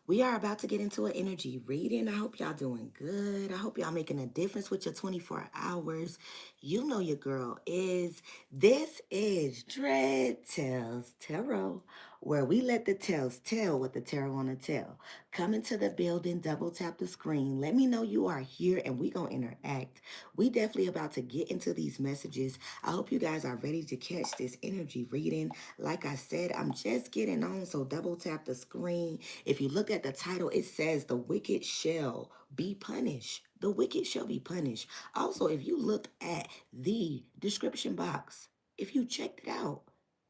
We are about to get into an energy reading. I hope y'all doing good. I hope y'all making a difference with your 24 hours. You know your girl is. This is Dread Tales Tarot, where we let the tales tell what the tarot want to tell. Come into the building, double tap the screen. Let me know you are here and we gonna interact. We definitely about to get into these messages. I hope you guys are ready to catch this energy reading. Like I said, I'm just getting on, so double tap the screen. If you look at the title, it says the wicked shall be punished. The wicked shall be punished. Also, if you look at the description box, if you checked it out,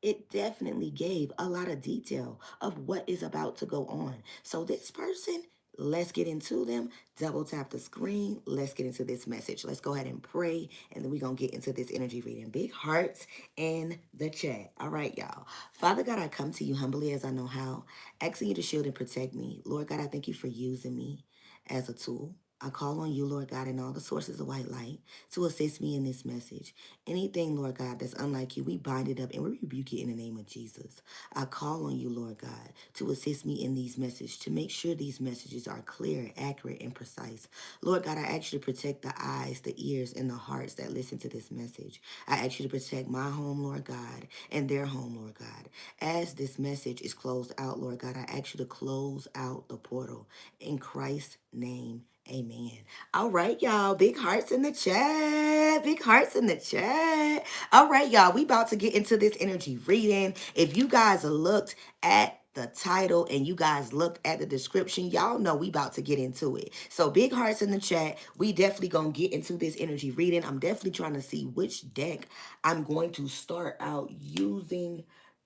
it definitely gave a lot of detail of what is about to go on. So this person, let's get into them. Double tap the screen. Let's get into this message. Let's go ahead and pray, and then we're going to get into this energy reading. Big hearts in the chat. All right, y'all. Father God, I come to you humbly as I know how, asking you to shield and protect me. Lord God, I thank you for using me as a tool. I call on you, Lord God, and all the sources of white light to assist me in this message. Anything, Lord God, that's unlike you, we bind it up and we rebuke it in the name of Jesus. I call on you, Lord God, to assist me in these messages, to make sure these messages are clear, accurate, and precise. Lord God, I ask you to protect the eyes, the ears, and the hearts that listen to this message. I ask you to protect my home, Lord God, and their home, Lord God. As this message is closed out, Lord God, I ask you to close out the portal. In Christ's name, amen. All right, y'all. Big hearts in the chat. Big hearts in the chat. All right, y'all. We about to get into this energy reading. If you guys looked at the title and you guys looked at the description, y'all know we about to get into it. So big hearts in the chat. We definitely gonna get into this energy reading. I'm definitely trying to see which deck I'm going to start out using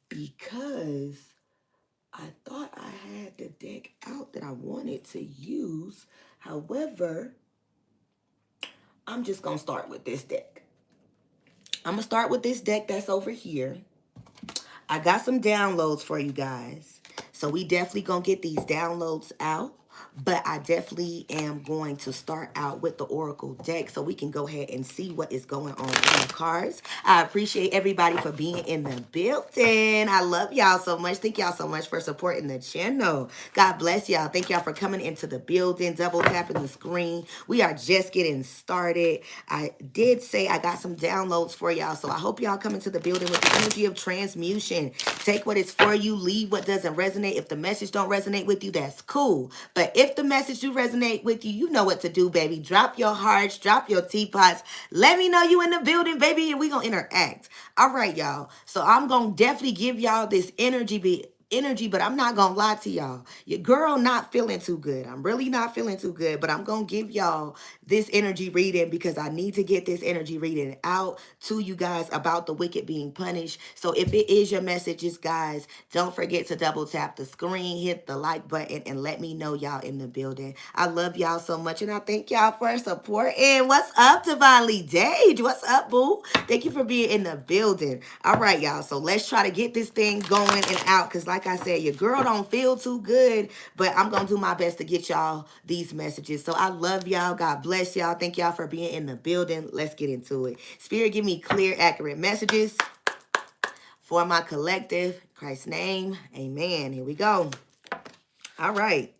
because I thought I had the deck out that I wanted to use. However, I'm just going to start with this deck. I'm going to start with this deck that's over here. I got some downloads for you guys. So we definitely going to get these downloads out. But I definitely am going to start out with the Oracle deck so we can go ahead and see what is going on in the cards. I appreciate everybody for being in the building. I love y'all so much. Thank y'all so much for supporting the channel. God bless y'all. Thank y'all for coming into the building, double tapping the screen. We are just getting started. I did say I got some downloads for y'all, so I hope y'all come into the building with the energy of transmutation. Take what is for you, leave what doesn't resonate. If the message don't resonate with you, that's cool. But if the message do resonate with you, you know what to do, baby. Drop your hearts, drop your teapots. Let me know you in the building, baby, and we gonna interact. All right, y'all. So I'm gonna definitely give y'all this energy, but I'm not gonna lie to y'all. Your girl not feeling too good. I'm really not feeling too good, but I'm gonna give y'all this energy reading because I need to get this energy reading out to you guys about the wicked being punished. So if it is your messages, guys, don't forget to double tap the screen, hit the like button, and let me know y'all in the building. I love y'all so much, and I thank y'all for supporting. What's up, Divinely Dage? What's up, boo? Thank you for being in the building. All right, y'all. So let's try to get this thing going and out because, like I said, your girl don't feel too good, but I'm going to do my best to get y'all these messages. So I love y'all. God bless y'all. Thank y'all for being in the building. Let's get into it. Spirit, give me clear, accurate messages for my collective. In Christ's name, amen. Here we go. All right.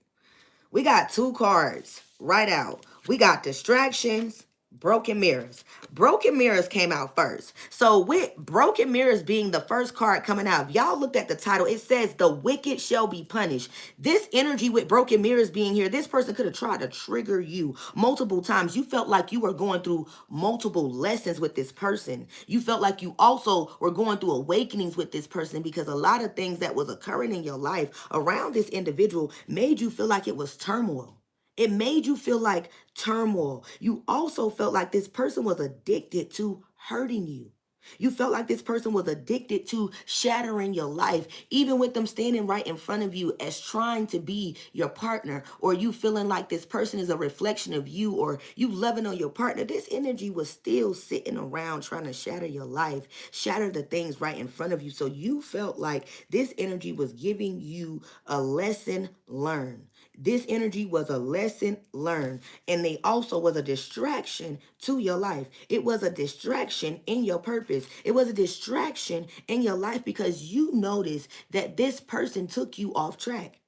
We got two cards right out. We got distractions, broken mirrors. Broken mirrors came out first. So with broken mirrors being the first card coming out, if y'all looked at the title, it says the wicked shall be punished. This energy with broken mirrors being here, this person could have tried to trigger you multiple times. You felt like you were going through multiple lessons with this person. You felt like you also were going through awakenings with this person because a lot of things that was occurring in your life around this individual made you feel like it was turmoil. It made you feel like turmoil. You also felt like this person was addicted to hurting you. You felt like this person was addicted to shattering your life, even with them standing right in front of you as trying to be your partner, or you feeling like this person is a reflection of you, or you loving on your partner. This energy was still sitting around trying to shatter your life, shatter the things right in front of you. So you felt like this energy was giving you a lesson learned. This energy was a lesson learned, and they also was a distraction to your life. It was a distraction in your purpose. It was a distraction in your life because you noticed that this person took you off track.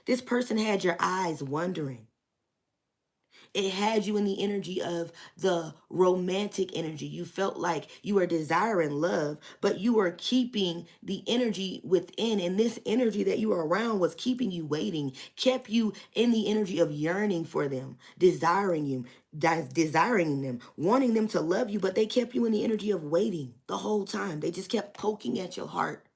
This person had your eyes wondering. It had you in the energy of the romantic energy. You felt like you were desiring love, but you were keeping the energy within. And this energy that you were around was keeping you waiting, kept you in the energy of yearning for them, desiring you, desiring them, wanting them to love you, but they kept you in the energy of waiting the whole time. They just kept poking at your heart,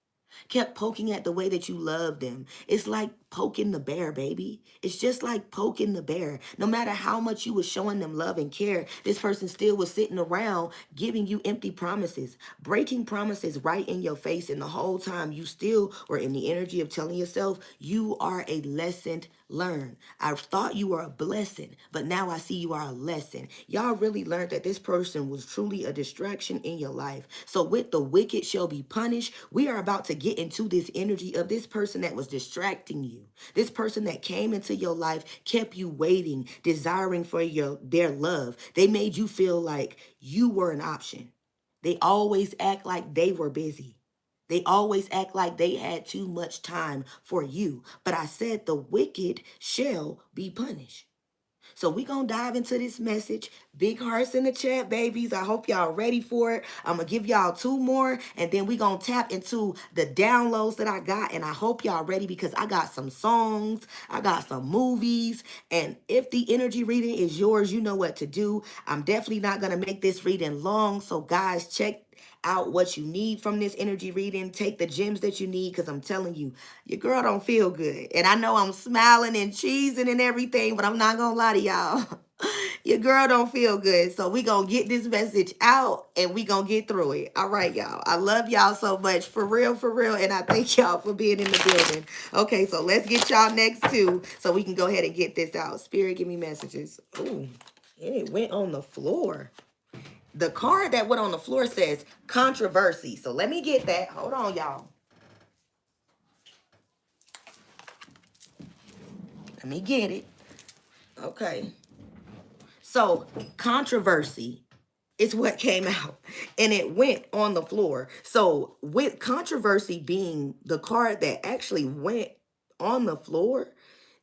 kept poking at the way that you love them. It's like poking the bear, baby. It's just like poking the bear. No matter how much you were showing them love and care, this person still was sitting around giving you empty promises, breaking promises right in your face. And the whole time you still were in the energy of telling yourself, you are a lesson learned. I thought you were a blessing, but now I see you are a lesson. Y'all really learned that this person was truly a distraction in your life. So with the wicked shall be punished, we are about to get into this energy of this person that was distracting you. This person that came into your life, kept you waiting, desiring for their love. They made you feel like you were an option. They always act like they were busy. They always act like they had too much time for you. But I said the wicked shall be punished. So we going to dive into this message. Big hearts in the chat, babies. I hope y'all ready for it. I'm going to give y'all two more, and then we going to tap into the downloads that I got. And I hope y'all ready because I got some songs. I got some movies. And if the energy reading is yours, you know what to do. I'm definitely not going to make this reading long. So guys, check out what you need from this energy reading. Take the gems that you need, because I'm telling you, your girl don't feel good. And I know I'm smiling and cheesing and everything, but I'm not gonna lie to y'all. Your girl don't feel good. So we gonna get this message out and we gonna get through it. All right, y'all. I love y'all so much. For real, for real. And I thank y'all for being in the building. Okay, so let's get y'all next too, so we can go ahead and get this out. Spirit, give me messages. Ooh, it went on the floor. The card that went on the floor says controversy. So let me get that. Hold on, y'all. Let me get it. Okay. So controversy is what came out, and it went on the floor. So with controversy being the card that actually went on the floor,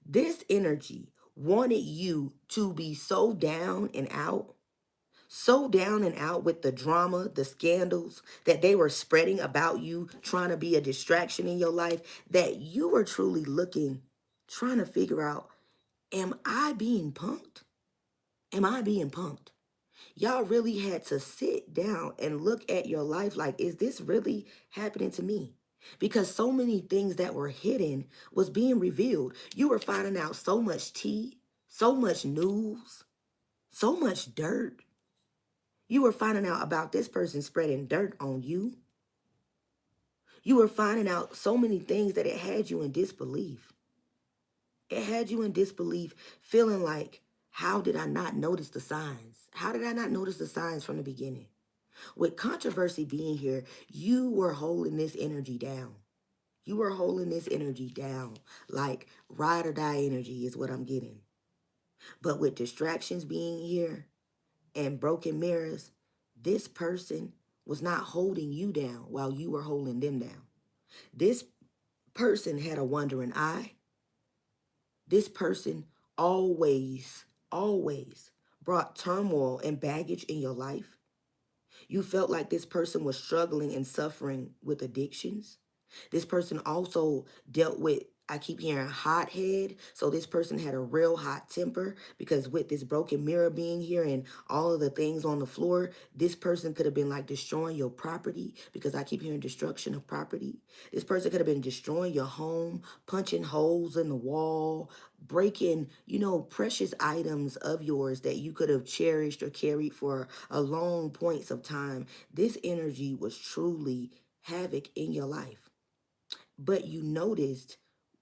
this energy wanted you to be so down and out, so down and out with the drama, the scandals that they were spreading about you, trying to be a distraction in your life, that you were truly looking, trying to figure out, am I being punked? Am I being punked? Y'all really had to sit down and look at your life like, is this really happening to me? Because so many things that were hidden was being revealed. You were finding out so much tea, so much news, so much dirt. You were finding out about this person spreading dirt on you. You were finding out so many things that it had you in disbelief. It had you in disbelief, feeling like, how did I not notice the signs? How did I not notice the signs from the beginning? With controversy being here, you were holding this energy down. You were holding this energy down. Like ride or die energy is what I'm getting. But with distractions being here and broken mirrors, this person was not holding you down while you were holding them down. This person had a wandering eye. This person always brought turmoil and baggage in your life. You felt like this person was struggling and suffering with addictions. This person also dealt with, I keep hearing hothead. So this person had a real hot temper, because with this broken mirror being here and all of the things on the floor, this person could have been like destroying your property, because I keep hearing destruction of property. This person could have been destroying your home, punching holes in the wall, breaking, precious items of yours that you could have cherished or carried for a long points of time. This energy was truly havoc in your life. But you noticed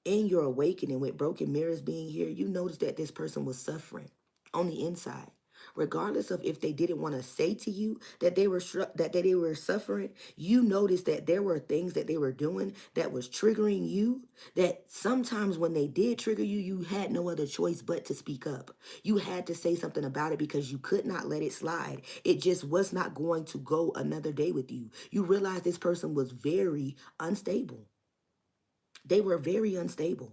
in your awakening with broken mirrors being here, you noticed that this person was suffering on the inside. Regardless of if they didn't want to say to you that they were suffering, you noticed that there were things that they were doing that was triggering you, that sometimes when they did trigger you, you had no other choice but to speak up. You had to say something about it because you could not let it slide. It just was not going to go another day with you. You realized this person was very unstable. They were very unstable.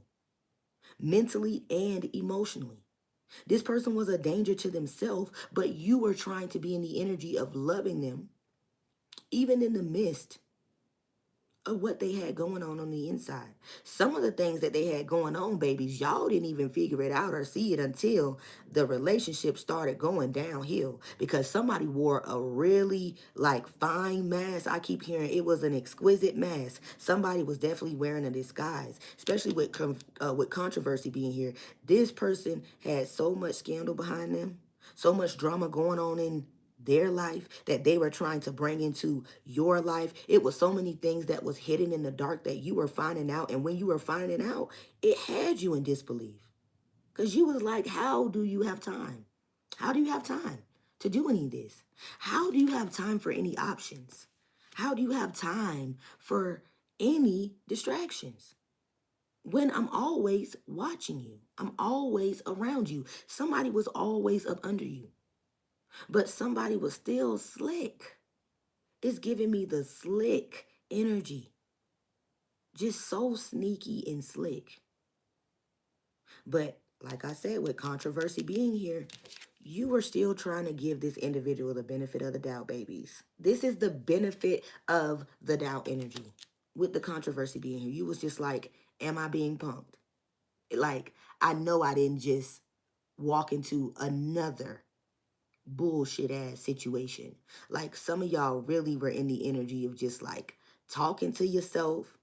mentally and emotionally. This person was a danger to themselves, but you were trying to be in the energy of loving them, even in the midst of what they had going on the inside. Some of the things that they had going on, babies, y'all didn't even figure it out or see it until the relationship started going downhill, because somebody wore a really like fine mask. I keep hearing it was an exquisite mask. Somebody was definitely wearing a disguise, especially with controversy being here. This person had so much scandal behind them, so much drama going on in their life that they were trying to bring into your life. It was so many things that was hidden in the dark that you were finding out. And when you were finding out, it had you in disbelief. Because you was like, how do you have time? How do you have time to do any of this? How do you have time for any options? How do you have time for any distractions? When I'm always watching you, I'm always around you. Somebody was always up under you, but somebody was still slick. It's giving me the slick energy. Just so sneaky and slick. But like I said, with controversy being here, you are still trying to give this individual the benefit of the doubt, babies. This is the benefit of the doubt energy. With the controversy being here, you was just like, am I being punked? Like, I know I didn't just walk into another bullshit ass situation. Like, some of y'all really were in the energy of just like talking to yourself,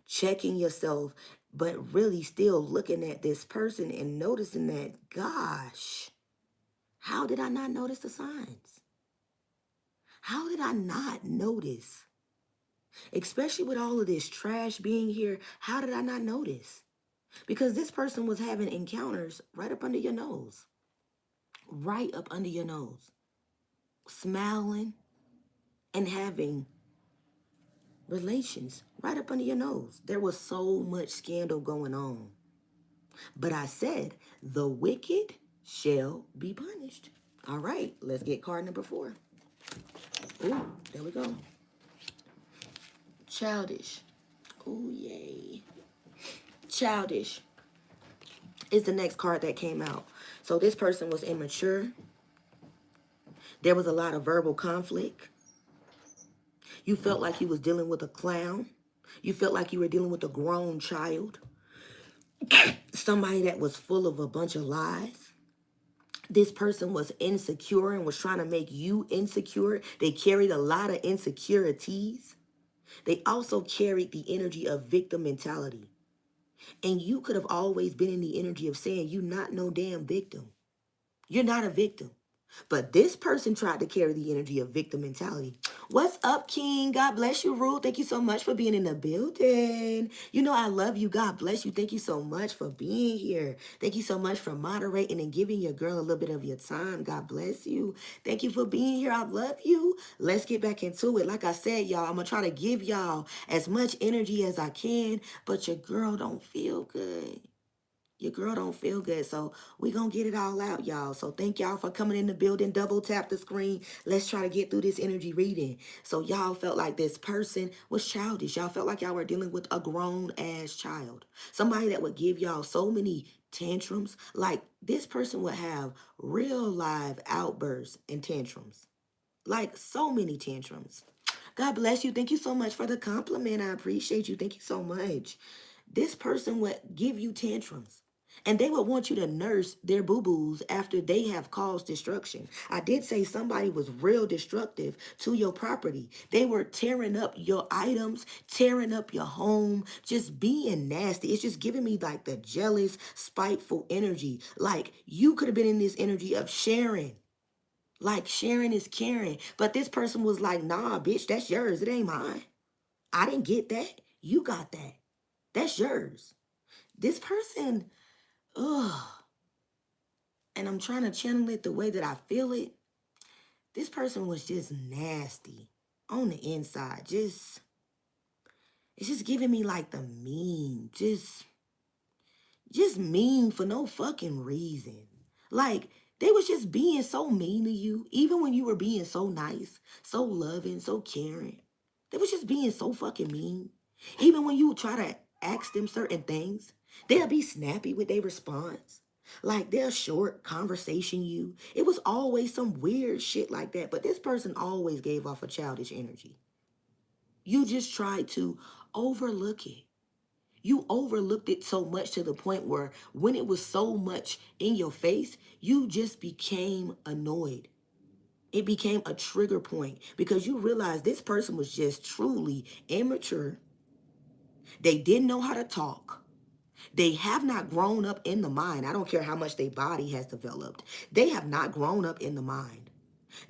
checking yourself, but really still looking at this person and noticing that, gosh, how did I not notice the signs? How did I not notice? Especially with all of this trash being here, how did I not notice? Because this person was having encounters right up under your nose. Right up under your nose. Smiling and having relations right up under your nose. There was so much scandal going on. But I said, the wicked shall be punished. All right, let's get card number 4. Ooh, there we go. Childish. Ooh, yay. Childish is the next card that came out. So this person was immature. There was a lot of verbal conflict. You felt like you was dealing with a clown. You felt like you were dealing with a grown child. Somebody that was full of a bunch of lies. This person was insecure and was trying to make you insecure. They carried a lot of insecurities. They also carried the energy of victim mentality. And you could have always been in the energy of saying, you're not no damn victim. You're not a victim. But this person tried to carry the energy of victim mentality. What's up, King? God bless you, Rule. Thank you so much for being in the building. You know I love you. God bless you. Thank you so much for being here. Thank you so much for moderating and giving your girl a little bit of your time. God bless you. Thank you for being here. I love you. Let's get back into it. Like I said, y'all, I'm going to try to give y'all as much energy as I can, but your girl don't feel good. Your girl don't feel good, so we gonna get it all out, y'all. So thank y'all for coming in the building. Double tap the screen. Let's try to get through this energy reading. So y'all felt like this person was childish. Y'all felt like y'all were dealing with a grown-ass child. Somebody that would give y'all so many tantrums. Like, this person would have real live outbursts and tantrums. Like, so many tantrums. God bless you. Thank you so much for the compliment. I appreciate you. Thank you so much. This person would give you tantrums. And they would want you to nurse their boo-boos after they have caused destruction. I did say somebody was real destructive to your property. They were tearing up your items, tearing up your home, just being nasty. It's just giving me like the jealous, spiteful energy. Like, you could have been in this energy of sharing. Like, sharing is caring. But this person was like, nah, bitch, that's yours. It ain't mine. I didn't get that. You got that. That's yours. This person, ugh. And I'm trying to channel it the way that I feel it. This person was just nasty on the inside. It's just giving me like the mean. Just mean for no fucking reason. Like, they was just being so mean to you, even when you were being so nice, so loving, so caring. They was just being so fucking mean. Even when you try to ask them certain things, They'll be snappy with their response. Like they'll short conversation you. It was always some weird shit like that. But this person always gave off a childish energy. You just tried to overlook it. You overlooked it so much to the point where when it was so much in your face, you just became annoyed. It became a trigger point because you realized this person was just truly immature. They didn't know how to talk. They have not grown up in the mind. I don't care how much their body has developed. They have not grown up in the mind.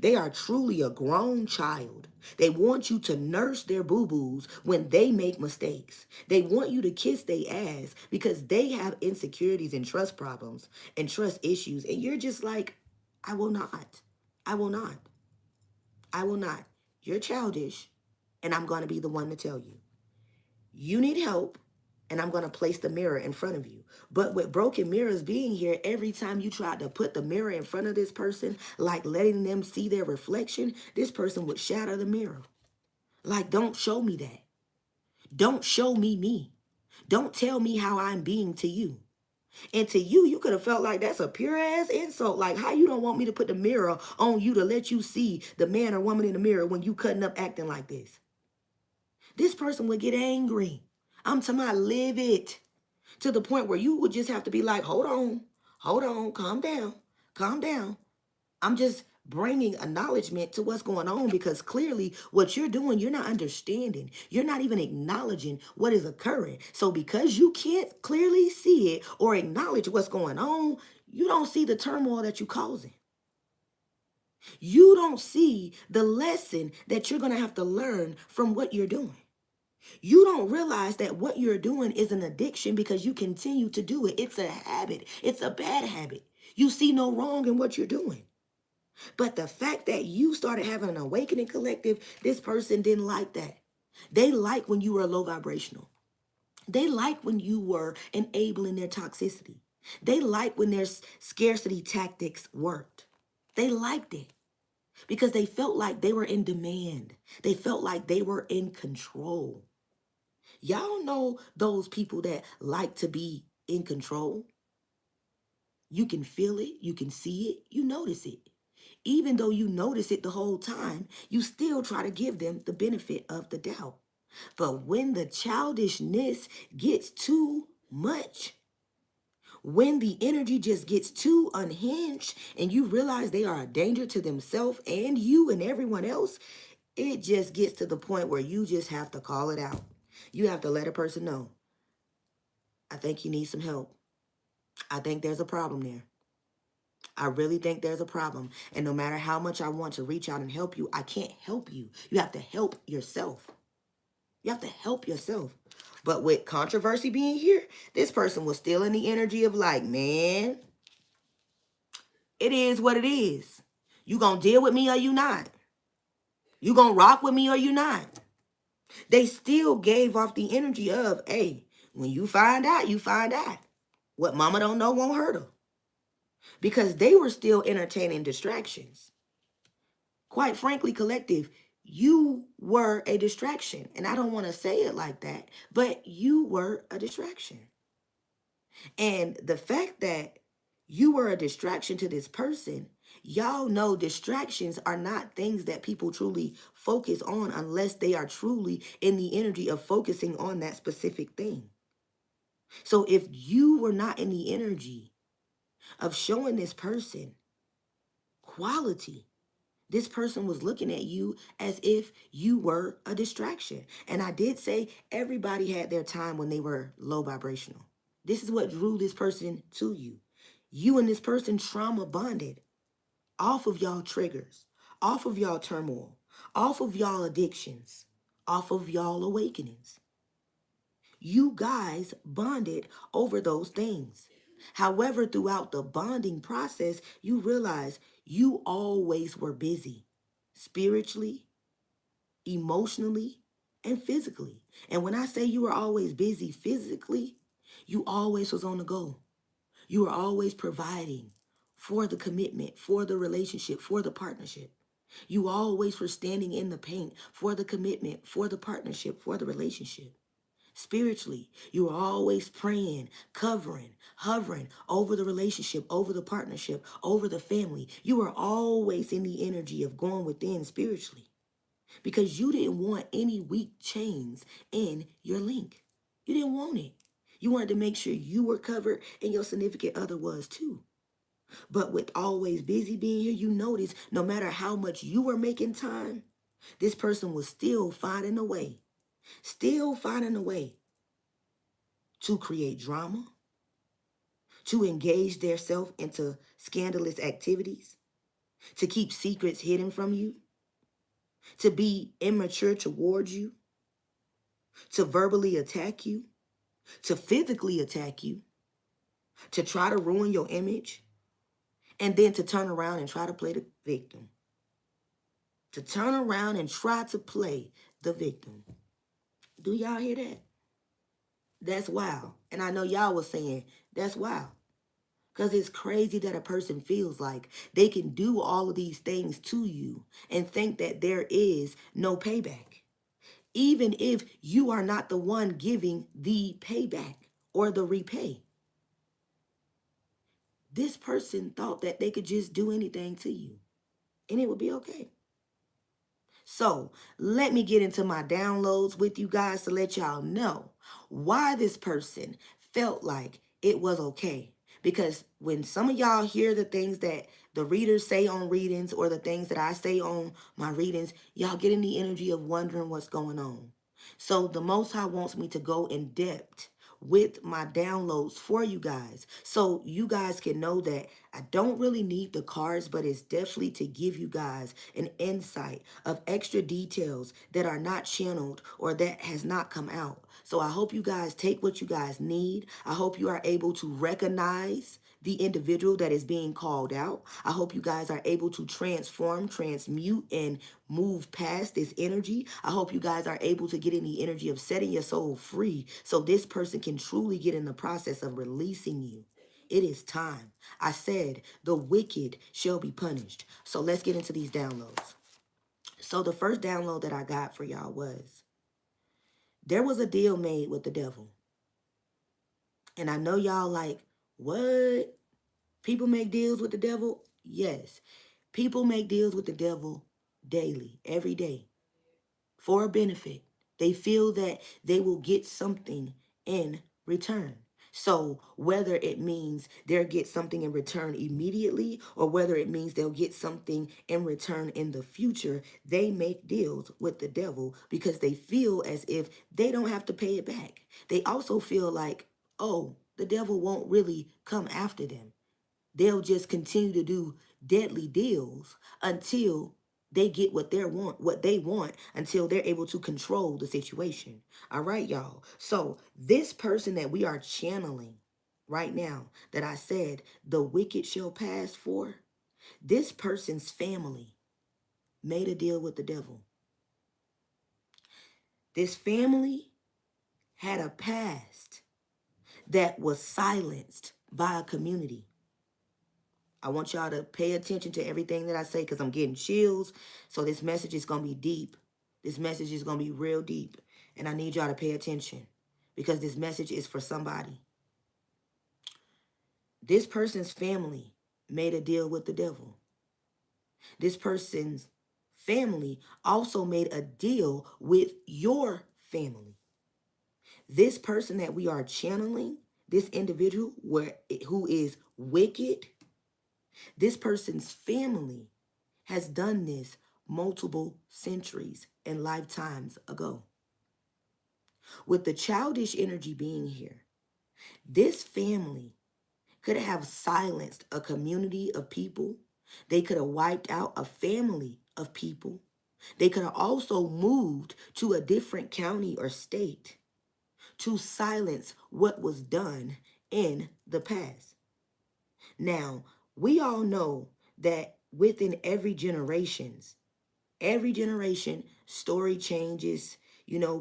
They are truly a grown child. They want you to nurse their boo-boos when they make mistakes. They want you to kiss their ass because they have insecurities and trust problems and trust issues. And you're just like, I will not. I will not. I will not. You're childish, and I'm going to be the one to tell you. You need help, and I'm going to place the mirror in front of you. But with broken mirrors being here, every time you tried to put the mirror in front of this person, like letting them see their reflection, this person would shatter the mirror. Like, don't show me that. Don't show me me. Don't tell me how I'm being to you. And to you, you could have felt like that's a pure ass insult. Like, how you don't want me to put the mirror on you to let you see the man or woman in the mirror when you cutting up acting like this? This person would get angry. I'm talking about livid to the point where you would just have to be like, hold on, calm down, calm down. I'm just bringing acknowledgement to what's going on because clearly what you're doing, you're not understanding. You're not even acknowledging what is occurring. So because you can't clearly see it or acknowledge what's going on, you don't see the turmoil that you're causing. You don't see the lesson that you're going to have to learn from what you're doing. You don't realize that what you're doing is an addiction because you continue to do it. It's a habit. It's a bad habit. You see no wrong in what you're doing. But the fact that you started having an awakening collective, this person didn't like that. They like when you were low vibrational. They like when you were enabling their toxicity. They like when their scarcity tactics worked. They liked it because they felt like they were in demand. They felt like they were in control. Y'all know those people that like to be in control? You can feel it, you can see it, you notice it. Even though you notice it the whole time, you still try to give them the benefit of the doubt. But when the childishness gets too much, when the energy just gets too unhinged and you realize they are a danger to themselves and you and everyone else, it just gets to the point where you just have to call it out. You have to let a person know, I think you need some help. I think there's a problem there. I really think there's a problem. And no matter how much I want to reach out and help you, I can't help you. You have to help yourself. You have to help yourself. But with controversy being here, this person was still in the energy of like, man, it is what it is. You gonna deal with me or you not? You gonna rock with me or you not? They still gave off the energy of, hey, when you find out, you find out. What mama don't know won't hurt her. Because they were still entertaining distractions. Quite frankly, collective, you were a distraction. And I don't want to say it like that, but you were a distraction. And the fact that you were a distraction to this person, y'all know distractions are not things that people truly focus on unless they are truly in the energy of focusing on that specific thing. So if you were not in the energy of showing this person quality, this person was looking at you as if you were a distraction. And I did say everybody had their time when they were low vibrational. This is what drew this person to you. You and this person trauma bonded off of y'all triggers, off of y'all turmoil, off of y'all addictions, off of y'all awakenings. You guys bonded over those things. However, throughout the bonding process, you realize you always were busy spiritually, emotionally, and physically. And when I say you were always busy physically, you always was on the go. You were always providing for the commitment, for the relationship, for the partnership. You always were standing in the paint for the commitment, for the partnership, for the relationship. Spiritually, you are always praying, covering, hovering over the relationship, over the partnership, over the family. You are always in the energy of going within spiritually because you didn't want any weak chains in your link. You didn't want it. You wanted to make sure you were covered and your significant other was too. But with always busy being here, you notice no matter how much you were making time, this person was still finding a way to create drama, to engage their self into scandalous activities, to keep secrets hidden from you, to be immature towards you, to verbally attack you, to physically attack you, to try to ruin your image, and then to turn around and try to play the victim. To turn around and try to play the victim. Do y'all hear that? That's wild. And I know y'all was saying, that's wild. Because it's crazy that a person feels like they can do all of these things to you and think that there is no payback. Even if you are not the one giving the payback or the repay. This person thought that they could just do anything to you and it would be okay. So let me get into my downloads with you guys to let y'all know why this person felt like it was okay. Because when some of y'all hear the things that the readers say on readings or the things that I say on my readings, y'all get in the energy of wondering what's going on. So the Most High wants me to go in depth with my downloads for you guys so you guys can know that I don't really need the cards, but it's definitely to give you guys an insight of extra details that are not channeled or that has not come out. So I hope you guys take what you guys need. I hope you are able to recognize the individual that is being called out. I hope you guys are able to transform, transmute, and move past this energy. I hope you guys are able to get in the energy of setting your soul free so this person can truly get in the process of releasing you. It is time. I said the wicked shall be punished. So let's get into these downloads. So the first download that I got for y'all was, there was a deal made with the devil. And I know y'all like, what? People make deals with the devil? Yes. People make deals with the devil daily, every day, for a benefit. They feel that they will get something in return. So whether it means they'll get something in return immediately or whether it means they'll get something in return in the future, they make deals with the devil because they feel as if they don't have to pay it back. They also feel like, oh, the devil won't really come after them. They'll just continue to do deadly deals until they get what they want until they're able to control the situation. All right, y'all. So this person that we are channeling right now, that I said the wicked shall pass for, this person's family made a deal with the devil. This family had a past that was silenced by a community. I want y'all to pay attention to everything that I say because I'm getting chills. So this message is going to be deep. This message is going to be real deep. And I need y'all to pay attention because this message is for somebody. This person's family made a deal with the devil. This person's family also made a deal with your family. This person that we are channeling, this individual who is wicked, this person's family has done this multiple centuries and lifetimes ago. With the childish energy being here, this family could have silenced a community of people. They could have wiped out a family of people. They could have also moved to a different county or state to silence what was done in the past. Now, we all know that within every generation, story changes,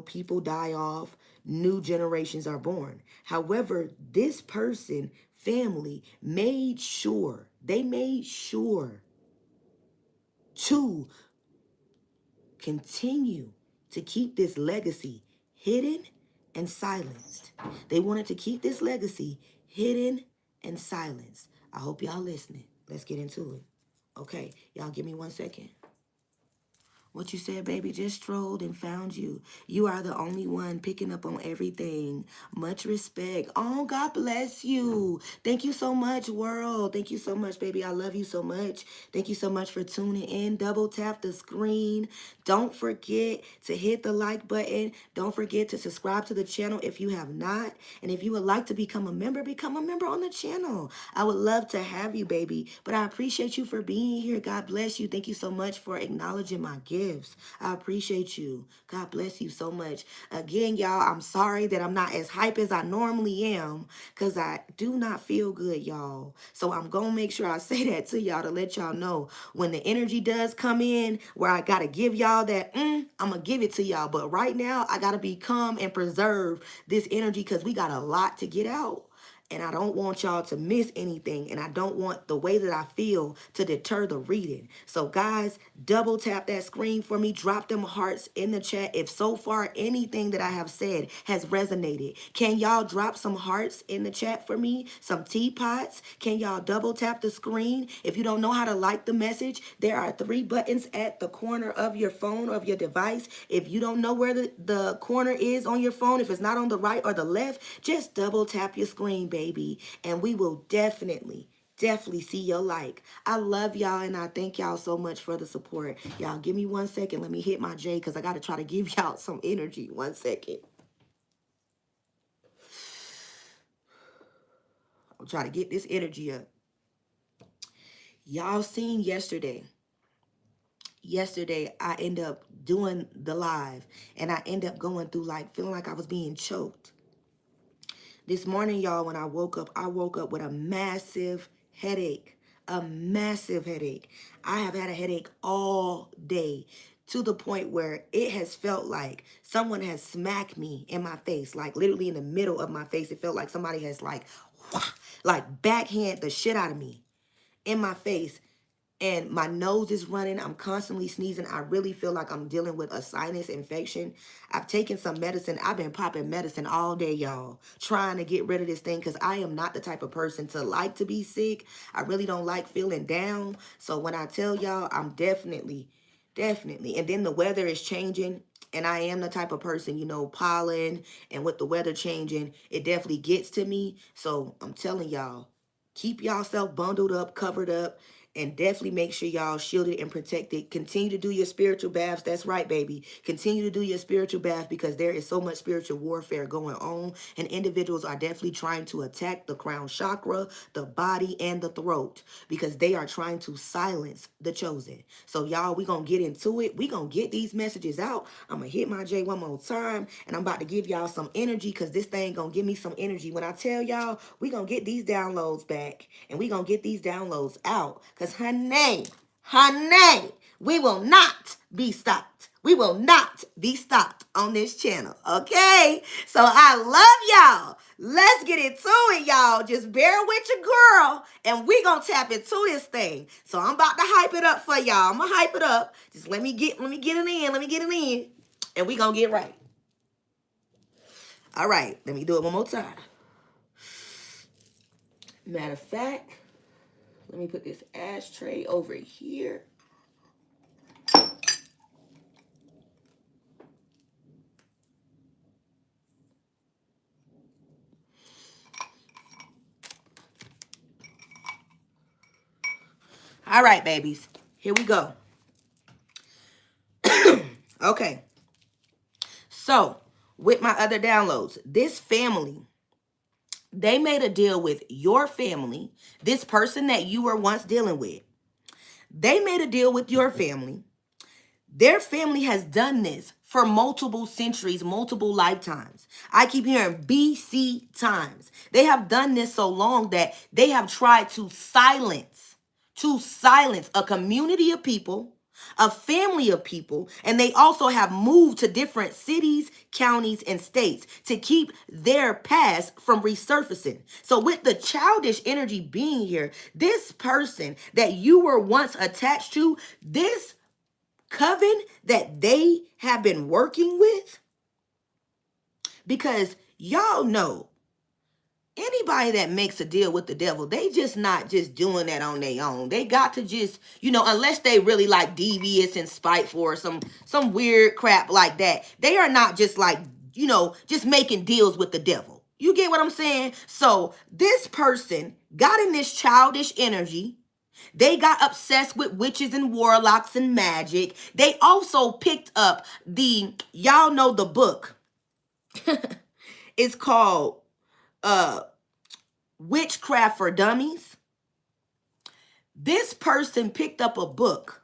people die off, new generations are born. However, this person, family, they made sure to continue to keep this legacy hidden and silenced. They wanted to keep this legacy hidden and silenced. I hope y'all listening. Let's get into it. Okay, y'all give me 1 second. What you said, baby, just strolled and found you. You are the only one picking up on everything. Much respect. Oh, God bless you. Thank you so much, world. Thank you so much, baby. I love you so much. Thank you so much for tuning in. Double tap the screen. Don't forget to hit the like button. Don't forget to subscribe to the channel if you have not. And if you would like to become a member on the channel. I would love to have you, baby. But I appreciate you for being here. God bless you. Thank you so much for acknowledging my gift. I appreciate you. God bless you so much. Again, y'all, I'm sorry that I'm not as hype as I normally am because I do not feel good, y'all. So I'm going to make sure I say that to y'all to let y'all know when the energy does come in where I got to give y'all that, I'm going to give it to y'all. But right now, I got to be calm and preserve this energy because we got a lot to get out. And I don't want y'all to miss anything. And I don't want the way that I feel to deter the reading. So guys, double tap that screen for me. Drop them hearts in the chat. If so far anything that I have said has resonated, can y'all drop some hearts in the chat for me? Some teapots? Can y'all double tap the screen? If you don't know how to like the message, there are 3 buttons at the corner of your phone, of your device. If you don't know where the corner is on your phone, if it's not on the right or the left, just double tap your screen, baby, and we will definitely see your like. I love y'all and I thank y'all so much for the support. Y'all give me 1 second. Let me hit my J because I got to try to give y'all some energy. 1 second. I'm trying to get this energy up. Y'all seen yesterday. Yesterday, I end up doing the live and I end up going through like feeling like I was being choked. This morning, y'all, when I woke up with a massive headache. A massive headache. I have had a headache all day to the point where it has felt like someone has smacked me in my face, like literally in the middle of my face. It felt like somebody has like backhand the shit out of me in my face. And my nose is running. I'm constantly sneezing. I really feel like I'm dealing with a sinus infection. I've taken some medicine. I've been popping medicine all day, y'all, trying to get rid of this thing because I am not the type of person to like to be sick. I really don't like feeling down. So when I tell y'all, I'm definitely. And then the weather is changing. And I am the type of person, pollen and with the weather changing, it definitely gets to me. So I'm telling y'all, keep yourself bundled up, covered up. And definitely make sure y'all shielded and protected. Continue to do your spiritual baths. That's right, baby. Continue to do your spiritual bath because there is so much spiritual warfare going on. And individuals are definitely trying to attack the crown chakra, the body, and the throat because they are trying to silence the chosen. So y'all, we going to get into it. We going to get these messages out. I'm going to hit my J one more time. And I'm about to give y'all some energy because this thing going to give me some energy. When I tell y'all, we going to get these downloads back. And we going to get these downloads out. Because honey, we will not be stopped. We will not be stopped on this channel, okay? So I love y'all. Let's get into it, y'all. Just bear with your girl, and we gonna tap into this thing. So I'm about to hype it up for y'all. I'm gonna hype it up. Just let me get it in, and we gonna get right. All right, let me do it one more time. Matter of fact, let me put this ashtray over here. All right, babies. Here we go. Okay. So, with my other downloads, this family, they made a deal with your family, this person that you were once dealing with. They made a deal with your family. Their family has done this for multiple centuries, multiple lifetimes. I keep hearing BC times. They have done this so long that they have tried to silence a community of people, a family of people, and they also have moved to different cities, counties, and states to keep their past from resurfacing. So with the childish energy being here, this person that you were once attached to, this coven that they have been working with, Because y'all know anybody that makes a deal with the devil, they just not just doing that on their own. They got to just, unless they really like devious and spiteful or some weird crap like that. They are not just like, just making deals with the devil. You get what I'm saying? So this person got in this childish energy. They got obsessed with witches and warlocks and magic. They also picked up y'all know the book. It's called Witchcraft for Dummies. This person picked up a book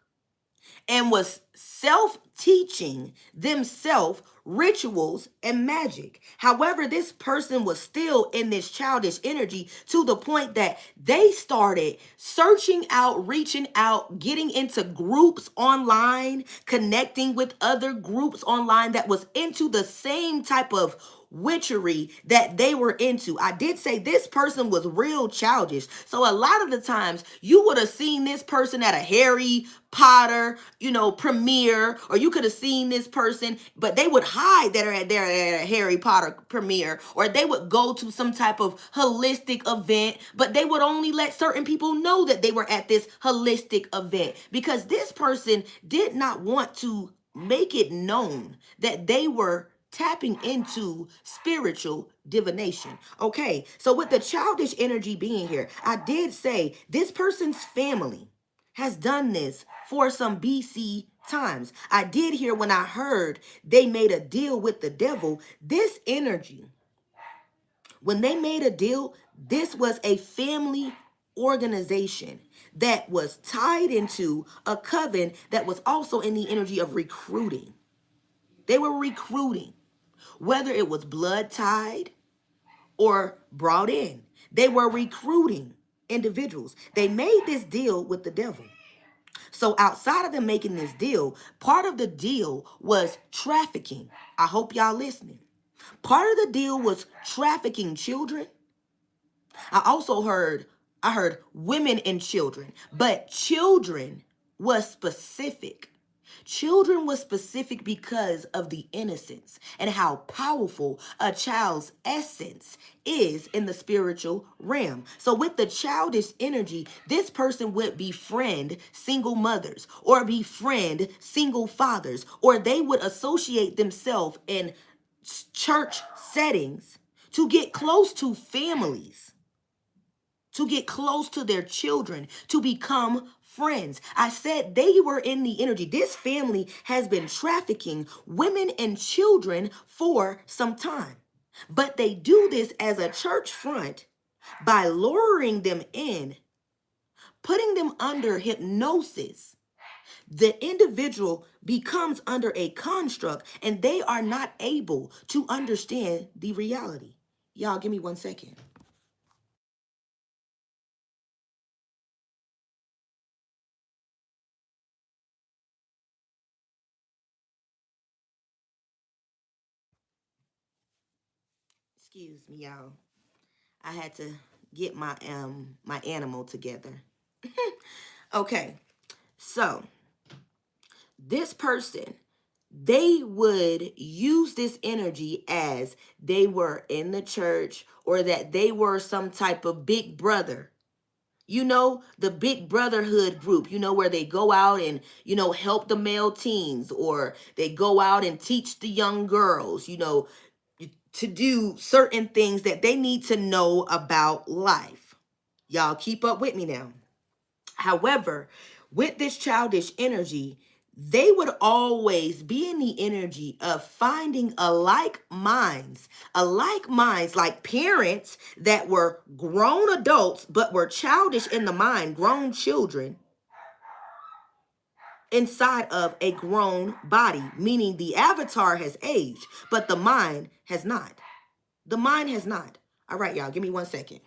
and was self-teaching themselves rituals and magic. However, this person was still in this childish energy to the point that they started searching out, reaching out, getting into groups online, connecting with other groups online that was into the same type of witchery that they were into. I did say this person was real childish. So a lot of the times you would have seen this person at a Harry Potter, premiere, or you could have seen this person, but they would hide that they're at a Harry Potter premiere, or they would go to some type of holistic event, but they would only let certain people know that they were at this holistic event because this person did not want to make it known that they were tapping into spiritual divination. Okay, so with the childish energy being here, I did say this person's family has done this for some BC times. I did hear when I heard they made a deal with the devil. This energy, when they made a deal, this was a family organization that was tied into a coven that was also in the energy of recruiting. They were recruiting, whether it was blood tied or brought in. They were recruiting individuals. They made this deal with the devil. So outside of them making this deal, part of the deal was trafficking. I hope y'all listening. Part of the deal was trafficking children. I heard women and children, but children was specific. Children was specific because of the innocence and how powerful a child's essence is in the spiritual realm. So with the childish energy, this person would befriend single mothers or befriend single fathers, or they would associate themselves in church settings to get close to families, to get close to their children, to become friends. I said they were in the energy. This family has been trafficking women and children for some time. But they do this as a church front by luring them in, putting them under hypnosis. The individual becomes under a construct and they are not able to understand the reality. Y'all, give me 1 second. Excuse me, y'all. I had to get my animal together. Okay, so this person, they would use this energy as they were in the church or that they were some type of big brother. The big brotherhood group, where they go out and, help the male teens, or they go out and teach the young girls, to do certain things that they need to know about life. Y'all keep up with me now. However, with this childish energy, they would always be in the energy of finding alike minds, like parents that were grown adults but were childish in the mind, grown children inside of a grown body, meaning the avatar has aged, but the mind has not. The mind has not. All right, y'all, give me 1 second.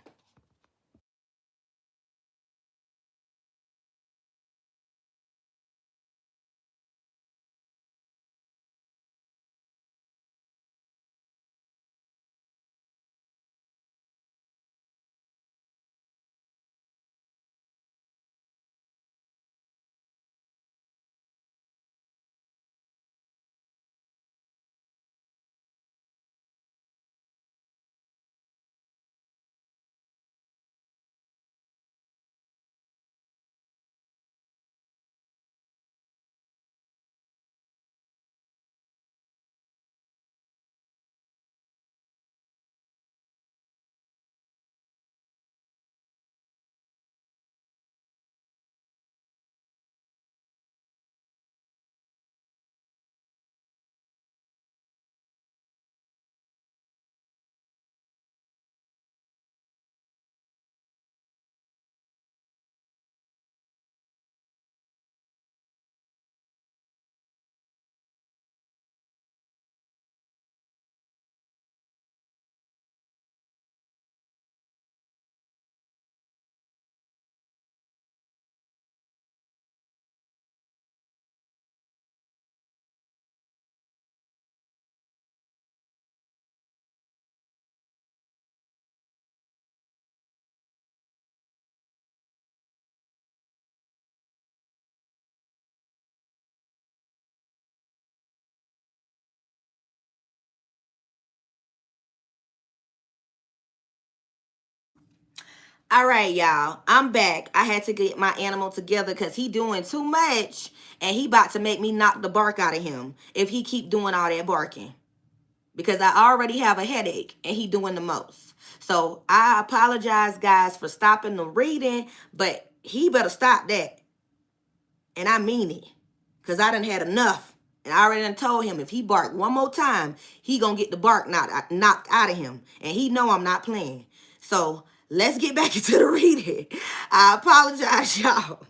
All right, y'all. I'm back. I had to get my animal together because he doing too much, and he about to make me knock the bark out of him if he keep doing all that barking. Because I already have a headache, and he doing the most. So I apologize, guys, for stopping the reading, but he better stop that. And I mean it. Because I done had enough. And I already done told him if he bark one more time, he gonna get the bark knocked out of him. And he know I'm not playing. So let's get back into the reading. I apologize, y'all.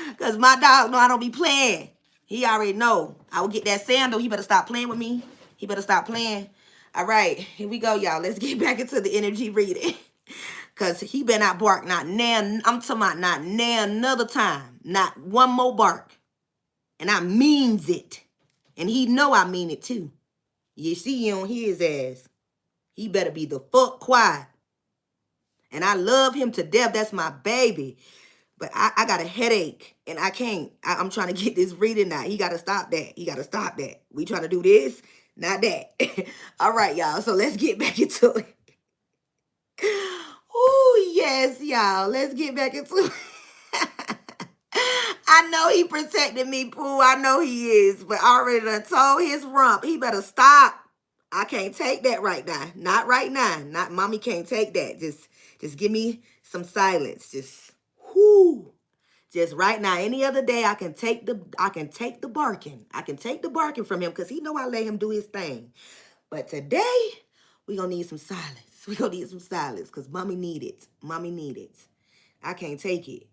Because my dog know I don't be playing. He already know. I will get that sandal. He better stop playing with me. He better stop playing. All right, here we go, y'all. Let's get back into the energy reading. Because he better not bark not now. I'm talking about not now another time. Not one more bark. And I means it. And he know I mean it too. You see, you don't hear his ass. He better be the fuck quiet. And I love him to death. That's my baby. But I got a headache. And I can't. I'm trying to get this reading now. He got to stop that. He got to stop that. We trying to do this, not that. All right, y'all. So let's get back into it. Oh, yes, y'all. Let's get back into it. I know he protected me, Pooh. I know he is. But I already done told his rump. He better stop. I can't take that right now. Not right now. Not mommy can't take that. Just give me some silence. Whoo. Just right now. Any other day I can take the barking. I can take the barking from him because he know I let him do his thing. But today, we gonna need some silence. We gonna need some silence because mommy need it. Mommy need it. I can't take it.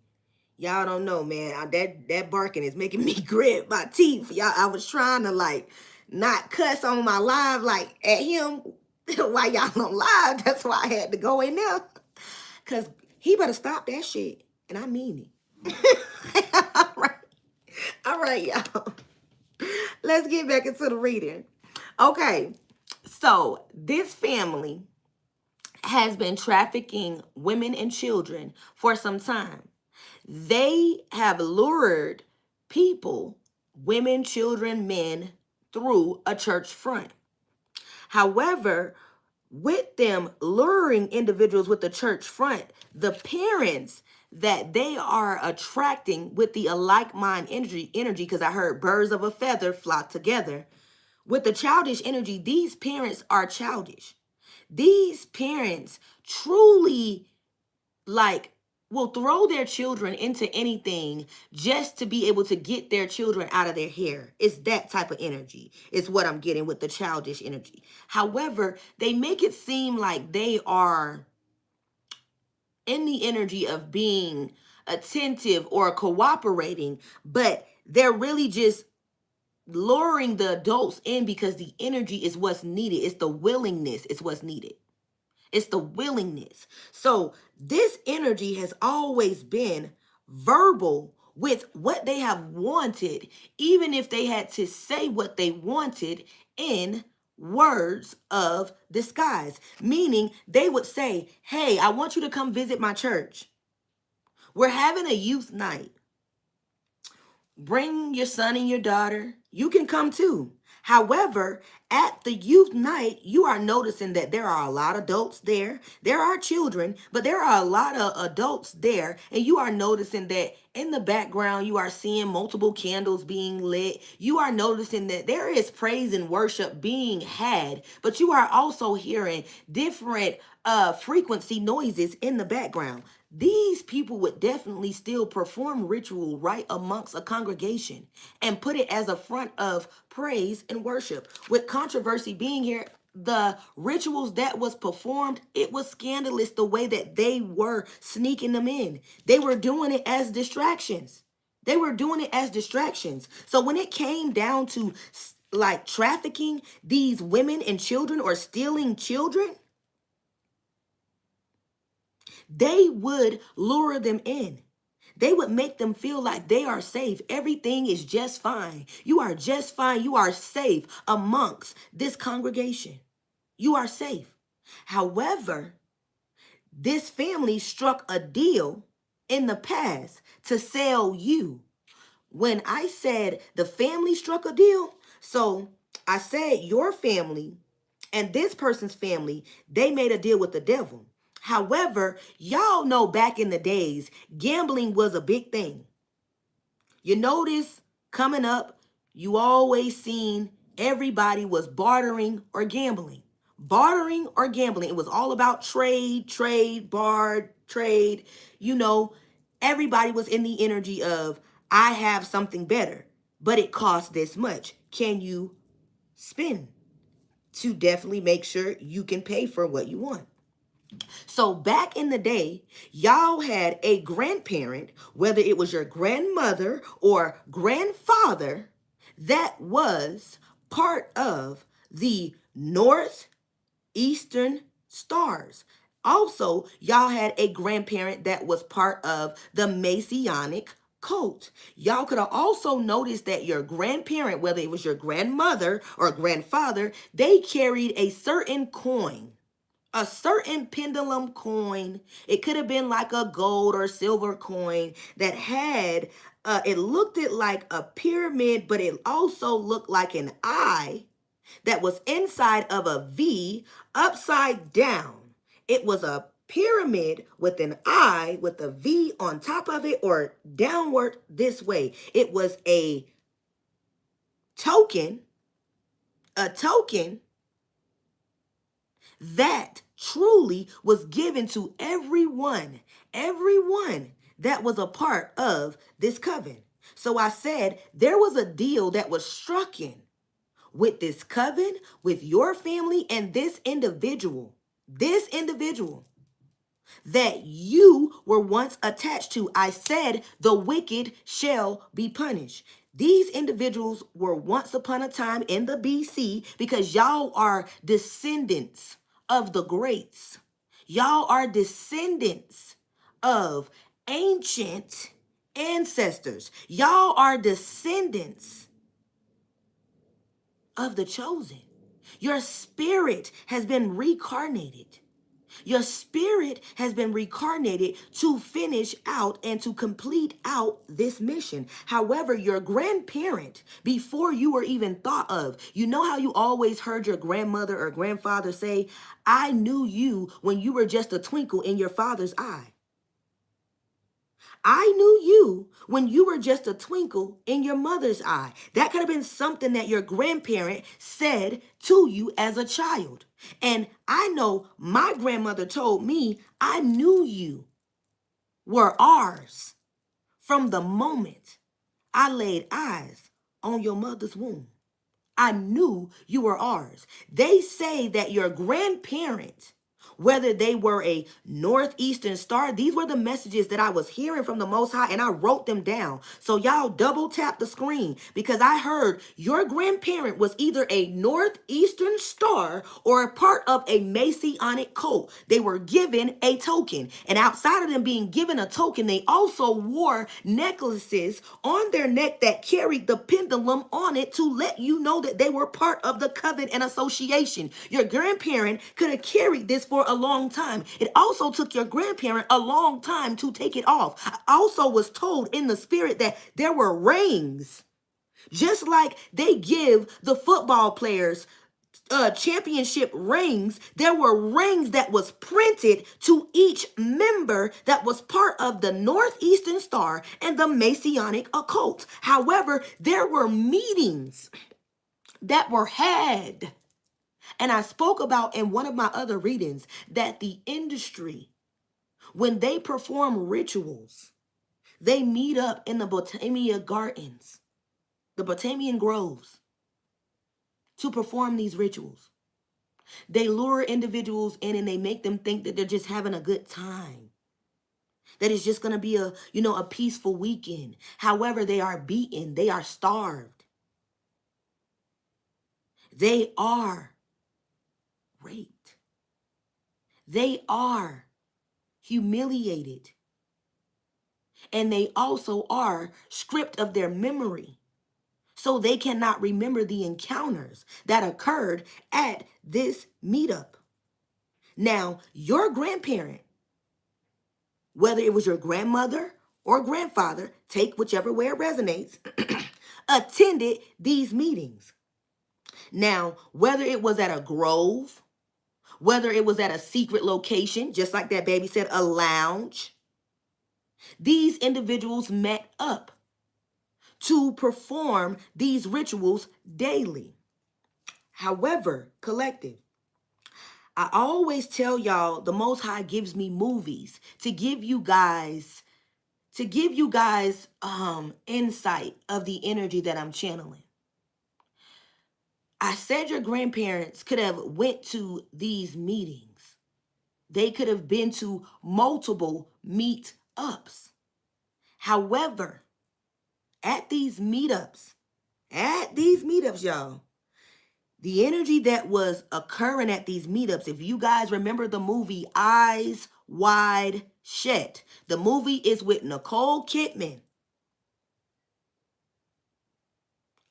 Y'all don't know, man. That barking is making me grit my teeth. Y'all, I was trying to like not cuss on my live like at him while y'all on live. That's why I had to go in there. Cause he better stop that shit. And I mean it. All right, y'all. Let's get back into the reading. Okay. So this family has been trafficking women and children for some time. They have lured people, women, children, men, through a church front. However, with them luring individuals with the church front, the parents that they are attracting with the alike mind energy, because I heard birds of a feather flock together. With the childish energy, these parents are childish. These parents truly will throw their children into anything just to be able to get their children out of their hair. It's that type of energy. It's what I'm getting with the childish energy. However, they make it seem like they are in the energy of being attentive or cooperating, but they're really just luring the adults in because the energy is what's needed. It's the willingness. It's what's needed. It's the willingness. So this energy has always been verbal with what they have wanted, even if they had to say what they wanted in words of disguise. Meaning they would say, hey, I want you to come visit my church. We're having a youth night. Bring your son and your daughter. You can come too. However, at the youth night, you are noticing that there are a lot of adults there. There are children, but there are a lot of adults there. And you are noticing that in the background, you are seeing multiple candles being lit. You are noticing that there is praise and worship being had, but you are also hearing different frequency noises in the background. These people would definitely still perform ritual right amongst a congregation and put it as a front of praise and worship. With controversy being here, the rituals that was performed, it was scandalous the way that they were sneaking them in. They were doing it as distractions. They were doing it as distractions. So when it came down to like trafficking these women and children or stealing children, they would lure them in. They would make them feel like they are safe. Everything is just fine. You are just fine. You are safe amongst this congregation. You are safe. However, this family struck a deal in the past to sell you. When I said the family struck a deal, so I said your family and this person's family, they made a deal with the devil. However, y'all know back in the days, gambling was a big thing. You notice coming up, you always seen everybody was bartering or gambling. Bartering or gambling. It was all about trade, bar, trade. You know, everybody was in the energy of, I have something better, but it costs this much. Can you spend to definitely make sure you can pay for what you want? So back in the day, y'all had a grandparent, whether it was your grandmother or grandfather, that was part of the Northeastern Stars. Also, y'all had a grandparent that was part of the Masonic cult. Y'all could have also noticed that your grandparent, whether it was your grandmother or grandfather, they carried a certain coin, a certain pendulum coin. It could have been like a gold or silver coin that had, it looked it like a pyramid, but it also looked like an eye that was inside of a V upside down. It was a pyramid with an eye with a V on top of it or downward this way. It was token, a token that truly was given to everyone that was a part of this coven. So I said there was a deal that was struck in with this coven, with your family, and this individual that you were once attached to. I said the wicked shall be punished. These individuals were once upon a time in the BC, because y'all are descendants of the greats. Y'all are descendants of ancient ancestors. Y'all are descendants of the chosen. Your spirit has been reincarnated. Your spirit has been reincarnated to finish out and to complete out this mission. However, your grandparent, before you were even thought of, you know how you always heard your grandmother or grandfather say, I knew you when you were just a twinkle in your father's eye. I knew you when you were just a twinkle in your mother's eye. That could have been something that your grandparent said to you as a child. And I know my grandmother told me, I knew you were ours from the moment I laid eyes on your mother's womb. I knew you were ours. They say that your grandparent, whether they were a northeastern star, these were the messages that I was hearing from the Most High, and I wrote them down. So y'all double tap the screen, because I heard your grandparent was either a northeastern star or a part of a Masonic cult. They were given a token, and outside of them being given a token, they also wore necklaces on their neck that carried the pendulum on it to let you know that they were part of the coven and association. Your grandparent could have carried this for a long time. It also took your grandparent a long time to take it off. I also was told in the spirit that there were rings, just like they give the football players championship rings. There were rings that was printed to each member that was part of the Northeastern Star and the Masonic occult. However, there were meetings that were had, and I spoke about in one of my other readings that the industry, when they perform rituals, they meet up in the Bohemian Gardens, the Bohemian Groves, to perform these rituals. They lure individuals in and they make them think that they're just having a good time, that it's just going to be a peaceful weekend. However, they are beaten. They are starved. They are raped. They are humiliated. And they also are stripped of their memory, so they cannot remember the encounters that occurred at this meetup. Now, your grandparent, whether it was your grandmother or grandfather, take whichever way it resonates, attended these meetings. Now, whether it was at a grove, whether it was at a secret location, just like that baby said, a lounge. These individuals met up to perform these rituals daily. However, collective, I always tell y'all the Most High gives me movies to give you guys insight of the energy that I'm channeling. I said your grandparents could have went to these meetings. They could have been to multiple meetups. However, at these meetups, y'all, the energy that was occurring at these meetups, if you guys remember the movie Eyes Wide Shut, the movie is with Nicole Kidman.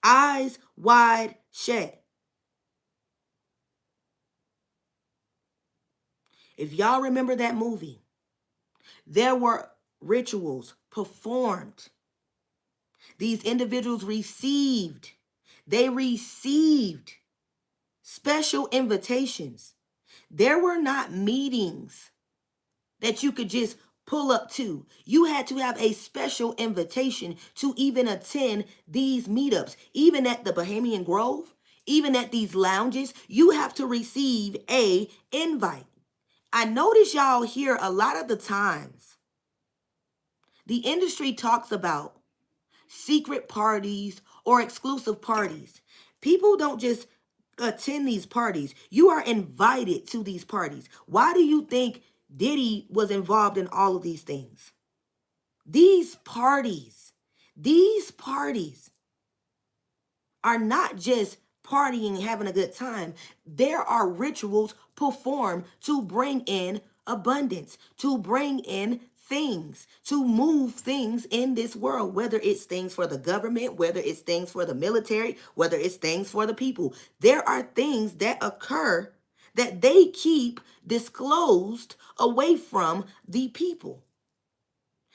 Eyes Wide Shut. If y'all remember that movie, there were rituals performed. These individuals received special invitations. There were not meetings that you could just pull up to. You had to have a special invitation to even attend these meetups. Even at the Bahamian Grove, even at these lounges, you have to receive a invite. I notice y'all here a lot of the times, the industry talks about secret parties or exclusive parties. People don't just attend these parties. You are invited to these parties. Why do you think Diddy was involved in all of these things? These parties are not just partying and having a good time. There are rituals performed to bring in abundance, to bring in things, to move things in this world, whether it's things for the government, whether it's things for the military, whether it's things for the people. There are things that occur that they keep disclosed away from the people.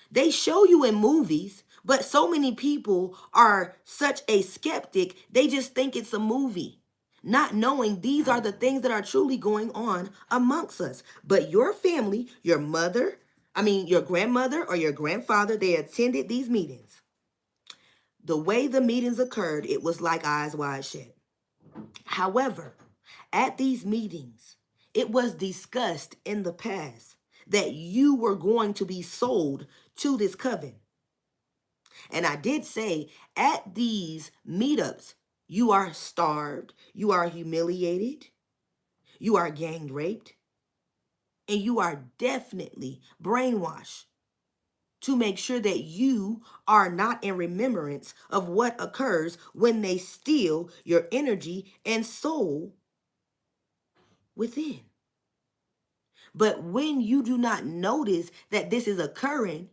They show you in movies, but so many people are such a skeptic, they just think it's a movie, not knowing these are the things that are truly going on amongst us. But your family, your grandmother or your grandfather, they attended these meetings. The way the meetings occurred, it was like eyes wide shut. However, at these meetings, it was discussed in the past that you were going to be sold to this coven. And I did say at these meetups, you are starved, you are humiliated, you are gang raped, and you are definitely brainwashed to make sure that you are not in remembrance of what occurs when they steal your energy and soul within. But when you do not notice that this is occurring,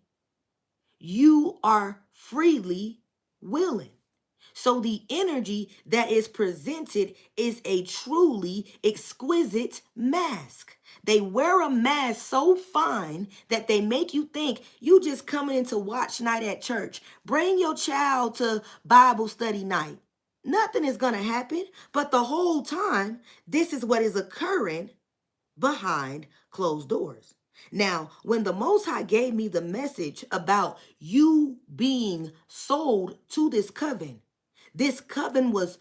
you are freely willing. So the energy that is presented is a truly exquisite mask. They wear a mask so fine that they make you think you just coming into watch night at church. Bring your child to Bible study night. Nothing is going to happen, but the whole time, this is what is occurring behind closed doors. Now, when the Most High gave me the message about you being sold to this coven was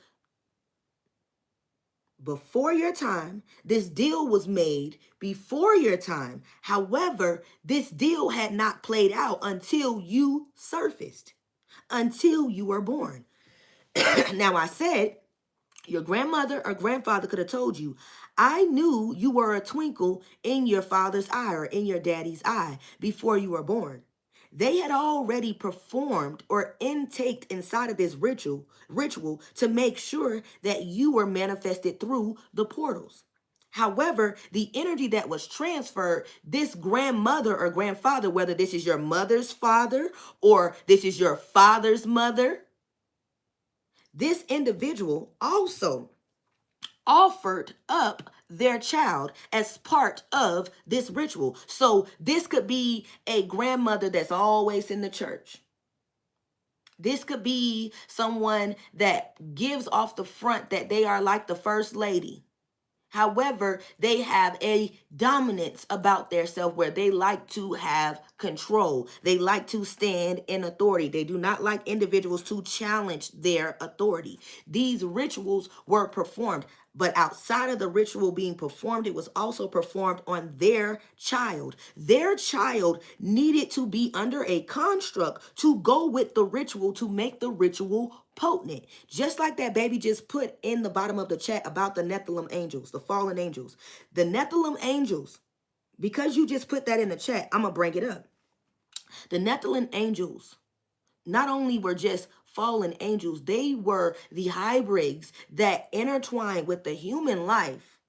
before your time. This deal was made before your time. However, this deal had not played out until you surfaced, until you were born. Now, I said, your grandmother or grandfather could have told you, I knew you were a twinkle in your father's eye or in your daddy's eye before you were born. They had already performed or intaked inside of this ritual to make sure that you were manifested through the portals. However, the energy that was transferred, this grandmother or grandfather, whether this is your mother's father or this is your father's mother, this individual also offered up their child as part of this ritual. So this could be a grandmother that's always in the church. This could be someone that gives off the front that they are like the first lady. However, they have a dominance about their self where they like to have control. They like to stand in authority. They do not like individuals to challenge their authority. These rituals were performed, but outside of the ritual being performed, it was also performed on their child. Their child needed to be under a construct to go with the ritual to make the ritual potent. Just like that baby just put in the bottom of the chat about the Nephilim angels, the fallen angels. The Nephilim angels, because you just put that in the chat, I'm going to bring it up. The Nephilim angels not only were just fallen angels, they were the hybrids that intertwined with the human life.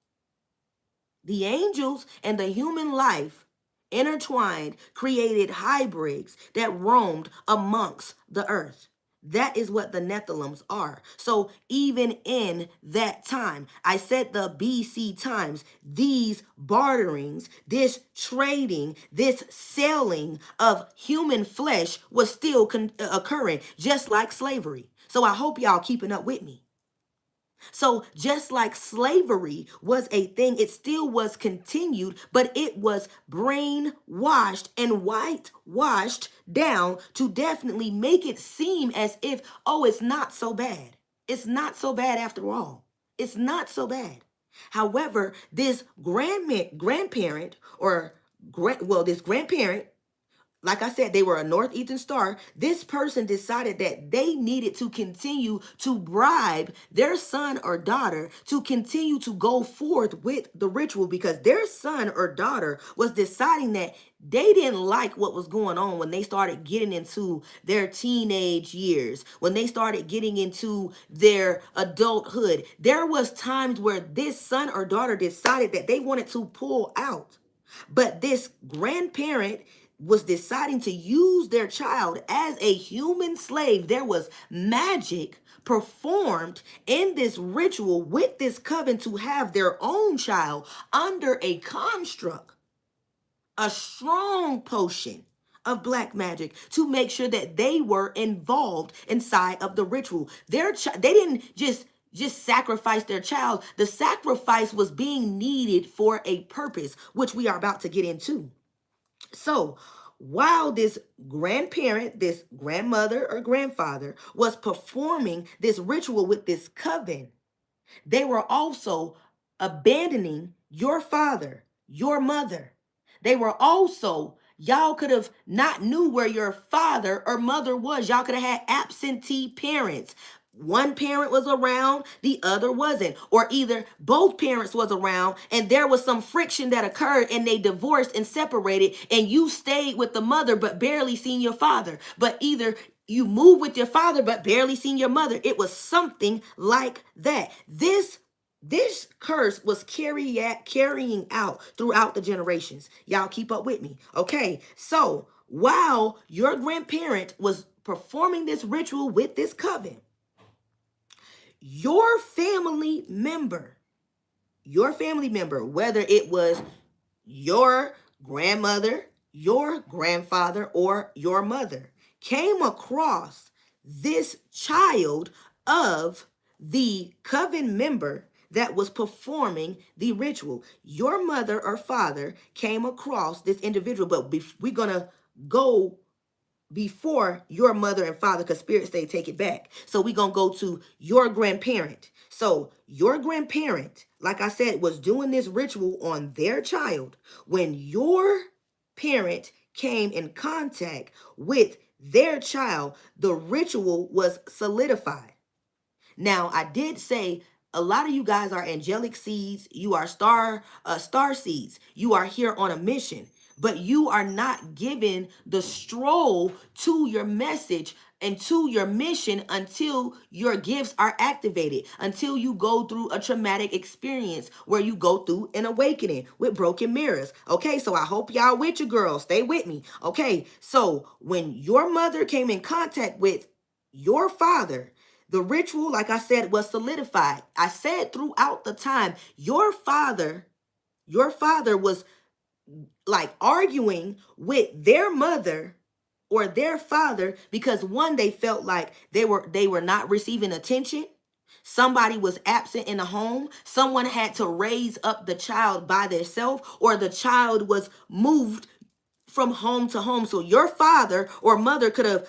The angels and the human life intertwined, created hybrids that roamed amongst the earth. That is what the Nephilims are. So even in that time, I said the BC times, these barterings, this trading, this selling of human flesh was still occurring, just like slavery. So I hope y'all keeping up with me. So just like slavery was a thing, it still was continued, but it was brainwashed and whitewashed down to definitely make it seem as if, oh, it's not so bad. It's not so bad after all. It's not so bad. However, this grandparent or this grandparent, like I said, they were a northeastern star. This person decided that they needed to continue to bribe their son or daughter to continue to go forth with the ritual because their son or daughter was deciding that they didn't like what was going on when they started getting into their teenage years, when they started getting into their adulthood. There was times where this son or daughter decided that they wanted to pull out. But this grandparent was deciding to use their child as a human slave. There was magic performed in this ritual with this coven to have their own child under a construct, a strong potion of black magic to make sure that they were involved inside of the ritual. They didn't just sacrifice their child. The sacrifice was being needed for a purpose, which we are about to get into. So while this grandparent, this grandmother or grandfather was performing this ritual with this coven, they were also abandoning your father, your mother. They were also, y'all could have not knew where your father or mother was. Y'all could have had absentee parents. One parent was around, the other wasn't. Or either both parents was around and there was some friction that occurred and they divorced and separated and you stayed with the mother but barely seen your father. But either you moved with your father but barely seen your mother. It was something like that. This curse was carrying out throughout the generations. Y'all keep up with me. Okay, so while your grandparent was performing this ritual with this coven, your family member, whether it was your grandmother, your grandfather, or your mother, came across this child of the coven member that was performing the ritual. Your mother or father came across this individual, but we're going to go before your mother and father, because spirits say take it back. So we're going to go to your grandparent. So your grandparent, like I said, was doing this ritual on their child. When your parent came in contact with their child, the ritual was solidified. Now, I did say a lot of you guys are angelic seeds. You are star seeds. You are here on a mission, but you are not given the stroll to your message and to your mission until your gifts are activated, until you go through a traumatic experience where you go through an awakening with broken mirrors. Okay, so I hope y'all with your girls. Stay with me. Okay, so when your mother came in contact with your father, the ritual, like I said, was solidified. I said throughout the time, your father was like arguing with their mother or their father because one, they felt like they were not receiving attention. somebody was absent in the home, someone had to raise up the child by themselves, or the child was moved from home to home. So your father or mother could have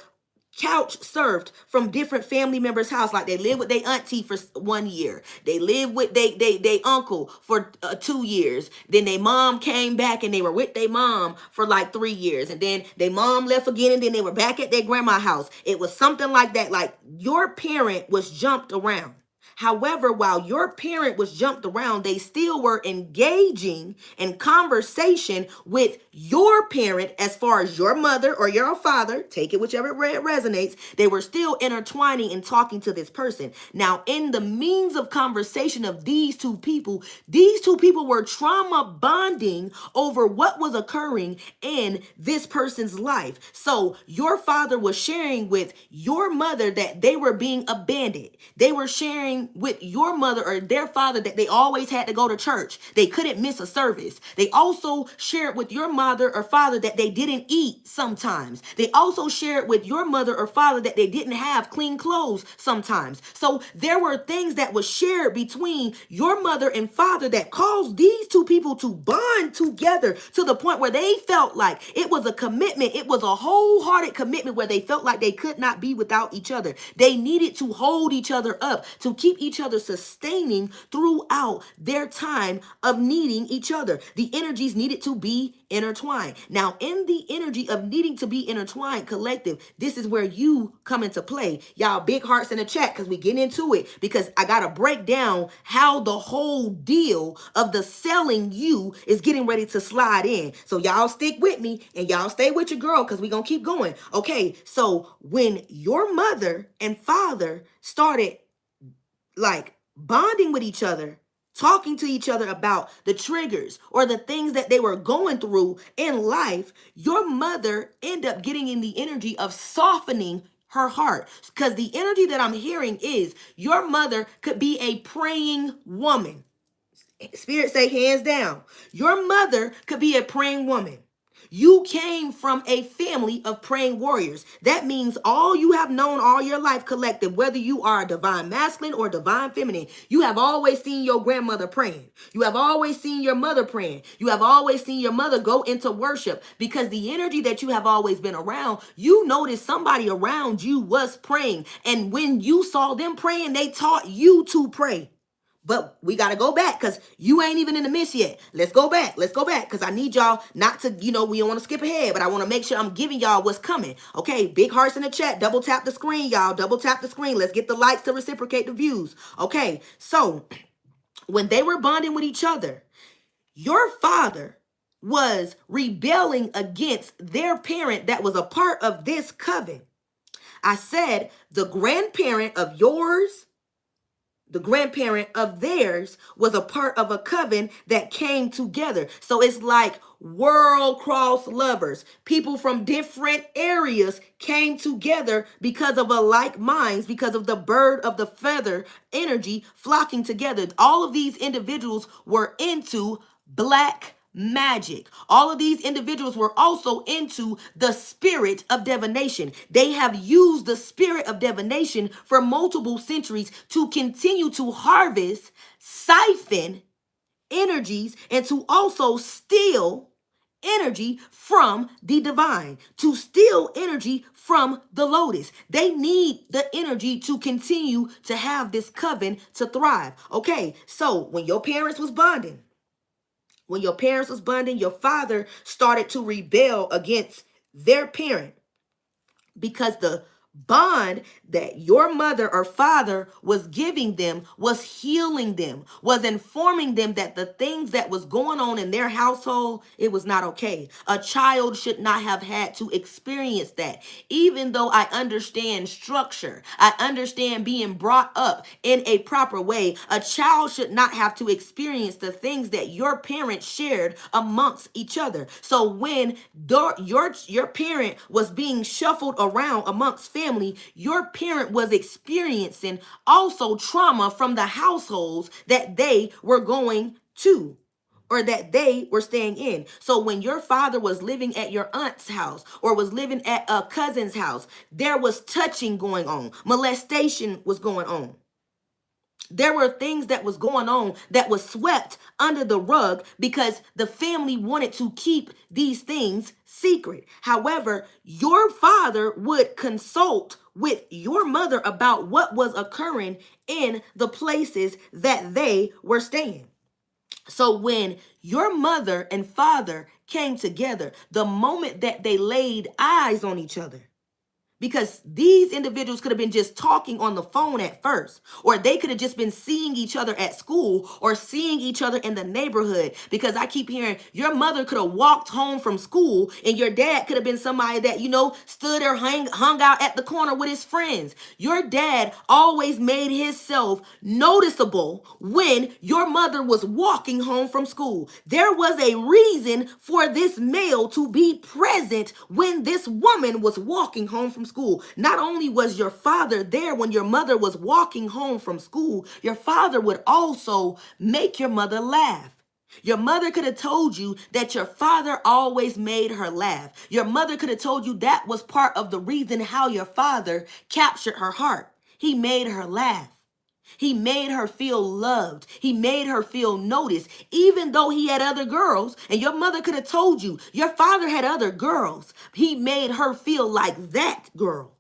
couch surfed from different family members' house. Like they lived with their auntie for 1 year, they lived with they uncle for 2 years, then their mom came back and they were with their mom for like 3 years, and then their mom left again, and then they were back at their grandma's house. It was something like that. Like your parent was jumped around. However, while your parent was jumped around, they still were engaging in conversation with your parent as far as your mother or your father, take it whichever way it resonates. They were still intertwining and talking to this person. Now, in the means of conversation of these two people were trauma bonding over what was occurring in this person's life. So your father was sharing with your mother that they were being abandoned. They were sharing with your mother or their father that they always had to go to church. They couldn't miss a service. They also shared with your mother or father that they didn't eat sometimes. They also shared with your mother or father that they didn't have clean clothes sometimes. So there were things that was shared between your mother and father that caused these two people to bond together to the point where they felt like it was a commitment. It was a wholehearted commitment where they felt like they could not be without each other. They needed to hold each other up, to keep each other sustaining throughout their time of needing each other. The energies needed to be intertwined. Now, in the energy of needing to be intertwined, collective, this is where you come into play. Y'all, big hearts in the chat because we get into it, because I got to break down how the whole deal of the selling you is getting ready to slide in. So y'all stick with me and y'all stay with your girl because we're going to keep going. Okay, so when your mother and father started like bonding with each other, talking to each other about the triggers or the things that they were going through in life, your mother ended up getting in the energy of softening her heart. Because the energy that I'm hearing is your mother could be a praying woman. Spirit say hands down. Your mother could be a praying woman. You came from a family of praying warriors. That means all you have known all your life, collective, whether you are a divine masculine or divine feminine, you have always seen your grandmother praying. You have always seen your mother praying. You have always seen your mother go into worship, because the energy that you have always been around, you noticed somebody around you was praying. And when you saw them praying, they taught you to pray. But we got to go back because you ain't even in the midst yet. Let's go back. Let's go back because I need y'all not to, we don't want to skip ahead, but I want to make sure I'm giving y'all what's coming. Okay, big hearts in the chat. Double tap the screen, y'all. Double tap the screen. Let's get the likes to reciprocate the views. Okay, so when they were bonding with each other, your father was rebelling against their parent that was a part of this coven. I said the grandparent of yours, the grandparent of theirs was a part of a coven that came together. So it's like world cross lovers. People from different areas came together because of a like minds, because of the bird of the feather energy flocking together. All of these individuals were into black magic. All of these individuals were also into the spirit of divination. They have used the spirit of divination for multiple centuries to continue to harvest, siphon energies, and to also steal energy from the divine, to steal energy from the lotus. They need the energy to continue to have this coven to thrive. Okay, so when your parents was bonding, your father started to rebel against their parent because the bond that your mother or father was giving them was healing them, was informing them that the things that was going on in their household, it was not okay. A child should not have had to experience that. Even though I understand structure, I understand being brought up in a proper way, a child should not have to experience the things that your parents shared amongst each other. So when your parent was being shuffled around amongst family, your parent was experiencing also trauma from the households that they were going to or that they were staying in. So when your father was living at your aunt's house or was living at a cousin's house, there was touching going on. Molestation was going on. There were things that was going on that was swept under the rug because the family wanted to keep these things secret. However, your father would consult with your mother about what was occurring in the places that they were staying. So when your mother and father came together, the moment that they laid eyes on each other, because these individuals could have been just talking on the phone at first, or they could have just been seeing each other at school or seeing each other in the neighborhood. Because I keep hearing your mother could have walked home from school and your dad could have been somebody that, stood or hung out at the corner with his friends. Your dad always made himself noticeable when your mother was walking home from school. There was a reason for this male to be present when this woman was walking home from school. Not only was your father there when your mother was walking home from school, your father would also make your mother laugh. Your mother could have told you that your father always made her laugh. Your mother could have told you that was part of the reason how your father captured her heart. He made her laugh. He made her feel loved. He made her feel noticed, even though he had other girls. And your mother could have told you your father had other girls. He made her feel like that girl.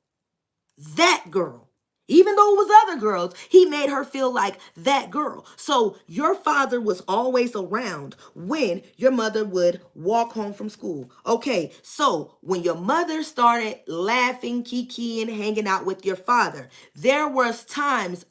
That girl. Even though it was other girls, he made her feel like that girl. So your father was always around when your mother would walk home from school. Okay, so when your mother started laughing, kikiing, hanging out with your father, there was times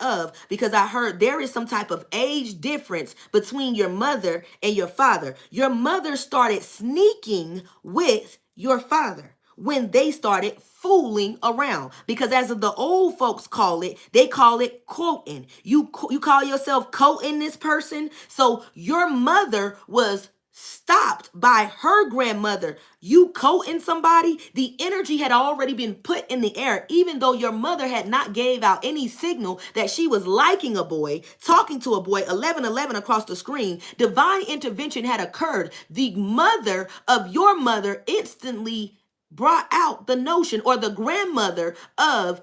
because I heard there is some type of age difference between your mother and your father. Your mother started sneaking with your father when they started fooling around, because as the old folks call it, they call it quoting. You call yourself quoting this person. So your mother was stopped by her grandmother. You quoting somebody, the energy had already been put in the air, even though your mother had not gave out any signal that she was liking a boy, talking to a boy. 1111 across the screen. Divine intervention had occurred. The mother of your mother instantly brought out the notion, or the grandmother of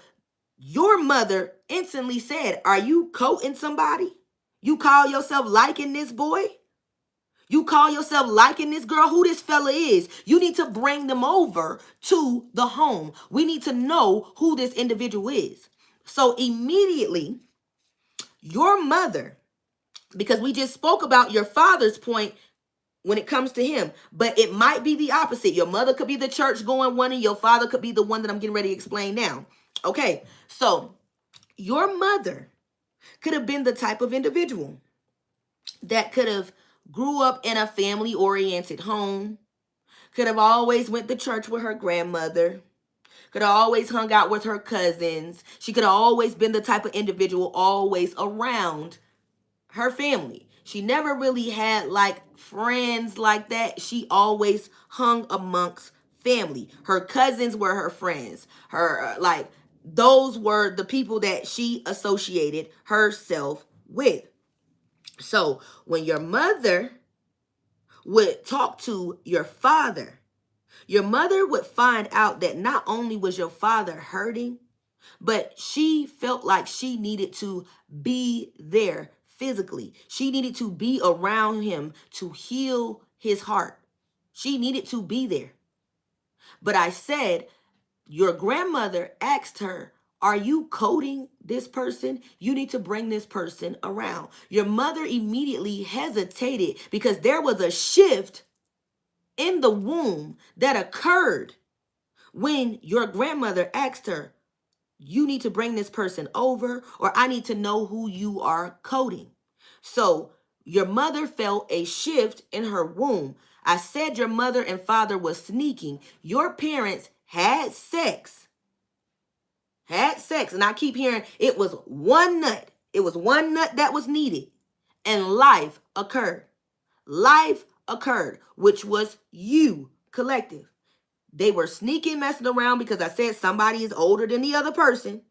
your mother instantly said, are you quoting somebody? You call yourself liking this boy? You call yourself liking this girl? Who this fella is? You need to bring them over to the home. We need to know who this individual is. So immediately, your mother, because we just spoke about your father's point when it comes to him, but it might be the opposite. Your mother could be the church going one and your father could be the one that I'm getting ready to explain now. Okay, so your mother could have been the type of individual that could have grew up in a family-oriented home, could have always went to church with her grandmother, could have always hung out with her cousins. She could have always been the type of individual always around her family. She never really had like friends like that. She always hung amongst family. Her cousins were her friends. Those were the people that she associated herself with. So when your mother would talk to your mother would find out that not only was your father hurting, but she felt like she needed to be there physically. She needed to be around him to heal his heart. She needed to be there. But I said, your grandmother asked her, are you coding this person? You need to bring this person around. Your mother immediately hesitated because there was a shift in the womb that occurred when your grandmother asked her, you need to bring this person over, or I need to know who you are coding. So your mother felt a shift in her womb. I said your mother and father was sneaking. Your parents had sex. And I keep hearing it was one nut. It was one nut that was needed. And life occurred. Life occurred, which was you, collective. They were sneaking, messing around because I said somebody is older than the other person.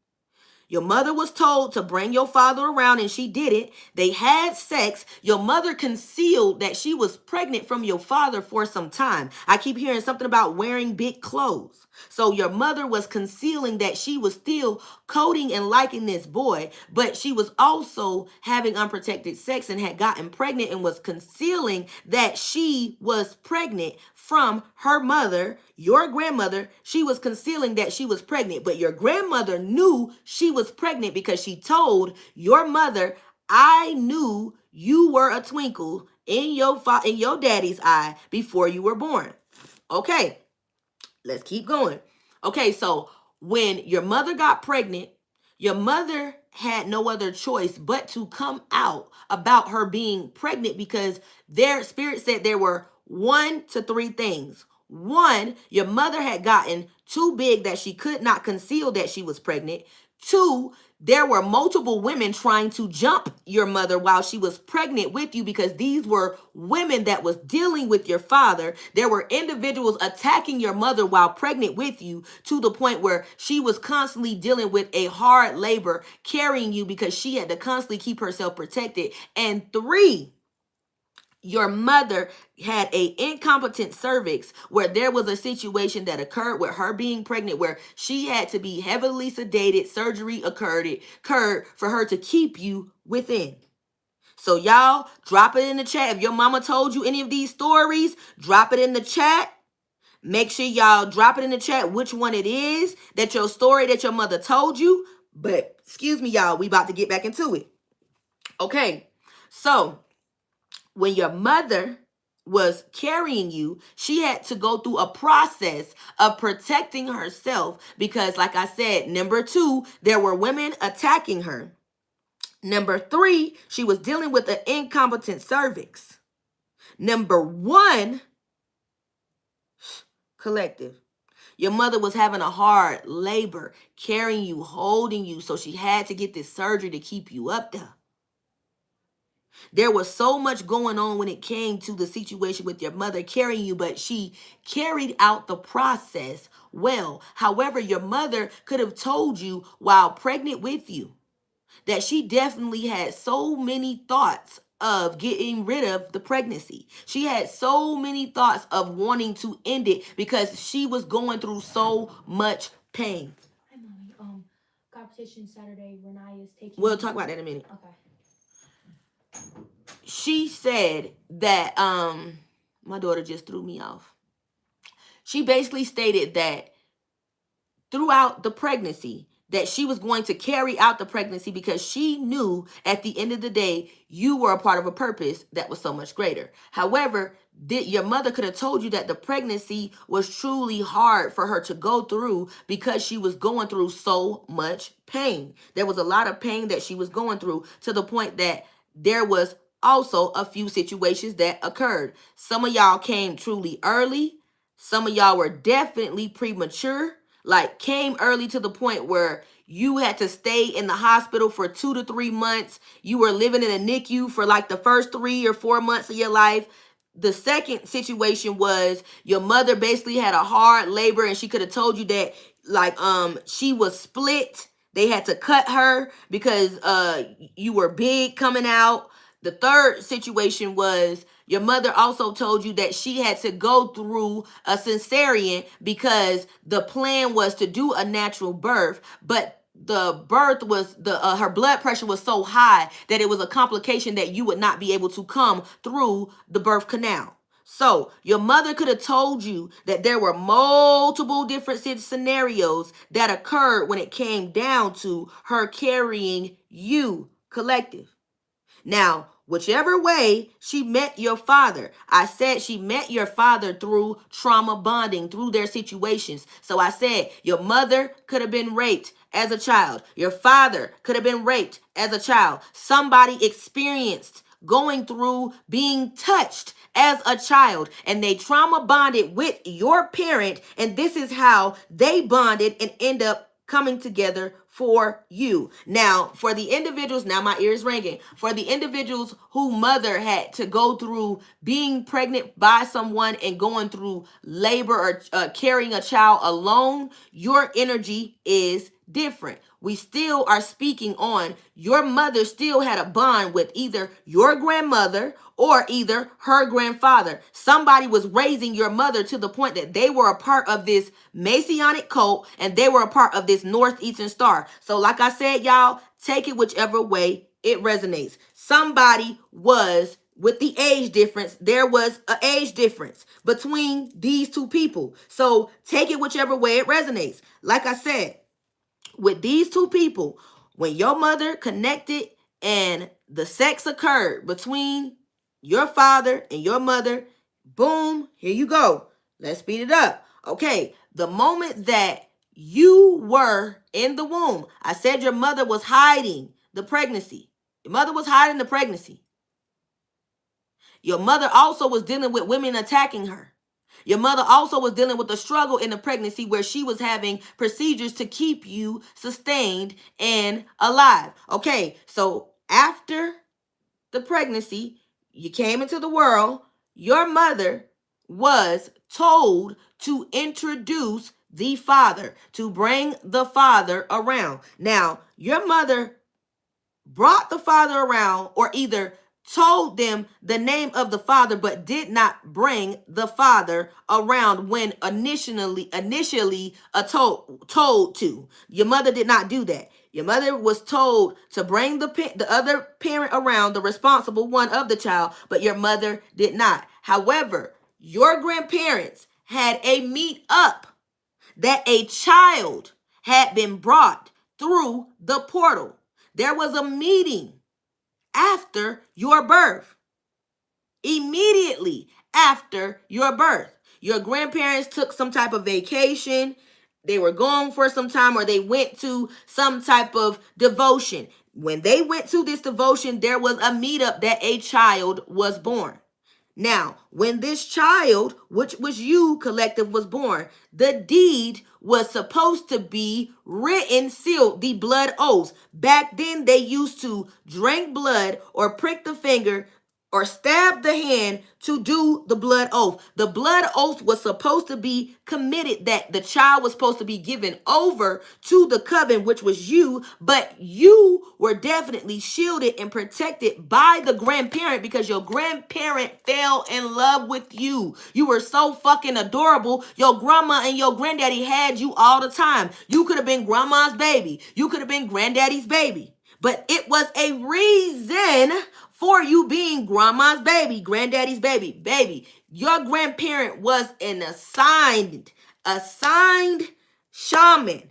Your mother was told to bring your father around and she didn't. They had sex. Your mother concealed that she was pregnant from your father for some time. I keep hearing something about wearing big clothes. So your mother was concealing that she was still courting and liking this boy, but she was also having unprotected sex and had gotten pregnant and was concealing that she was pregnant from her mother, your grandmother. She was concealing that she was pregnant, but your grandmother knew she was pregnant because she told your mother, I knew you were a twinkle in your daddy's eye before you were born. Okay, let's keep going. Okay, so when your mother got pregnant, your mother had no other choice but to come out about her being pregnant because their spirit said there were 1 to 3 things. One, your mother had gotten too big that she could not conceal that she was pregnant. Two, there were multiple women trying to jump your mother while she was pregnant with you because these were women that was dealing with your father. There were individuals attacking your mother while pregnant with you to the point where she was constantly dealing with a hard labor carrying you because she had to constantly keep herself protected. And three, your mother had a incompetent cervix where there was a situation that occurred with her being pregnant where she had to be heavily sedated. Surgery occurred for her to keep you within. So y'all drop it in the chat. If your mama told you any of these stories, drop it in the chat. Make sure y'all drop it in the chat which one it is that your story that your mother told you. But excuse me, y'all, we about to get back into it. Okay, so when your mother was carrying you, she had to go through a process of protecting herself because, like I said, number 2, there were women attacking her. Number 3, she was dealing with an incompetent cervix. Number 1, collective. Your mother was having a hard labor, carrying you, holding you, so she had to get this surgery to keep you up there. There was so much going on when it came to the situation with your mother carrying you, but she carried out the process well. However, your mother could have told you while pregnant with you that she definitely had so many thoughts of getting rid of the pregnancy. She had so many thoughts of wanting to end it because she was going through so much pain. Hi, Mommy. Competition Saturday, Renai is taking... We'll talk about that in a minute. Okay. She said that my daughter just threw me off. She basically stated that throughout the pregnancy that she was going to carry out the pregnancy because she knew at the end of the day you were a part of a purpose that was so much greater. However, your mother could have told you that the pregnancy was truly hard for her to go through because she was going through so much pain. There was a lot of pain that she was going through to the point that there was also a few situations that occurred. Some of y'all came truly early. Some of y'all were definitely premature, like came early to the point where you had to stay in the hospital for 2 to 3 months. You were living in a NICU for like the first 3 or 4 months of your life. The second situation was your mother basically had a hard labor and she could have told you that like she was split. They had to cut her because you were big coming out. The third situation was your mother also told you that she had to go through a cesarean because the plan was to do a natural birth, but the birth was her blood pressure was so high that it was a complication that you would not be able to come through the birth canal. So your mother could have told you that there were multiple different scenarios that occurred when it came down to her carrying you, collective. Now, whichever way she met your father, I said she met your father through trauma bonding, through their situations. So I said your mother could have been raped as a child. Your father could have been raped as a child. Somebody experienced going through being touched as a child and they trauma bonded with your parent, and this is how they bonded and end up coming together for you. Now, for the individuals, now my ear is ringing, for the individuals who mother had to go through being pregnant by someone and going through labor or carrying a child alone, your energy is different. We still are speaking on your mother still had a bond with either your grandmother or either her grandfather. Somebody was raising your mother to the point that they were a part of this Masonic cult and they were a part of this Northeastern Star. So like I said, y'all, take it whichever way it resonates. Somebody was with the age difference. There was an age difference between these two people. So take it whichever way it resonates. Like I said, with these two people, when your mother connected and the sex occurred between your father and your mother, boom, here you go. Let's speed it up. Okay, the moment that you were in the womb, I said your mother was hiding the pregnancy. Your mother was hiding the pregnancy. Your mother also was dealing with women attacking her. Your mother also was dealing with the struggle in the pregnancy where she was having procedures to keep you sustained and alive. Okay, so after the pregnancy, you came into the world, your mother was told to introduce the father, to bring the father around. Now, your mother brought the father around or either told them the name of the father but did not bring the father around when initially told to. Your mother did not do that. Your mother was told to bring the other parent around, the responsible one of the child, but your mother did not. However, your grandparents had a meet up that a child had been brought through the portal. There was a meeting after your birth. Immediately after your birth. Your grandparents took some type of vacation. They were gone for some time or they went to some type of devotion. When they went to this devotion, there was a meetup that a child was born. Now, when this child, which was you, collective, was born, the deed was supposed to be written, sealed, the blood oaths. Back then, they used to drink blood or prick the finger or stab the hand to do the blood oath. The blood oath was supposed to be committed, that the child was supposed to be given over to the coven, which was you, but you were definitely shielded and protected by the grandparent because your grandparent fell in love with you. You were so fucking adorable. Your grandma and your granddaddy had you all the time. You could have been grandma's baby. You could have been granddaddy's baby. But it was a reason for you being grandma's baby, granddaddy's baby. Baby, your grandparent was an assigned shaman.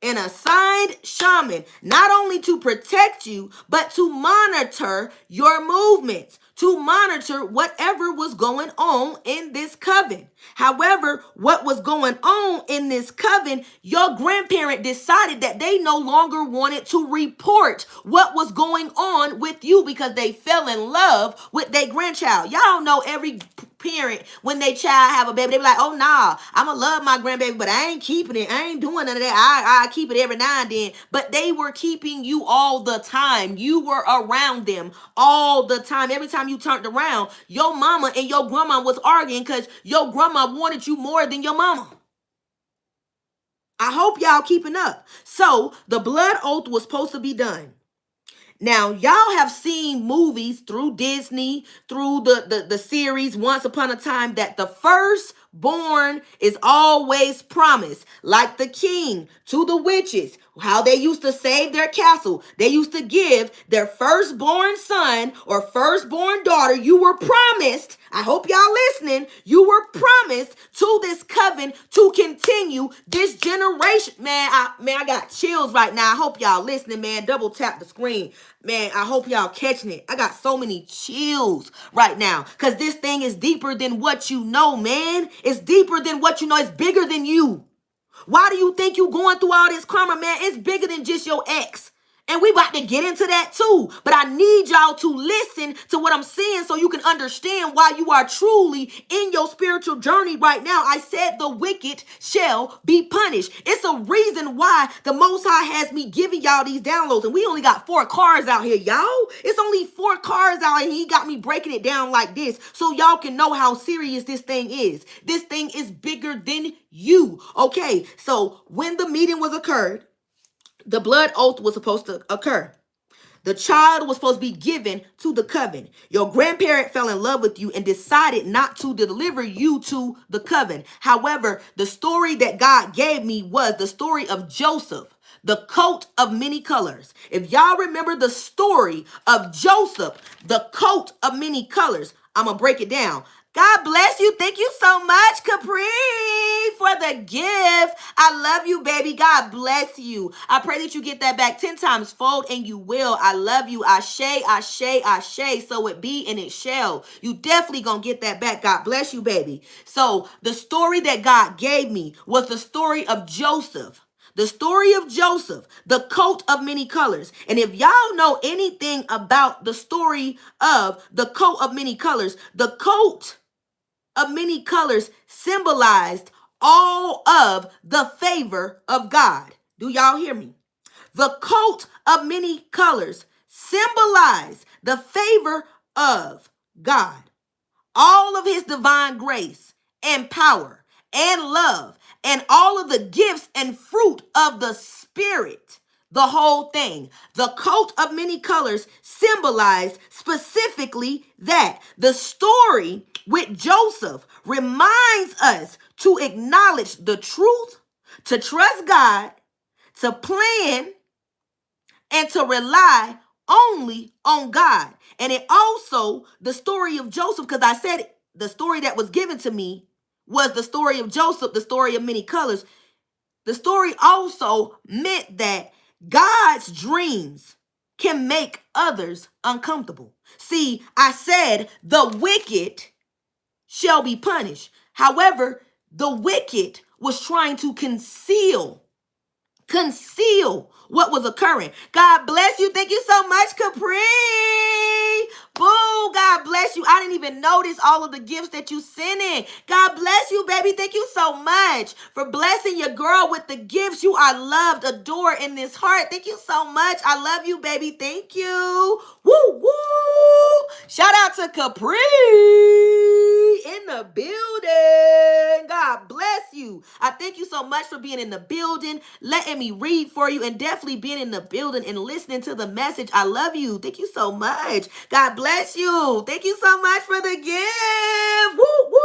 An assigned shaman, not only to protect you, but to monitor your movements, to monitor whatever was going on in this coven. However, what was going on in this coven, your grandparent decided that they no longer wanted to report what was going on with you because they fell in love with their grandchild. Y'all know every parent, when they child have a baby, they be like, oh nah, I'ma love my grandbaby, but I ain't keeping it. I ain't doing none of that. I keep it every now and then. But they were keeping you all the time. You were around them all the time. Every time you turned around, your mama and your grandma was arguing because your grandma wanted you more than your mama. I hope y'all keeping up. So the blood oath was supposed to be done. Now, y'all have seen movies through Disney, through the series Once Upon a Time, that the firstborn is always promised, like the king to the witches, how they used to save their castle. They used to give their firstborn son or firstborn daughter, you were promised, I hope y'all listening, you were promised to this coven to continue this generation. Man, I got chills right now. I hope y'all listening, man. Double tap the screen. Man, I hope y'all catching it. I got so many chills right now because this thing is deeper than what you know, man. It's deeper than what you know. It's bigger than you. Why do you think you going through all this karma, man? It's bigger than just your ex. And we about to get into that too. But I need y'all to listen to what I'm saying so you can understand why you are truly in your spiritual journey right now. I said the wicked shall be punished. It's a reason why the Most High has me giving y'all these downloads. And we only got 4 cards out here, y'all. It's only 4 cards out and he got me breaking it down like this so y'all can know how serious this thing is. This thing is bigger than you. Okay, so when the meeting was occurred, the blood oath was supposed to occur. The child was supposed to be given to the coven. Your grandparent fell in love with you and decided not to deliver you to the coven. However, the story that God gave me was the story of Joseph, the coat of many colors. If y'all remember the story of Joseph, the coat of many colors, I'm going to break it down. God bless you. Thank you so much, Capri, for the gift. I love you, baby. God bless you. I pray that you get that back 10 times fold, and you will. I love you. Ashe, ashe, ashe. So it be and it shall. You definitely gonna get that back. God bless you, baby. So the story that God gave me was the story of Joseph. The story of Joseph, the coat of many colors. And if y'all know anything about the story of the coat of many colors, the coat of many colors symbolized all of the favor of God. Do y'all hear me? The coat of many colors symbolized the favor of God, all of his divine grace and power and love and all of the gifts and fruit of the Spirit. The whole thing. The coat of many colors symbolized specifically that. The story with Joseph reminds us to acknowledge the truth, to trust God, to plan, and to rely only on God. And it also, the story of Joseph, because I said the story that was given to me was the story of Joseph, the story of many colors. The story also meant that God's dreams can make others uncomfortable. See, I said the wicked shall be punished. However, the wicked was trying to conceal what was occurring. God bless you. Thank you so much, Capri. Boo, God bless you. I didn't even notice all of the gifts that you sent in. God bless you, baby. Thank you so much for blessing your girl with the gifts. You are loved, adored in this heart. Thank you so much. I love you, baby. Thank you. Woo, woo. Shout out to Capri in the building. God bless you. I thank you so much for being in the building, letting me read for you, and definitely being in the building and listening to the message. I love you. Thank you so much. God bless you. Thank you so much for the gift. Woo, woo.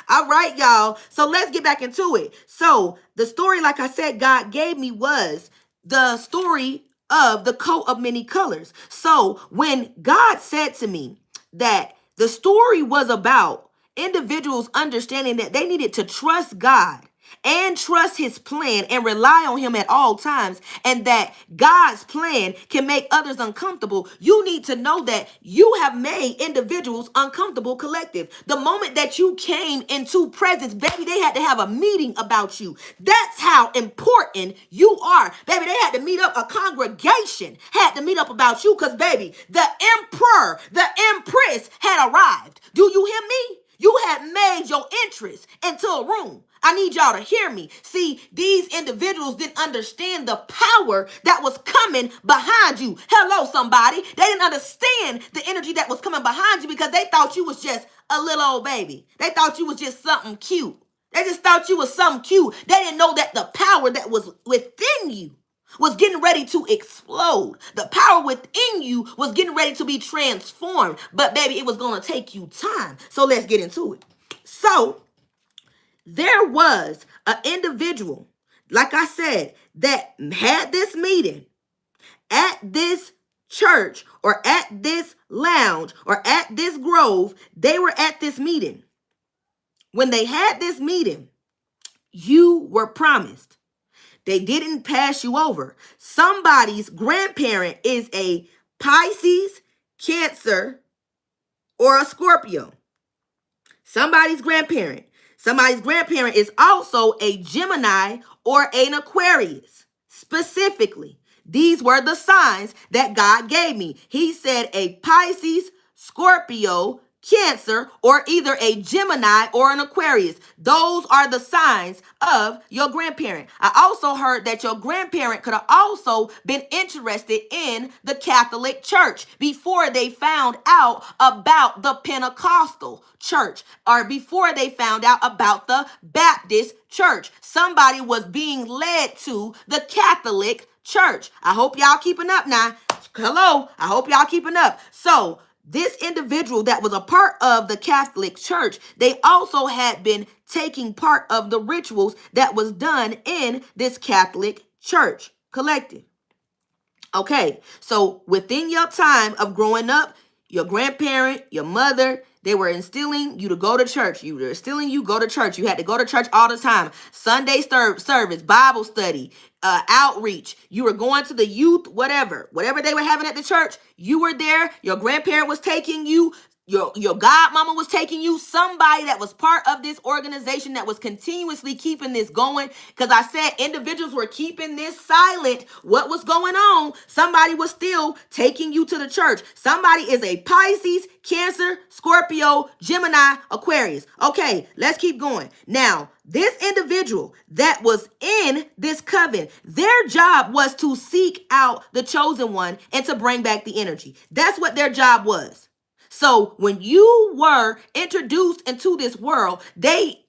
All right, y'all. So let's get back into it. So the story, like I said, God gave me was the story of the coat of many colors. So when God said to me that the story was about individuals understanding that they needed to trust God and trust his plan and rely on him at all times, and that God's plan can make others uncomfortable, you need to know that you have made individuals uncomfortable collective. The moment that you came into presence, baby, they had to have a meeting about you. That's how important you are. Baby, they had to meet up, a congregation had to meet up about you, because, baby, the emperor, the empress had arrived. Do you hear me? You had made your entrance into a room. I need y'all to hear me. See, these individuals didn't understand the power that was coming behind you. Hello, somebody. They didn't understand the energy that was coming behind you because they thought you was just a little old baby. They thought you was just something cute. They just thought you was something cute. They didn't know that the power that was within you was getting ready to explode. The power within you was getting ready to be transformed. But baby, it was going to take you time. So let's get into it. So there was an individual, like I said, that had this meeting at this church or at this lounge or at this grove. They were at this meeting. When they had this meeting, you were promised. They didn't pass you over. Somebody's grandparent is a Pisces, Cancer, or a Scorpio. Somebody's grandparent. Somebody's grandparent is also a Gemini or an Aquarius. Specifically, these were the signs that God gave me. He said a Pisces, Scorpio, Cancer, or either a Gemini or an Aquarius. Those are the signs of your grandparent. I also heard that your grandparent could have also been interested in the Catholic Church before they found out about the Pentecostal church, or before they found out about the Baptist church. Somebody was being led to the Catholic Church. I hope y'all keeping up now. Hello, I hope y'all keeping up. So this individual that was a part of the Catholic Church, they also had been taking part of the rituals that was done in this Catholic Church collective. Okay, so within your time of growing up, your grandparent, your mother, they were instilling you to go to church. You were instilling you go to church. You had to go to church all the time. Sunday service, Bible study, outreach. You were going to the youth, whatever they were having at the church. You were there. Your grandparent was taking you. Your godmama was taking you. Somebody that was part of this organization that was continuously keeping this going. Because I said individuals were keeping this silent. What was going on? Somebody was still taking you to the church. Somebody is a Pisces, Cancer, Scorpio, Gemini, Aquarius. Okay, let's keep going. Now, this individual that was in this coven, their job was to seek out the chosen one and to bring back the energy. That's what their job was. So when you were introduced into this world,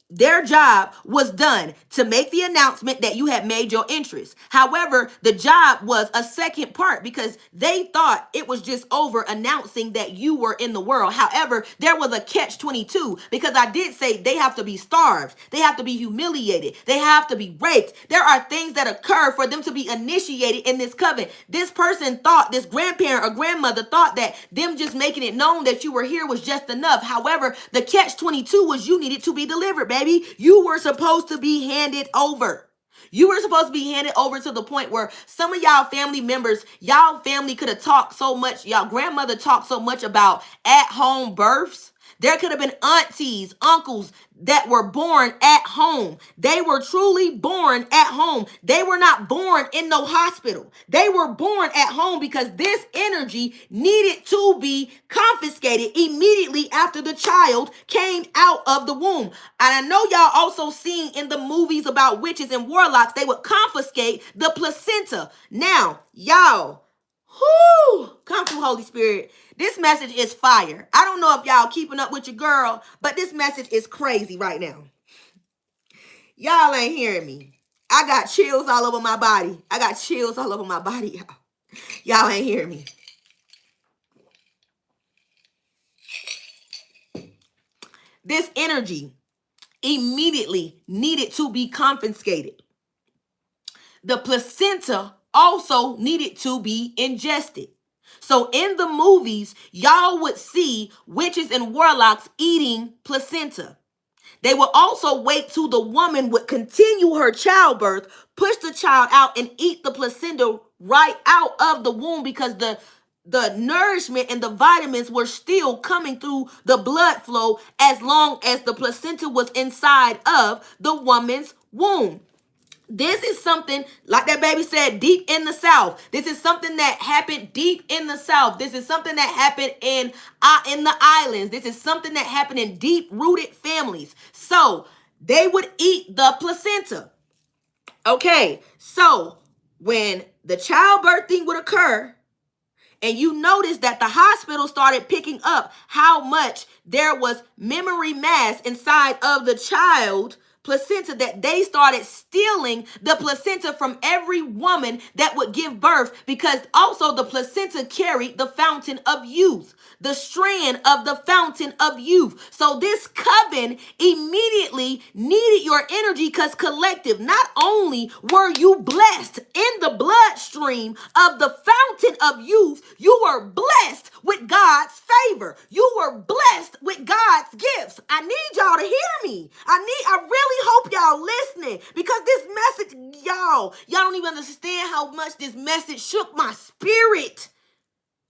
their job was done to make the announcement that you had made your interest. However, the job was a second part because they thought it was just over announcing that you were in the world. However, there was a catch-22 because I did say they have to be starved. They have to be humiliated. They have to be raped. There are things that occur for them to be initiated in this coven. This person thought, this grandparent or grandmother thought that them just making it known that you were here was just enough. However, the catch-22 was you needed to be delivered, baby. You were supposed to be handed over. You were supposed to be handed over to the point where some of y'all family members, y'all family could have talked so much, y'all grandmother talked so much about at-home births. There could have been aunties, uncles that were born at home. They were truly born at home. They were not born in no hospital. They were born at home because this energy needed to be confiscated immediately after the child came out of the womb. And I know y'all also seen in the movies about witches and warlocks, they would confiscate the placenta. Now, y'all, come through, Holy Spirit. This message is fire. I don't know if y'all keeping up with your girl, but this message is crazy right now. Y'all ain't hearing me. I got chills all over my body. Y'all. Y'all ain't hearing me. This energy immediately needed to be confiscated. The placenta also needed to be ingested. So in the movies, y'all would see witches and warlocks eating placenta. They would also wait till the woman would continue her childbirth, push the child out, and eat the placenta right out of the womb because the nourishment and the vitamins were still coming through the blood flow as long as the placenta was inside of the woman's womb. This is something, like that baby said, deep in the South. This is something that happened deep in the South. This is something that happened in the islands. This is something that happened in deep-rooted families. So they would eat the placenta. Okay, so when the childbirthing would occur, and you notice that the hospital started picking up how much there was memory mass inside of the child placenta, that they started stealing the placenta from every woman that would give birth, because also the placenta carried the fountain of youth, the strand of the fountain of youth. So this coven immediately needed your energy because collective, not only were you blessed in the bloodstream of the fountain of youth, you were blessed with God's favor. You were blessed with God's gifts. I need y'all to hear me. I really hope y'all listening, because this message, y'all don't even understand how much this message shook my spirit.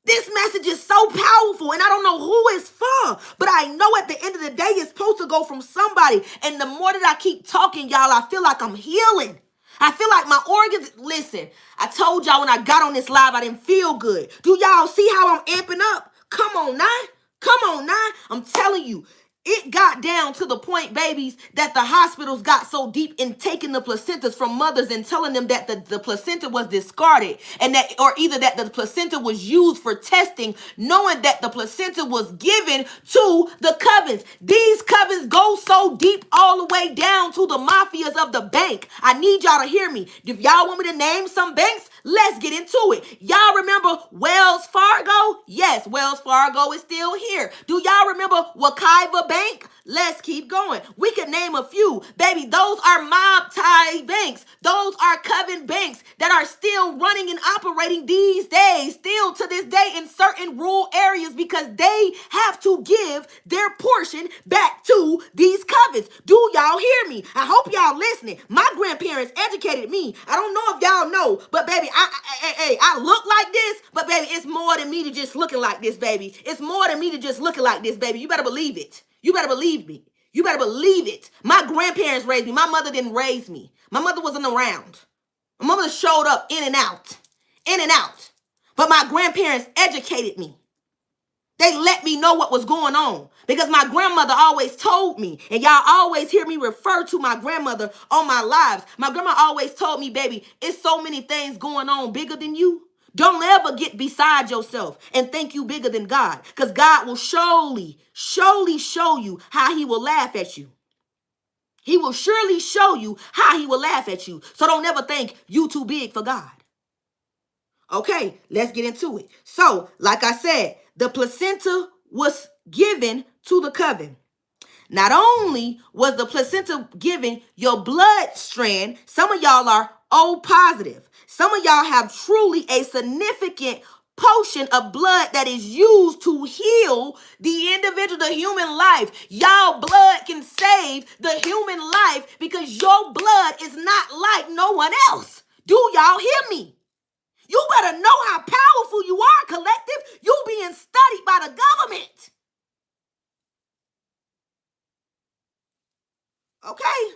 This message is so powerful, and I don't know who it's for, but I know at the end of the day, it's supposed to go from somebody. And the more that I keep talking, y'all, I feel like I'm healing. I feel like my organs, listen, I told y'all when I got on this live, I didn't feel good. Do y'all see how I'm amping up? Come on now. Come on now. I'm telling you. It got down to the point, babies, that the hospitals got so deep in taking the placentas from mothers and telling them that the placenta was discarded and that, or either that the placenta was used for testing, knowing that the placenta was given to the covens. These covens go so deep all the way down to the mafias of the bank. I need y'all to hear me. If y'all want me to name some banks, let's get into it. Y'all remember Wells Fargo? Yes, Wells Fargo is still here. Do y'all remember Wakaiva Bank? Let's keep going. We could name a few. Baby, those are mob tie banks. Those are coven banks that are still running and operating these days, still to this day in certain rural areas, because they have to give their portion back to these covens. Do y'all hear me? I hope y'all listening. My grandparents educated me. I don't know if y'all know, but baby, I look like this, but baby, it's more than me to just looking like this, baby. It's more than me to just looking like this, baby. You better believe it. You better believe me. You better believe it. My grandparents raised me. My mother didn't raise me. My mother wasn't around. My mother showed up in and out. In and out. But my grandparents educated me. They let me know what was going on because my grandmother always told me, and y'all always hear me refer to my grandmother on my lives. My grandma always told me, baby, it's so many things going on bigger than you. Don't ever get beside yourself and think you bigger than God, because God will surely show you how he will laugh at you. He will surely show you how he will laugh at you. So don't ever think you too big for God. Okay, let's get into it. So, like I said, the placenta was given to the coven. Not only was the placenta given your blood strand, some of y'all are O positive. Some of y'all have truly a significant portion of blood that is used to heal the individual, the human life. Y'all blood can save the human life because your blood is not like no one else. Do y'all hear me? You better know how powerful you are, collective. You being studied by the government. Okay,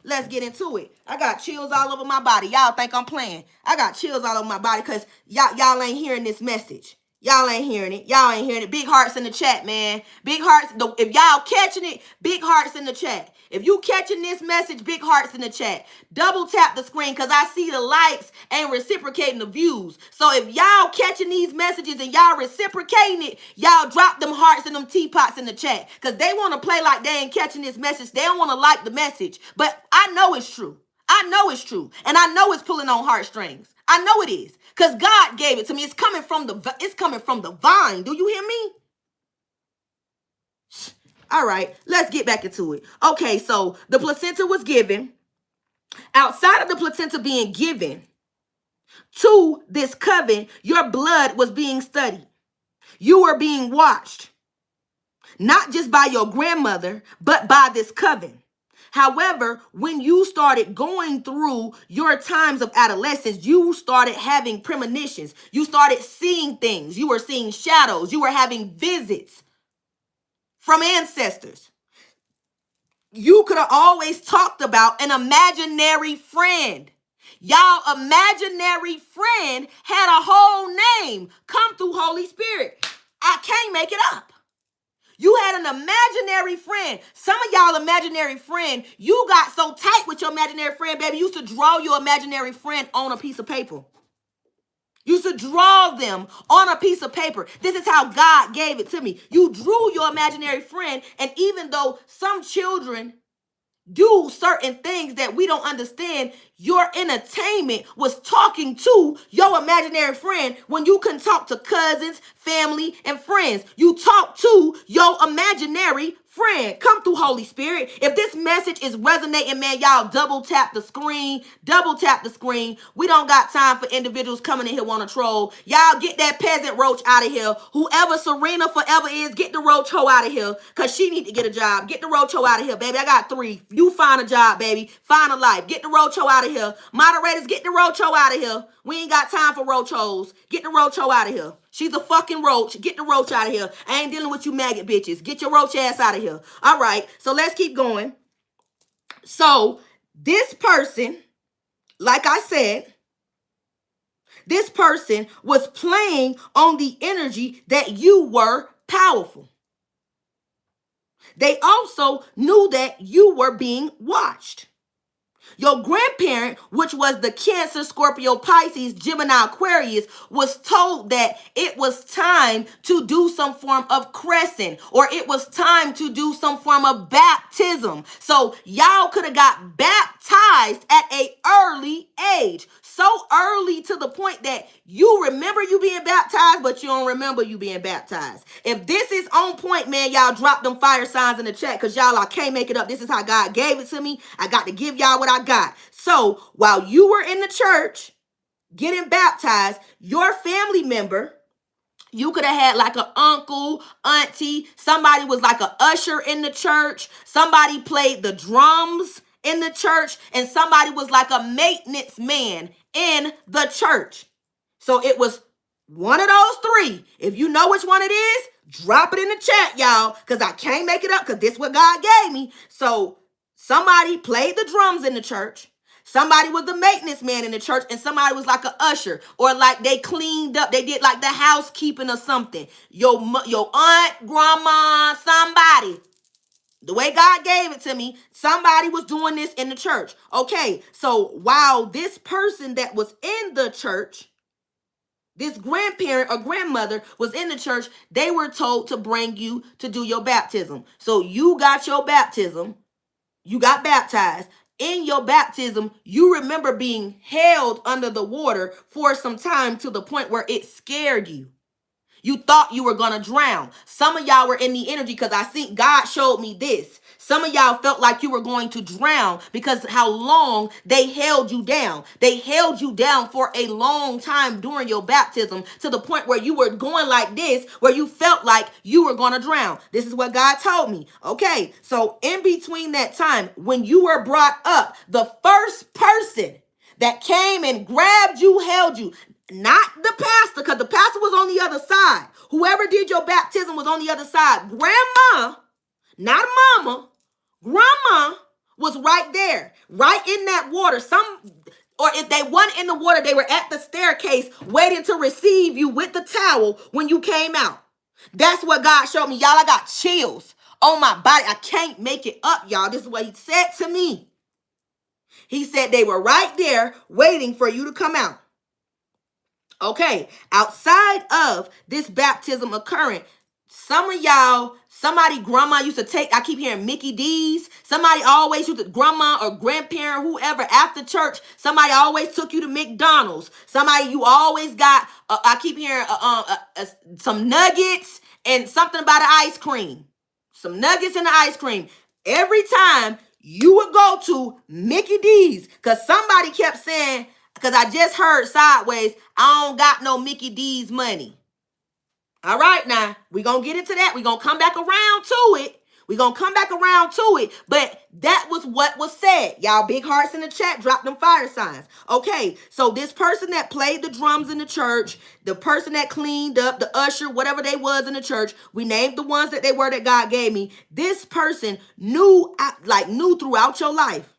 let's get into it. I got chills all over my body. Y'all think I'm playing. I got chills all over my body because y'all ain't hearing this message. Y'all ain't hearing it. Y'all ain't hearing it. Big hearts in the chat, man. Big hearts. If y'all catching it, big hearts in the chat. If you catching this message, big hearts in the chat. Double tap the screen because I see the likes and reciprocating the views. So if y'all catching these messages and y'all reciprocating it, y'all drop them hearts and them teapots in the chat because they want to play like they ain't catching this message. They don't want to like the message. But I know it's true. I know it's true. And I know it's pulling on heartstrings. I know it is. Because God gave it to me. It's coming from the vine. Do you hear me? All right, let's get back into it. Okay, so the placenta was given. Outside of the placenta being given to this coven, your blood was being studied. You were being watched, not just by your grandmother, but by this coven. However, when you started going through your times of adolescence, you started having premonitions. You started seeing things. You were seeing shadows. You were having visits from ancestors. You could have always talked about an imaginary friend. Y'all imaginary friend had a whole name. Come through Holy Spirit. I can't make it up. You had an imaginary friend. Some of y'all imaginary friend, you got so tight with your imaginary friend, baby, you used to draw your imaginary friend on a piece of paper. You used to draw them on a piece of paper. This is how God gave it to me. You drew your imaginary friend, and even though some children do certain things that we don't understand, your entertainment was talking to your imaginary friend when you can talk to cousins, family, and friends. You talk to your imaginary friend. Come through, Holy Spirit. If this message is resonating, man, y'all double tap the screen. Double tap the screen. We don't got time for individuals coming in here want to troll. Y'all get that peasant roach out of here. Whoever Serena Forever is, get the roach hoe out of here because she need to get a job. Get the roach hoe out of here, baby. I got 3. You find a job, baby. Find a life. Get the roach hoe out of here. Moderators, get the roach hoe out of here. We ain't got time for roach hoes. Get the roach hoe out of here. She's a fucking roach. Get the roach out of here. I ain't dealing with you maggot bitches. Get your roach ass out of here. All right, so let's keep going. So this person, like I said, this person was playing on the energy that you were powerful. They also knew that you were being watched. Your grandparent, which was the Cancer, Scorpio, Pisces, Gemini, Aquarius, was told that it was time to do some form of crescent, or it was time to do some form of baptism. So y'all could have got baptized at an early age. So early to the point that you remember you being baptized, but you don't remember you being baptized. If this is on point, man, y'all drop them fire signs in the chat, because y'all, I can't make it up. This is how God gave it to me. I got to give y'all what I got. So while you were in the church getting baptized, your family member, you could have had like an uncle, auntie, somebody was like an usher in the church, somebody played the drums in the church, and somebody was like a maintenance man in the church. So it was one of those three. If you know which one it is, drop it in the chat, y'all, because I can't make it up, because this is what God gave me. So somebody played the drums in the church. Somebody was the maintenance man in the church, and somebody was like an usher, or like they cleaned up. They did like the housekeeping or something. Your aunt, grandma, somebody. The way God gave it to me, somebody was doing this in the church. Okay, so while this person that was in the church, this grandparent or grandmother was in the church, they were told to bring you to do your baptism. So you got your baptism. You got baptized. In your baptism, you remember being held under the water for some time to the point where it scared you. You thought you were going to drown. Some of y'all were in the energy, because I think God showed me this. Some of y'all felt like you were going to drown because how long they held you down. They held you down for a long time during your baptism, to the point where you were going like this, where you felt like you were going to drown. This is what God told me. Okay, so in between that time, when you were brought up, the first person that came and grabbed you, held you, not the pastor, because the pastor was on the other side. Whoever did your baptism was on the other side. Grandma, not mama, grandma was right there, right in that water. Or if they weren't in the water, they were at the staircase waiting to receive you with the towel when you came out. That's what God showed me. Y'all, I got chills on my body. I can't make it up, y'all. This is what he said to me. He said they were right there waiting for you to come out. Okay, outside of this baptism occurring, some of y'all, somebody grandma used to take, I keep hearing Mickey D's. Somebody always used to, grandma or grandparent, whoever, after church, somebody always took you to McDonald's. Somebody, you always got, I keep hearing some nuggets and something about the ice cream. Some nuggets and the ice cream. Every time you would go to Mickey D's, because somebody kept saying, because I just heard sideways, I don't got no Mickey D's money. All right, now, we're going to get into that. We're going to come back around to it. We're going to come back around to it. But that was what was said. Y'all, big hearts in the chat, drop them fire signs. Okay, so this person that played the drums in the church, the person that cleaned up, the usher, whatever they was in the church, we named the ones that they were that God gave me. This person knew throughout your life.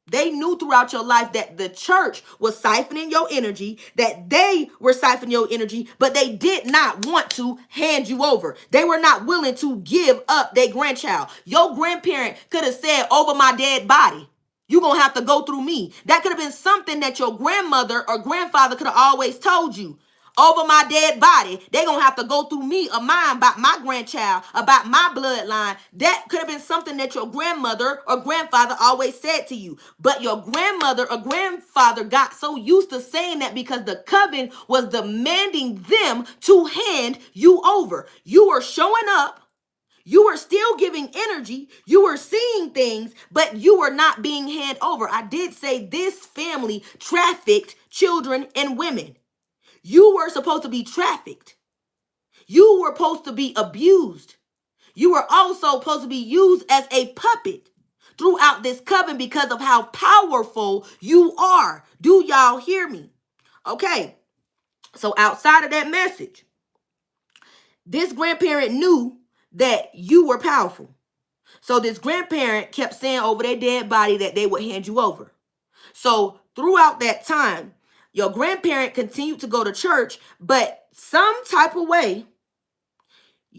They knew throughout your life that the church was siphoning your energy, that they were siphoning your energy, but they did not want to hand you over. They were not willing to give up their grandchild. Your grandparent could have said, over my dead body, you're going to have to go through me. That could have been something that your grandmother or grandfather could have always told you. Over my dead body, they're going to have to go through me or mine about my grandchild, about my bloodline. That could have been something that your grandmother or grandfather always said to you. But your grandmother or grandfather got so used to saying that because the coven was demanding them to hand you over. You were showing up. You were still giving energy. You were seeing things, but you were not being handed over. I did say this family trafficked children and women. You were supposed to be trafficked. You were supposed to be abused. You were also supposed to be used as a puppet throughout this coven because of how powerful you are. Do y'all hear me? Okay, so outside of that message, this grandparent knew that you were powerful. So this grandparent kept saying over their dead body that they would hand you over. So throughout that time, your grandparent continued to go to church, but some type of way,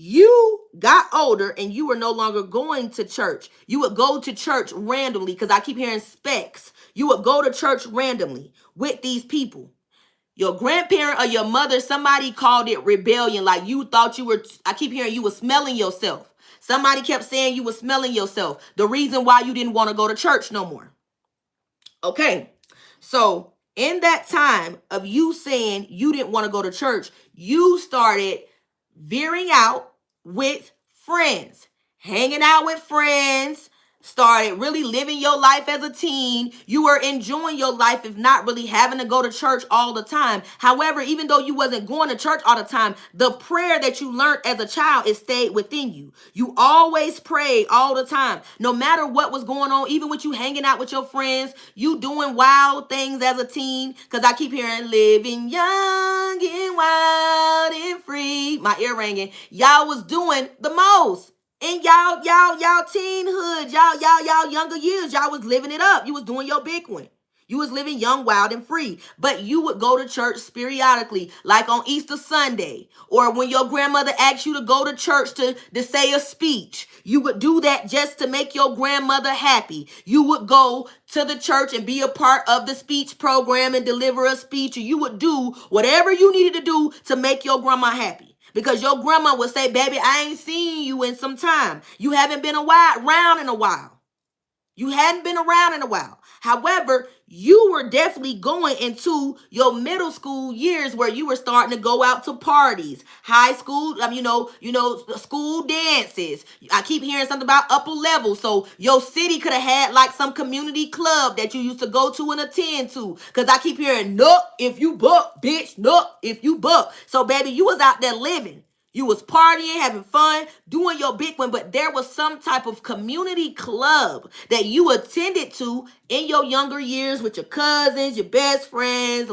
you got older and you were no longer going to church. You would go to church randomly, because I keep hearing specs. You would go to church randomly with these people. Your grandparent or your mother, somebody called it rebellion. Like you thought you were, I keep hearing you were smelling yourself. Somebody kept saying you were smelling yourself. The reason why you didn't want to go to church no more. Okay. So in that time of you saying you didn't want to go to church, you started veering out with friends, hanging out with friends, started really living your life as a teen. You were enjoying your life, if not really having to go to church all the time. However, even though you wasn't going to church all the time, the prayer that you learned as a child, it stayed within you. You always prayed all the time, no matter what was going on, even with you hanging out with your friends, you doing wild things as a teen. Because I keep hearing living young and wild and free. My ear ringing. Y'all was doing the most. In y'all teenhood, y'all younger years, y'all was living it up. You was doing your big one. You was living young, wild, and free. But you would go to church periodically, like on Easter Sunday, or when your grandmother asked you to go to church to say a speech. You would do that just to make your grandmother happy. You would go to the church and be a part of the speech program and deliver a speech. Or you would do whatever you needed to do to make your grandma happy. Because your grandma would say, baby, I ain't seen you in some time. You haven't been around in a while. You hadn't been around in a while. However, you were definitely going into your middle school years where you were starting to go out to parties, high school, school dances. I keep hearing something about upper level. So your city could have had like some community club that you used to go to and attend to. Because I keep hearing, nope, if you book, bitch, nope, if you book. So baby, you was out there living. You was partying, having fun, doing your big one, but there was some type of community club that you attended to in your younger years with your cousins, your best friends,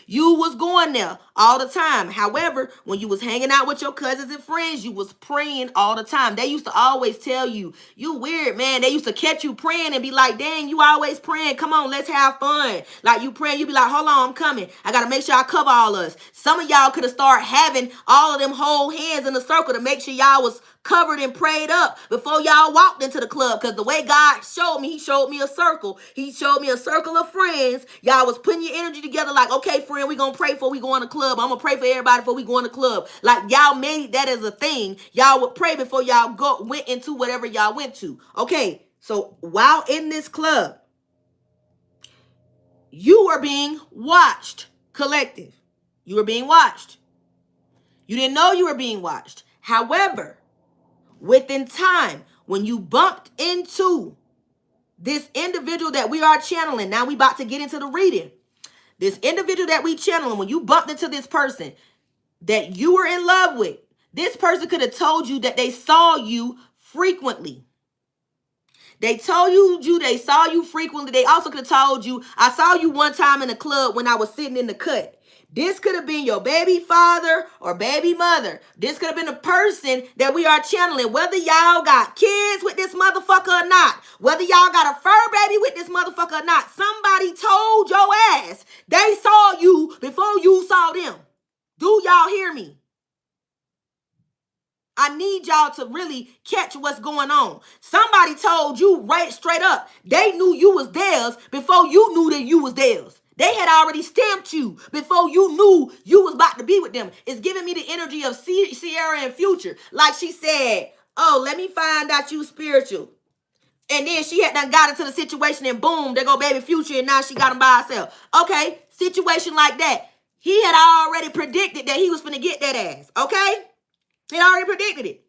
You was going there all the time. However, when you was hanging out with your cousins and friends, you was praying all the time. They used to always tell you, you weird, man. They used to catch you praying and be like, dang, you always praying. Come on, let's have fun. Like you praying, you be like, hold on, I'm coming. I got to make sure I cover all us. Some of y'all could have started having all of them whole hands in a circle to make sure y'all was covered and prayed up before y'all walked into the club. Because the way God showed me, he showed me a circle. He showed me a circle of friends. Y'all was putting your energy together like, okay, friend, we going to pray before we go in the club. I'm going to pray for everybody before we go in the club. Like y'all made that as a thing. Y'all would pray before y'all went into whatever y'all went to. Okay, so while in this club, you were being watched, collective. You were being watched. You didn't know you were being watched. However, within time, when you bumped into this individual that we are channeling, now we about to get into the reading. This individual that we channeling, when you bumped into this person that you were in love with, this person could have told you that they saw you frequently. They told you they saw you frequently. They also could have told you, I saw you one time in the club when I was sitting in the cut. This could have been your baby father or baby mother. This could have been a person that we are channeling. Whether y'all got kids with this motherfucker or not. Whether y'all got a fur baby with this motherfucker or not. Somebody told your ass they saw you before you saw them. Do y'all hear me? I need y'all to really catch what's going on. Somebody told you right straight up. They knew you was theirs before you knew that you was theirs. They had already stamped you before you knew you was about to be with them. It's giving me the energy of Sierra and Future. Like she said, oh, let me find out you spiritual. And then she had done got into the situation and boom, there go baby Future and now she got him by herself. Okay, situation like that. He had already predicted that he was finna get that ass. Okay? He already predicted it.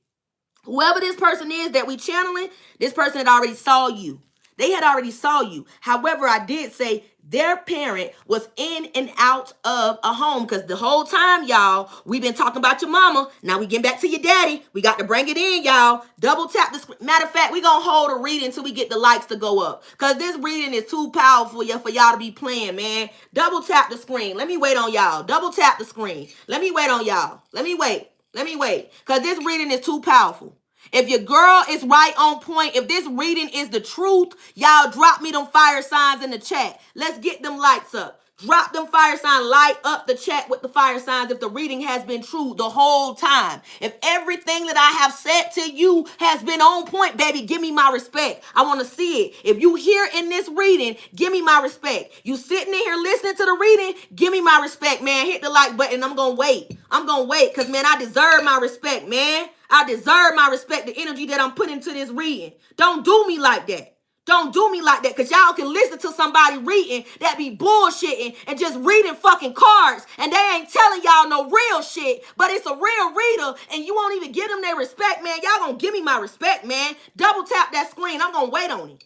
Whoever this person is that we channeling, this person had already saw you. They had already saw you. However, I did say their parent was in and out of a home because the whole time, y'all, we've been talking about your mama. Now we getting back to your daddy. We got to bring it in, y'all. Double tap the screen. Matter of fact, we going to hold a reading until we get the likes to go up because this reading is too powerful for y'all to be playing, man. Double tap the screen. Let me wait on y'all. Double tap the screen. Let me wait on y'all. Let me wait. Because this reading is too powerful. If your girl is right on point, if this reading is the truth, y'all drop me them fire signs in the chat. Let's get them lights up. Drop them fire signs. Light up the chat with the fire signs if the reading has been true the whole time. If everything that I have said to you has been on point, baby, give me my respect. I want to see it. If you here in this reading, give me my respect. You sitting in here listening to the reading, give me my respect, man. Hit the like button. I'm going to wait. I'm going to wait because, man, I deserve my respect, man. I deserve my respect, the energy that I'm putting into this reading. Don't do me like that. Don't do me like that, because y'all can listen to somebody reading that be bullshitting and just reading fucking cards, and they ain't telling y'all no real shit, but it's a real reader, and you won't even give them their respect, man. Y'all gonna give me my respect, man. Double tap that screen. I'm gonna wait on it.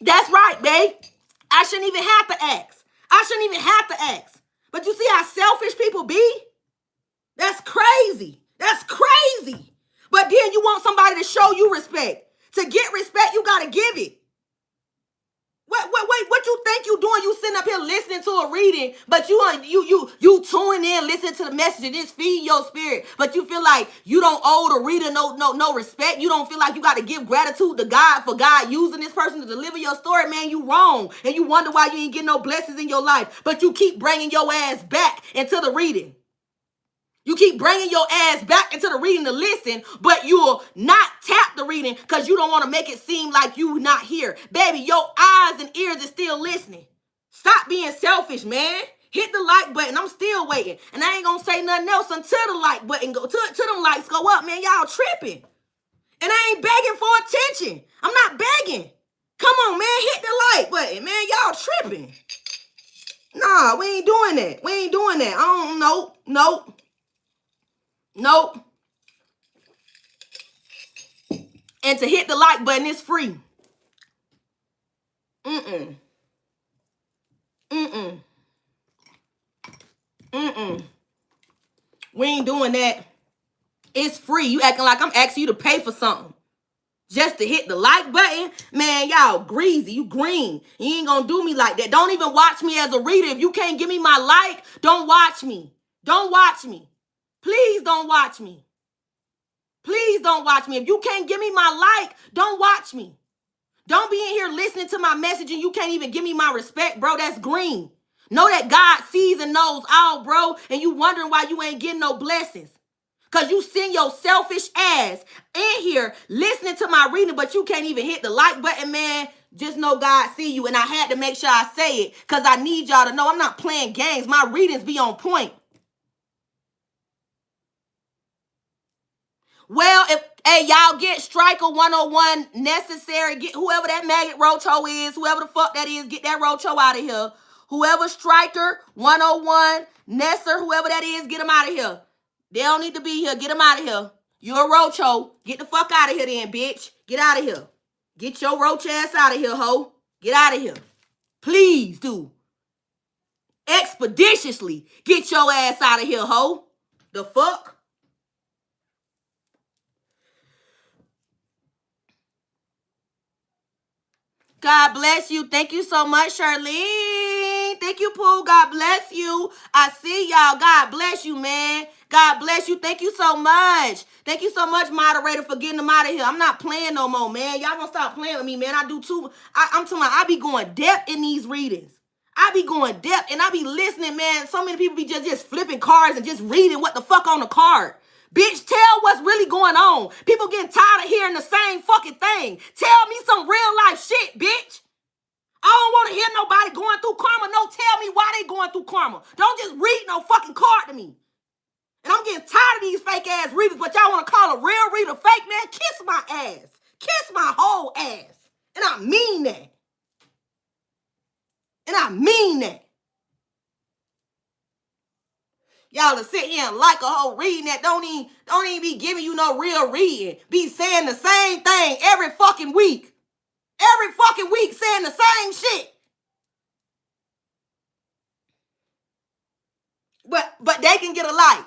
That's right, babe. I shouldn't even have to ask. I shouldn't even have to ask. But you see how selfish people be? That's crazy. That's crazy. But then you want somebody to show you respect. To get respect, you got to give it. What you think you doing? You sitting up here listening to a reading, but you tuning in, listening to the message, and it's feeding your spirit. But you feel like you don't owe the reader no respect. You don't feel like you got to give gratitude to God for God using this person to deliver your story. Man, you wrong. And you wonder why you ain't getting no blessings in your life. But you keep bringing your ass back into the reading. You keep bringing your ass back into the reading to listen, but you'll not tap the reading because you don't want to make it seem like you not here. Baby, your eyes and ears are still listening. Stop being selfish, man. Hit the like button. I'm still waiting. And I ain't going to say nothing else until the like button go, till them likes go up, man. Y'all tripping. And I ain't begging for attention. I'm not begging. Come on, man. Hit the like button, man. Y'all tripping. Nah, we ain't doing that. We ain't doing that. Nope. And to hit the like button is free. We ain't doing that. It's free. You acting like I'm asking you to pay for something just to hit the like button? Man, y'all greasy. You green. You ain't gonna do me like that. Don't even watch me as a reader. If you can't give me my like, don't watch me. Don't watch me. Please don't watch me. Please don't watch me. If you can't give me my like, don't watch me. Don't be in here listening to my message and you can't even give me my respect, bro. That's green. Know that God sees and knows all, bro, and you wondering why you ain't getting no blessings. Because you send your selfish ass in here listening to my reading, but you can't even hit the like button, man. Just know God see you, and I had to make sure I say it because I need y'all to know I'm not playing games. My readings be on point. Well, if y'all get Striker 101 necessary, get whoever that maggot Rocho is, whoever the fuck that is, get that Rocho out of here. Whoever Striker 101, Nesser, whoever that is, get them out of here. They don't need to be here. Get them out of here. You're a Rocho. Get the fuck out of here then, bitch. Get out of here. Get your roach ass out of here, ho. Get out of here. Please do. Expeditiously get your ass out of here, ho. The fuck? God bless you. Thank you so much, Charlene. Thank you, Pooh. God bless you. I see y'all. God bless you, man. God bless you. Thank you so much. Thank you so much, moderator, for getting them out of here. I'm not playing no more, man. Y'all gonna stop playing with me, man. I do too. I'm talking about I be going depth in these readings. I be going depth and I be listening, man. So many people be just flipping cards and just reading what the fuck on the card. Bitch, tell what's really going on. People getting tired of hearing the same fucking thing. Tell me some real life shit, bitch. I don't want to hear nobody going through karma. No, tell me why they going through karma. Don't just read no fucking card to me. And I'm getting tired of these fake ass readers, but y'all want to call a real reader fake, man? Kiss my ass. Kiss my whole ass. And I mean that. And I mean that. Y'all to sit here and like a whole reading that don't even be giving you no real reading. Be saying the same thing every fucking week. Every fucking week saying the same shit. But they can get a like.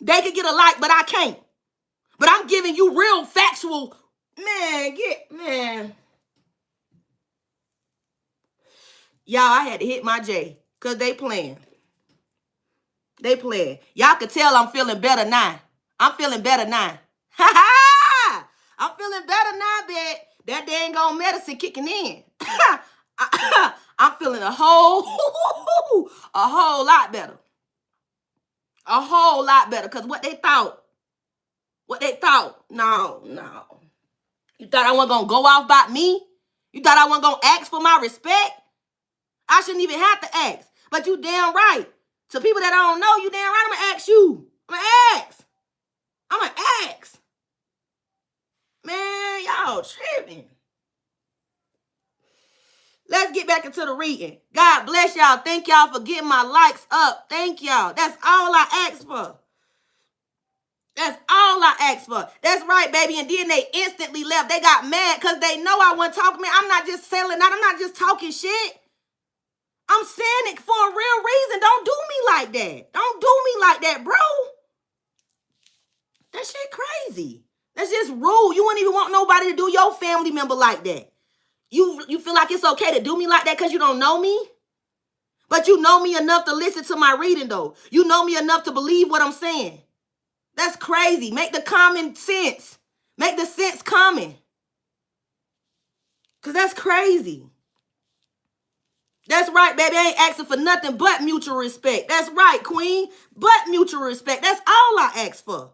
They can get a like, but I can't. But I'm giving you real factual, man. Y'all, I had to hit my J because they playing. They playing. Y'all could tell I'm feeling better now. I'm feeling better now. Ha ha! I'm feeling better now, bitch. That dang on medicine kicking in. I'm feeling a whole lot better. A whole lot better. Because what they thought, no. You thought I wasn't going to go off about me? You thought I wasn't going to ask for my respect? I shouldn't even have to ask. But you damn right. To people that I don't know, you damn right, I'm going to ask you. I'm going to ask. Man, y'all tripping. Let's get back into the reading. God bless y'all. Thank y'all for getting my likes up. Thank y'all. That's all I asked for. That's all I asked for. That's right, baby. And then they instantly left. They got mad because they know I wasn't talking. Man, I'm not just selling out. I'm not just talking shit. I'm saying it for a real reason. Don't do me like that. Don't do me like that, bro. That shit crazy. That's just rude. You wouldn't even want nobody to do your family member like that. You feel like it's okay to do me like that because you don't know me? But you know me enough to listen to my reading, though. You know me enough to believe what I'm saying. That's crazy. Make the common sense. Make the sense common. Because that's crazy. That's right, baby. I ain't asking for nothing but mutual respect. That's right, queen. But mutual respect. That's all I ask for.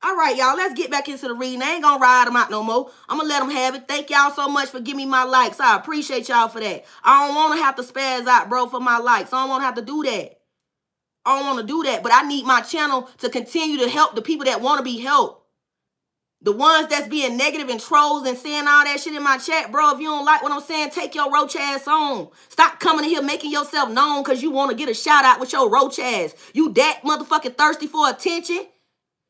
All right, y'all. Let's get back into the reading. I ain't going to ride them out no more. I'm going to let them have it. Thank y'all so much for giving me my likes. I appreciate y'all for that. I don't want to have to spaz out, bro, for my likes. I don't want to have to do that. I don't want to do that. But I need my channel to continue to help the people that want to be helped. The ones that's being negative and trolls and saying all that shit in my chat, bro, if you don't like what I'm saying, take your roach ass on. Stop coming in here making yourself known because you want to get a shout out with your roach ass. You that motherfucking thirsty for attention?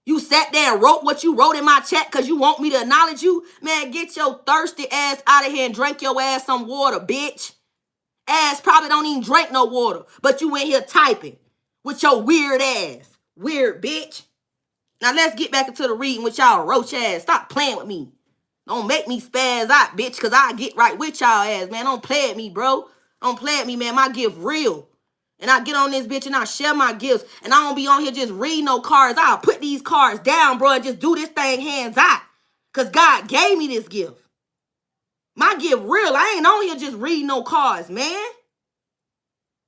You sat there and wrote what you wrote in my chat because you want me to acknowledge you? Man, get your thirsty ass out of here and drink your ass some water, bitch. Ass probably don't even drink no water, but you in here typing with your weird ass. Weird bitch. Now let's get back into the reading with y'all roach ass. Stop playing with me. Don't make me spaz out, bitch, because I get right with y'all ass, man. Don't play at me, bro. Don't play at me, man. My gift real. And I get on this bitch and I share my gifts. And I don't be on here just reading no cards. I'll put these cards down, bro, and just do this thing hands out. Because God gave me this gift. My gift real. I ain't on here just reading no cards, man.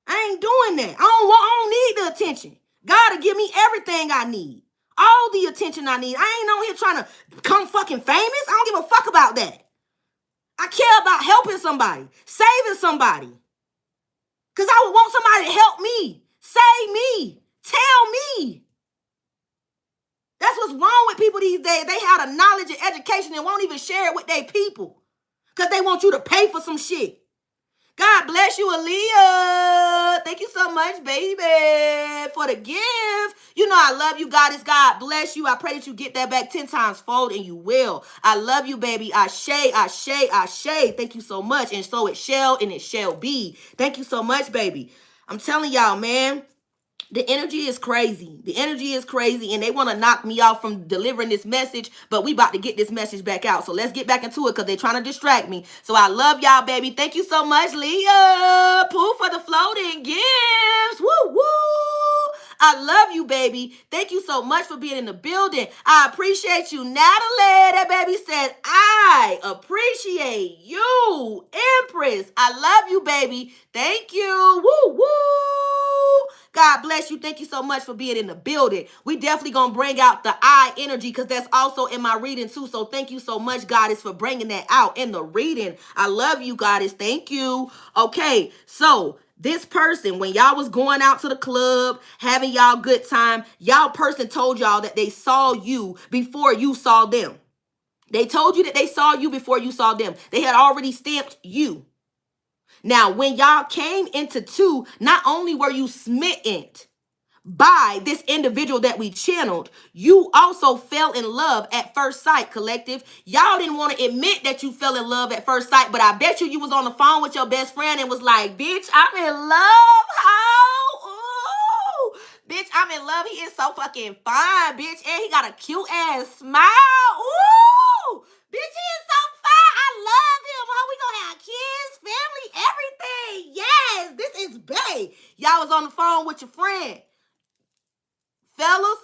I ain't doing that. I don't need the attention. God will give me everything I need. All the attention I need. I ain't on here trying to become fucking famous. I don't give a fuck about that. I care about helping somebody, saving somebody. Because I would want somebody to help me, save me, tell me. That's what's wrong with people these days. They have a knowledge and education and won't even share it with their people. Because they want you to pay for some shit. God bless you, Aaliyah. Thank you so much, baby, for the gift. You know I love you, Goddess. God bless you. I pray that you get that back 10 times fold, and you will. I love you, baby. Ashe, ashe, ashe. Thank you so much. And so it shall, and it shall be. Thank you so much, baby. I'm telling y'all, man. The energy is crazy. The energy is crazy, and they want to knock me off from delivering this message, but we about to get this message back out. So let's get back into it because they're trying to distract me. So I love y'all, baby. Thank you so much, Leah. Pooh for the floating gifts. Woo, woo. I love you, baby. Thank you so much for being in the building. I appreciate you, Natalie. That baby said, I appreciate you, Empress. I love you, baby. Thank you. Woo, woo. God bless you. Thank you so much for being in the building. We definitely going to bring out the I energy because that's also in my reading too. So thank you so much, Goddess, for bringing that out in the reading. I love you, Goddess. Thank you. Okay, so this person, when y'all was going out to the club, having y'all good time, y'all person told y'all that they saw you before you saw them. They told you that they saw you before you saw them. They had already stamped you. Now, when y'all came into two, not only were you smitten by this individual that we channeled, you also fell in love at first sight, collective. Y'all didn't want to admit that you fell in love at first sight, but I bet you was on the phone with your best friend and was like, bitch, I'm in love, ho. Ooh. Bitch, I'm in love. He is so fucking fine, bitch. And he got a cute ass smile. Ooh. Bitch, he is so fine. I love him. How we gonna have kids, family, everything. Yes, this is bae. Y'all was on the phone with your friend. Fellas,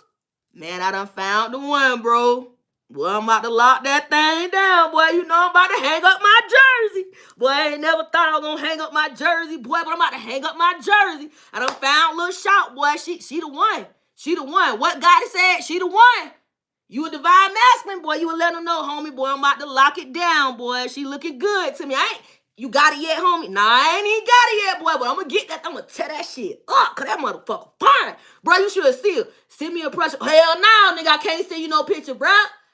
man, I done found the one, bro. Boy, I'm about to lock that thing down, boy. You know I'm about to hang up my jersey. Boy, I ain't never thought I was gonna hang up my jersey, boy, but I'm about to hang up my jersey. I done found little Shout, boy. She the one. She the one. What God said? She the one. You a divine masculine, boy. You would let them know, homie, boy. I'm about to lock it down, boy. She looking good to me. You got it yet, homie? Nah, I ain't even got it yet, boy. But I'm gonna get that. I'm gonna tear that shit up, cause that motherfucker fine, bro. You should have seen. Send me a pressure. Hell no, nigga. I can't send you no picture, bro.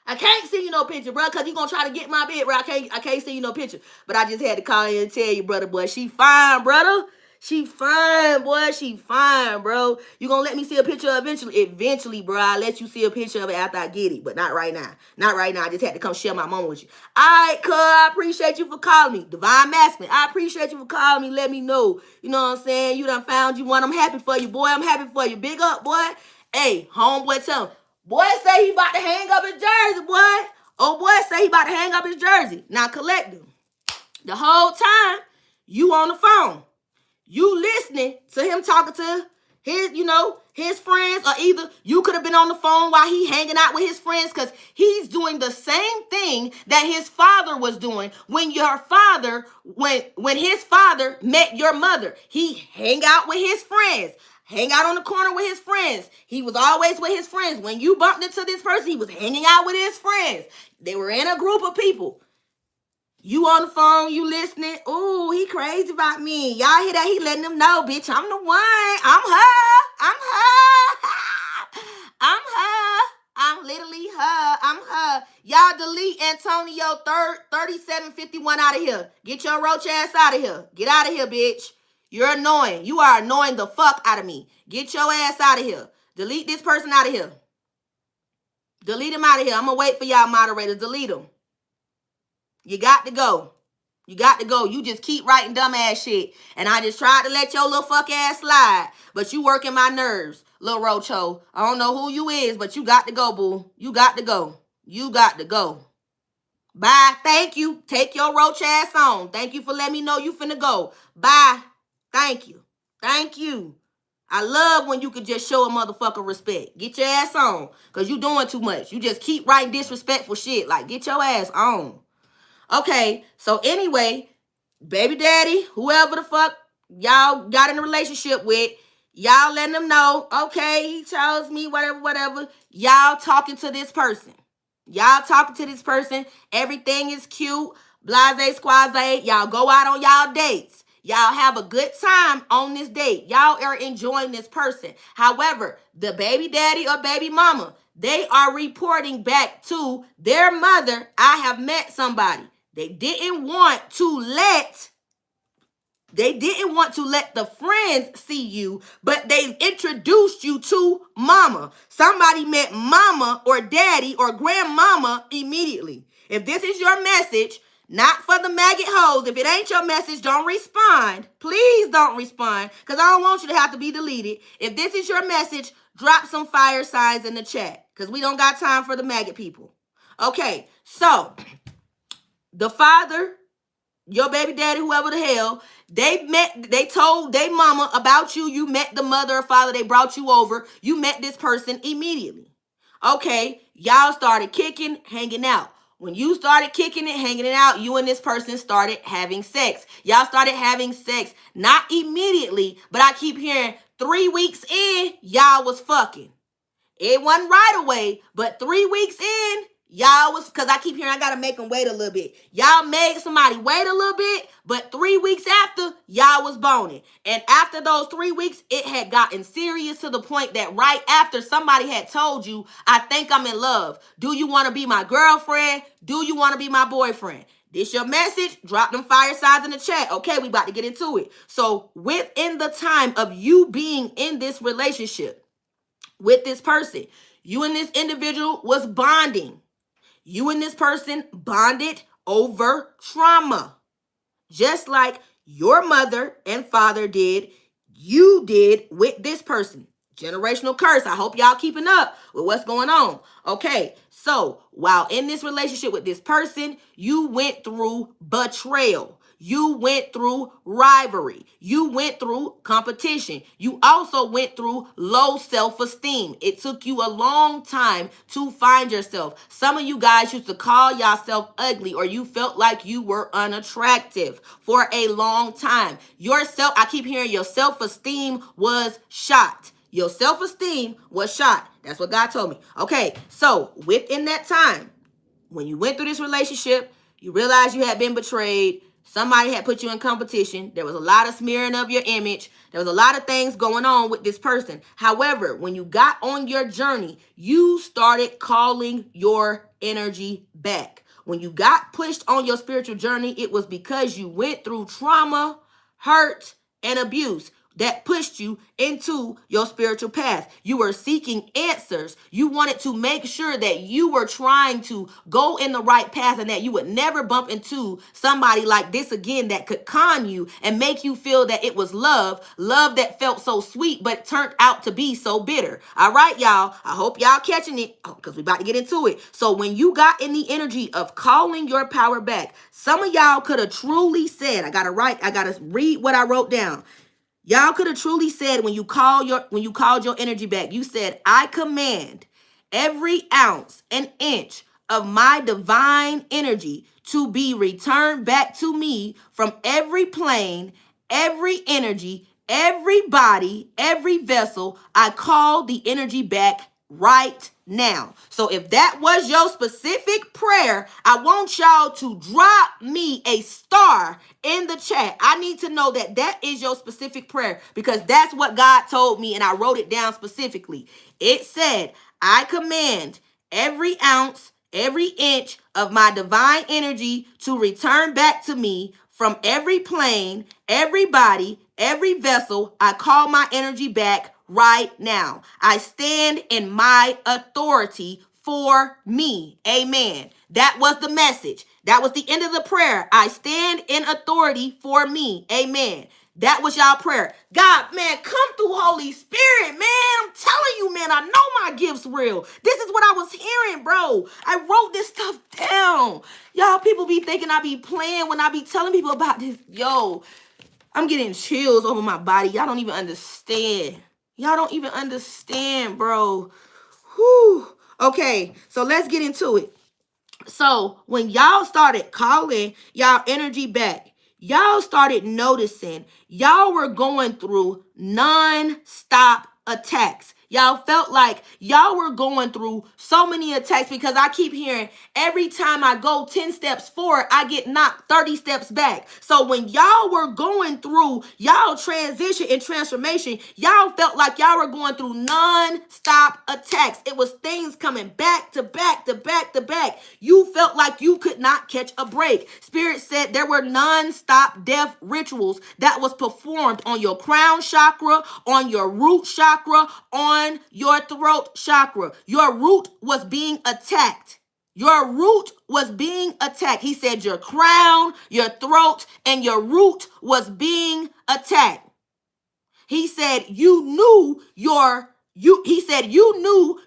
I can't send you no picture, bro, cause you gonna try to get my bid, bro. I can't send you no picture. But I just had to call in and tell you, brother, boy. She fine, brother. She fine, boy. She fine, bro. You gonna let me see a picture eventually? Eventually, bro. I'll let you see a picture of it after I get it. But not right now. Not right now. I just had to come share my moment with you. All right, cuz. I appreciate you for calling me. Divine Masculine. I appreciate you for calling me. Let me know. You know what I'm saying? You done found you one. I'm happy for you, boy. I'm happy for you. Big up, boy. Hey, homeboy, tell him. Boy say he about to hang up his jersey, boy. Oh, boy say he about to hang up his jersey. Now, collect him. The whole time, you on the phone. You listening to him talking to his friends, or either you could have been on the phone while he hanging out with his friends, because he's doing the same thing that his father was doing when his father met your mother. He hang out with his friends. Hang out on the corner with his friends. He was always with his friends. When you bumped into this person, he was hanging out with his friends. They were in a group of people. You on the phone, you listening. Ooh, he crazy about me. Y'all hear that? He letting them know, bitch, I'm the one. I'm her. I'm her. I'm her. I'm literally her. I'm her. Y'all delete Antonio 3751 out of here. Get your roach ass out of here. Get out of here, bitch. You're annoying. You are annoying the fuck out of me. Get your ass out of here. Delete this person out of here. Delete him out of here. I'm going to wait for y'all moderators. Delete him. You got to go. You got to go. You just keep writing dumbass shit. And I just tried to let your little fuck ass slide. But you working my nerves, little rocho. I don't know who you is, but you got to go, boo. You got to go. You got to go. Bye. Thank you. Take your roach ass on. Thank you for letting me know you finna go. Bye. Thank you. Thank you. I love when you could just show a motherfucker respect. Get your ass on. Because you doing too much. You just keep writing disrespectful shit. Like, get your ass on. Okay, so anyway, baby daddy, whoever the fuck y'all got in a relationship with, y'all letting them know, okay, he tells me whatever. Y'all talking to this person. Y'all talking to this person. Everything is cute. Blase, squaze. Y'all go out on y'all dates. Y'all have a good time on this date. Y'all are enjoying this person. However, the baby daddy or baby mama, they are reporting back to their mother, I have met somebody. They didn't want to let the friends see you, but they introduced you to mama. Somebody met mama or daddy or grandmama immediately. If this is your message, not for the maggot hoes. If it ain't your message, don't respond. Please don't respond, because I don't want you to have to be deleted. If this is your message, drop some fire signs in the chat, because we don't got time for the maggot people. Okay, so the father, your baby daddy, whoever the hell, they told they mama about you. You met the mother or father, they brought you over. You met this person immediately. Okay, y'all started kicking, hanging out. When you started kicking it, hanging it out, you and this person started having sex. Y'all started having sex. Not immediately, but I keep hearing 3 weeks in, y'all was fucking. It wasn't right away, but 3 weeks in, y'all was, because I keep hearing I got to make them wait a little bit. Y'all made somebody wait a little bit, but 3 weeks after, y'all was boning. And after those 3 weeks, it had gotten serious to the point that right after somebody had told you, I think I'm in love. Do you want to be my girlfriend? Do you want to be my boyfriend? This your message? Drop them fire signs in the chat. Okay, we about to get into it. So within the time of you being in this relationship with this person, you and this individual was bonding. You and this person bonded over trauma. Just like your mother and father did, you did with this person. Generational curse. I hope y'all keeping up with what's going on. Okay, so while in this relationship with this person, you went through betrayal. You went through rivalry. You went through competition. You also went through low self-esteem. It took you a long time to find yourself. Some of you guys used to call yourself ugly, or you felt like you were unattractive for a long time. I keep hearing your self-esteem was shot. Your self-esteem was shot. That's what God told me. Okay, so within that time, when you went through this relationship, you realized you had been betrayed. Somebody had put you in competition. There was a lot of smearing of your image. There was a lot of things going on with this person. However, when you got on your journey, you started calling your energy back. When you got pushed on your spiritual journey, it was because you went through trauma, hurt, and abuse that pushed you into your spiritual path. You were seeking answers. You wanted to make sure that you were trying to go in the right path and that you would never bump into somebody like this again that could con you and make you feel that it was love that felt so sweet but turned out to be so bitter. All right, y'all. I hope y'all catching it because we about to get into it. So when you got in the energy of calling your power back, some of y'all could have truly said, I gotta read what I wrote down. Y'all could have truly said when you called your energy back, you said, I command every ounce and inch of my divine energy to be returned back to me from every plane, every energy, every body, every vessel. I call the energy back right now. So if that was your specific prayer, I want y'all to drop me a star in the chat. I need to know that that is your specific prayer because that's what God told me and I wrote it down specifically. It said, I command every ounce, every inch of my divine energy to return back to me from every plane, every body, every vessel. I call my energy back right now. I stand in my authority for me. Amen. That was the message. That was the end of the prayer. I stand in authority for me. Amen. That was y'all prayer. God, man, come through, Holy Spirit, man. I'm telling you, man, I know my gift's real. This is what I was hearing, bro. I wrote this stuff down. Y'all, people be thinking I be playing when I be telling people about this. Yo, I'm getting chills over my body. Y'all don't even understand. Y'all don't even understand, bro. Whew. Okay, so let's get into it. So when y'all started calling y'all energy back, y'all started noticing y'all were going through non-stop attacks. Y'all felt like y'all were going through so many attacks because I keep hearing every time I go 10 steps forward, I get knocked 30 steps back. So when y'all were going through y'all transition and transformation, y'all felt like y'all were going through non-stop attacks. It was things coming back to back to back to back. You felt like you could not catch a break. Spirit said there were non-stop death rituals that was performed on your crown chakra, on your root chakra, on your throat chakra. Your root was being attacked. Your root was being attacked. He said your crown, your throat, and your root was being attacked. He said you knew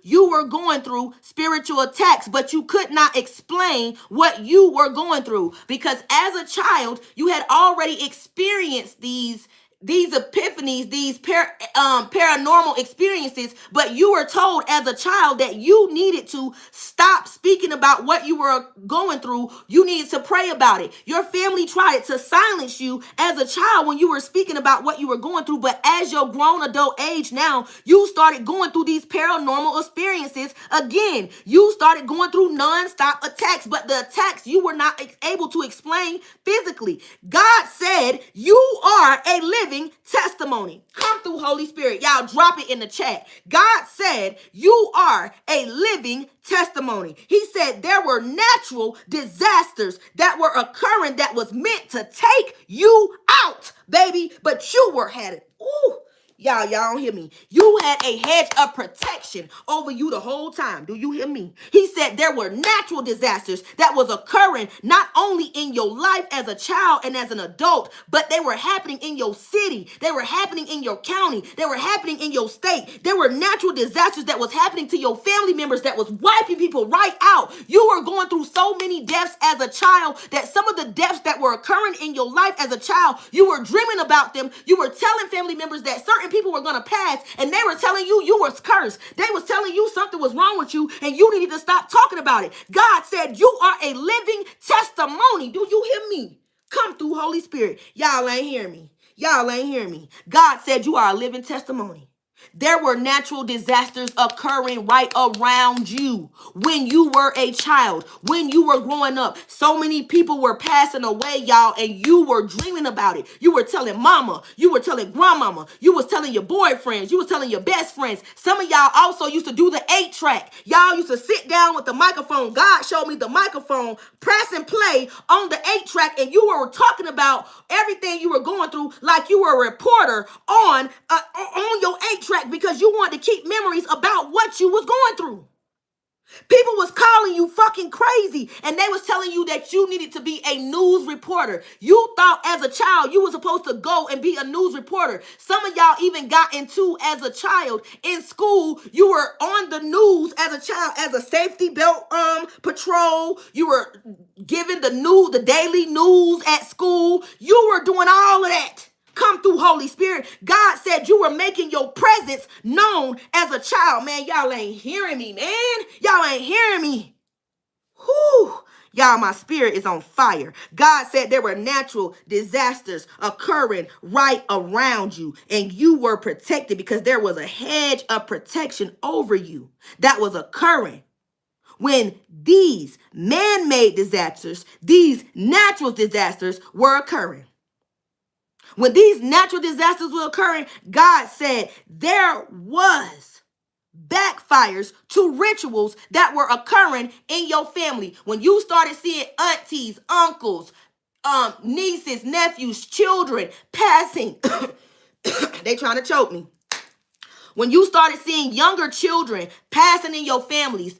you were going through spiritual attacks, but you could not explain what you were going through because as a child, you had already experienced these epiphanies, these paranormal experiences, but you were told as a child that you needed to stop speaking about what you were going through. You needed to pray about it. Your family tried to silence you as a child when you were speaking about what you were going through, but as your grown adult age now, you started going through these paranormal experiences again. You started going through non-stop attacks, but the attacks you were not able to explain physically. God said you are a living testimony. Come through, Holy Spirit. Y'all drop it in the chat. God said you are a living testimony. He said there were natural disasters that were occurring that was meant to take you out, baby, but you were headed. Ooh. Y'all don't hear me. You had a hedge of protection over you the whole time. Do you hear me? He said there were natural disasters that was occurring not only in your life as a child and as an adult, but they were happening in your city. They were happening in your county. They were happening in your state. There were natural disasters that was happening to your family members that was wiping people right out. You were going through so many deaths as a child that some of the deaths that were occurring in your life as a child, you were dreaming about them. You were telling family members that certain people were going to pass, and they were telling you you was cursed. They was telling you something was wrong with you and you needed to stop talking about it. God said you are a living testimony. Do you hear me? Come through, Holy Spirit. Y'all ain't hear me. Y'all ain't hear me. God said you are a living testimony. There were natural disasters occurring right around you when you were a child, when you were growing up. So many people were passing away, y'all, and you were dreaming about it. You were telling mama, you were telling grandmama, you was telling your boyfriends, you was telling your best friends. Some of y'all also used to do the 8-track. Y'all used to sit down with the microphone. God showed me the microphone, press and play on the 8-track, and you were talking about everything you were going through like you were a reporter on your 8-track because you wanted to keep memories about what you was going through. People was calling you fucking crazy, and they was telling you that you needed to be a news reporter. You thought as a child you were supposed to go and be a news reporter. Some of y'all even got into as a child in school. You were on the news as a child as a safety belt patrol. You were given the daily news at school. You were doing all of that. Come through, Holy Spirit. God said you were making your presence known as a child. Man, y'all ain't hearing me, man. Y'all ain't hearing me. Whew. Y'all, my spirit is on fire. God said there were natural disasters occurring right around you, and you were protected because there was a hedge of protection over you that was occurring when these man-made disasters, these natural disasters were occurring. When these natural disasters were occurring, God said there was backfires to rituals that were occurring in your family. When you started seeing aunties, uncles, nieces, nephews, children passing, they trying to choke me. When you started seeing younger children passing in your families,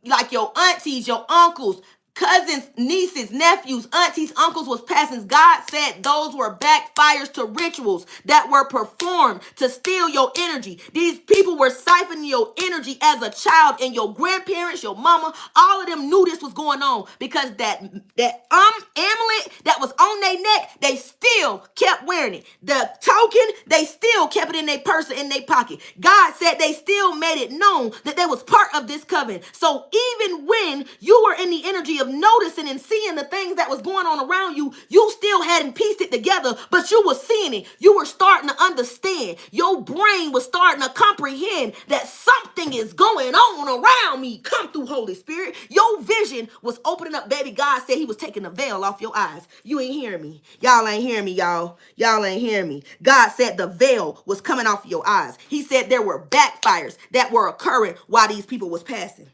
like your aunties, your uncles, cousins, nieces, nephews, aunties, uncles was passing. God said those were backfires to rituals that were performed to steal your energy. These people were siphoning your energy as a child, and your grandparents, your mama, all of them knew this was going on because that amulet that was on their neck, they still kept wearing it. The token, they still kept it in their purse or in their pocket. God said they still made it known that they was part of this covenant. So even when you were in the energy of noticing and seeing the things that was going on around you, you still hadn't pieced it together, but you were seeing it. You were starting to understand. Your brain was starting to comprehend that something is going on around me. Come through, Holy Spirit. Your vision was opening up, baby. God said he was taking the veil off your eyes. You ain't hearing me. Y'all ain't hearing me, y'all. Y'all ain't hearing me. God said the veil was coming off your eyes. He said there were backfires that were occurring while these people was passing.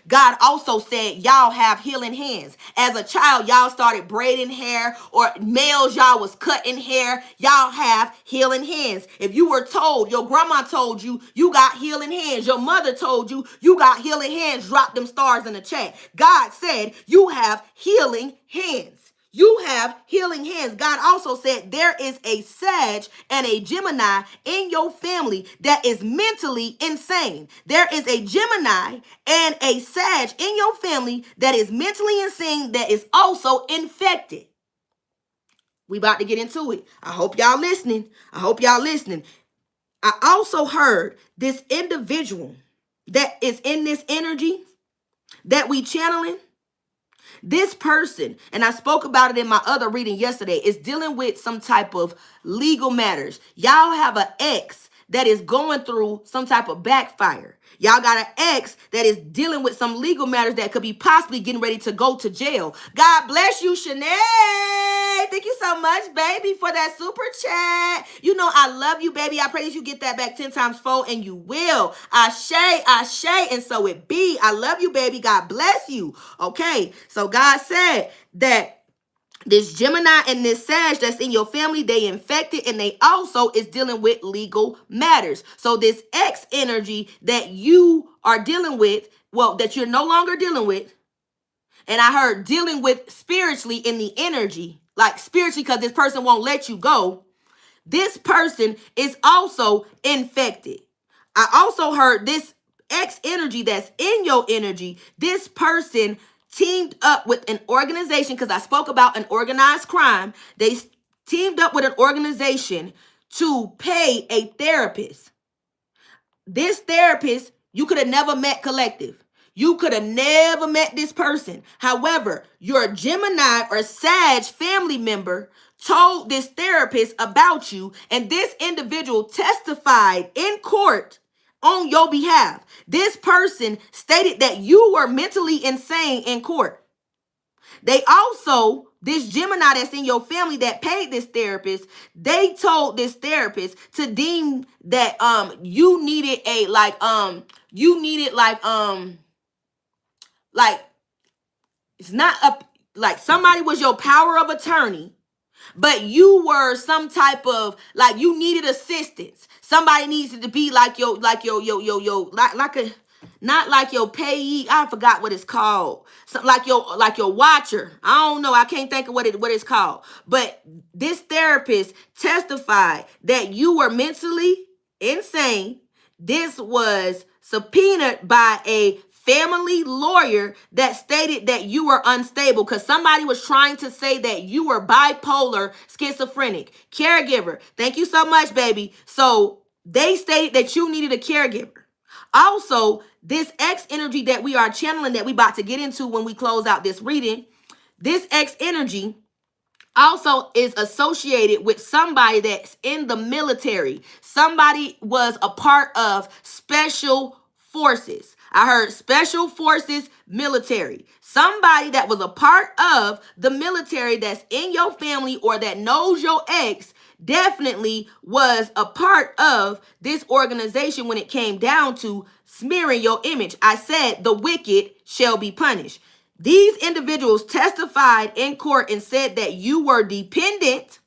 God also said y'all have healing hands. As a child, y'all started braiding hair, or males, y'all was cutting hair. Y'all have healing hands. If you were told, your grandma told you, you got healing hands. Your mother told you, you got healing hands. Drop them stars in the chat. God said you have healing hands. You have healing hands. God also said there is a Sag and a Gemini in your family that is mentally insane. There is a Gemini and a Sag in your family that is mentally insane, that is also infected. We about to get into it. I hope y'all listening. I hope y'all listening. I also heard this individual that is in this energy that we channeling. This person, and I spoke about it in my other reading yesterday, is dealing with some type of legal matters. Y'all have an ex that is going through some type of backfire. Y'all got an ex that is dealing with some legal matters that could be possibly getting ready to go to jail. God bless you, Shanae. Thank you so much, baby, for that super chat. You know I love you, baby. I pray that you get that back 10 times fold, and you will. Ashe, and so it be. I love you, baby. God bless you. Okay, so God said that This Gemini and this Sag that's in your family, they infected, and they also is dealing with legal matters. So this X energy that you are dealing with, well, that you're no longer dealing with, and I heard dealing with spiritually in the energy, like spiritually, because this person won't let you go. This person is also infected. I also heard this X energy that's in your energy. This person teamed up with an organization, because I spoke about an organized crime. They teamed up with an organization to pay a therapist. This therapist, you could have never met collective. You could have never met this person. However, your Gemini or Sag family member told this therapist about you, and this individual testified in court on your behalf. This person stated that you were mentally insane in court. They also, this Gemini that's in your family that paid this therapist, they told this therapist to deem that you needed a like it's not up, like somebody was your power of attorney, but you were some type of, like, you needed assistance. Somebody needs to be like like a, not like your payee. I forgot what it's called. So like your watcher. I don't know. I can't think of what it's called. But this therapist testified that you were mentally insane. This was subpoenaed by a family lawyer that stated that you were unstable, because somebody was trying to say that you were bipolar, schizophrenic. Caregiver. Thank you so much, baby. So they stated that you needed a caregiver. Also, this X energy that we are channeling, that we about to get into when we close out this reading, this X energy also is associated with somebody that's in the military. Somebody was a part of special forces. I heard special forces, military. Somebody that was a part of the military that's in your family or that knows your ex definitely was a part of this organization when it came down to smearing your image. I said the wicked shall be punished. These individuals testified in court and said that you were dependent,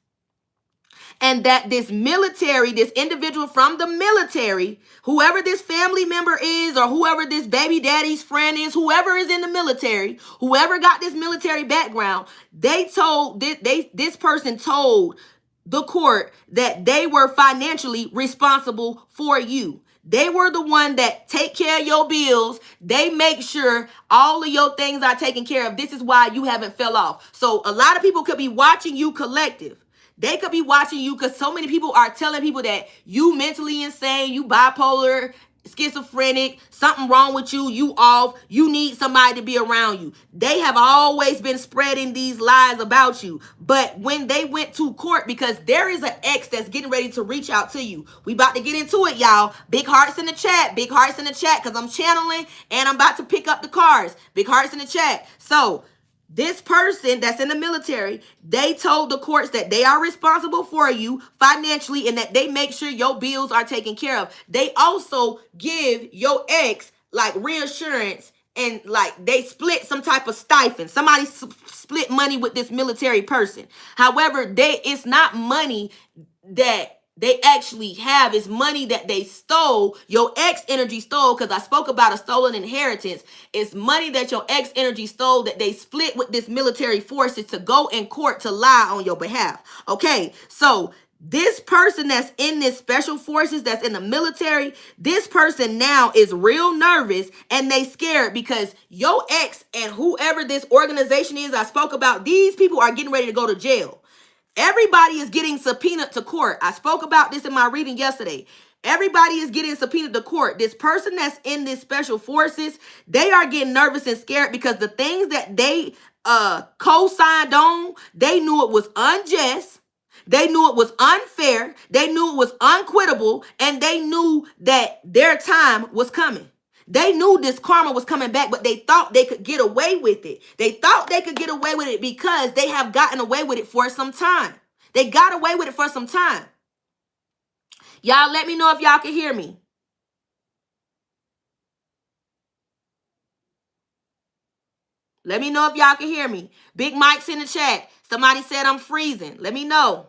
and that this military, this individual from the military, whoever this family member is, or whoever this baby daddy's friend is, whoever is in the military, whoever got this military background, this person told the court that they were financially responsible for you. They were the one that take care of your bills. They make sure all of your things are taken care of. This is why you haven't fell off. So a lot of people could be watching you collective. They could be watching you because so many people are telling people that you mentally insane, you bipolar, schizophrenic, something wrong with you, you off, you need somebody to be around you. They have always been spreading these lies about you. But when they went to court, because there is an ex that's getting ready to reach out to you. We about to get into it, y'all. Big hearts in the chat. Big hearts in the chat, because I'm channeling and I'm about to pick up the cards. Big hearts in the chat. So this person that's in the military, they told the courts that they are responsible for you financially and that they make sure your bills are taken care of. They also give your ex like reassurance, and like they split some type of stipend. Somebody split money with this military person. However, it's not money that they actually have, is money that they stole. Your ex energy stole, because I spoke about a stolen inheritance. It's money that your ex energy stole that they split with this military forces to go in court to lie on your behalf. Okay, so this person that's in this special forces, that's in the military, this person now is real nervous and they scared because your ex and whoever this organization is I spoke about, these people are getting ready to go to jail. Everybody is getting subpoenaed to court. I spoke about this in my reading yesterday. Everybody is getting subpoenaed to court. This person that's in this special forces, they are getting nervous and scared because the things that they co-signed on, they knew it was unjust. They knew it was unfair. They knew it was unquittable. And they knew that their time was coming. They knew this karma was coming back, but they thought they could get away with it. They thought they could get away with it because they have gotten away with it for some time. They got away with it for some time. Y'all let me know if y'all can hear me. Let me know if y'all can hear me. Big Mike's in the chat. Somebody said I'm freezing. Let me know.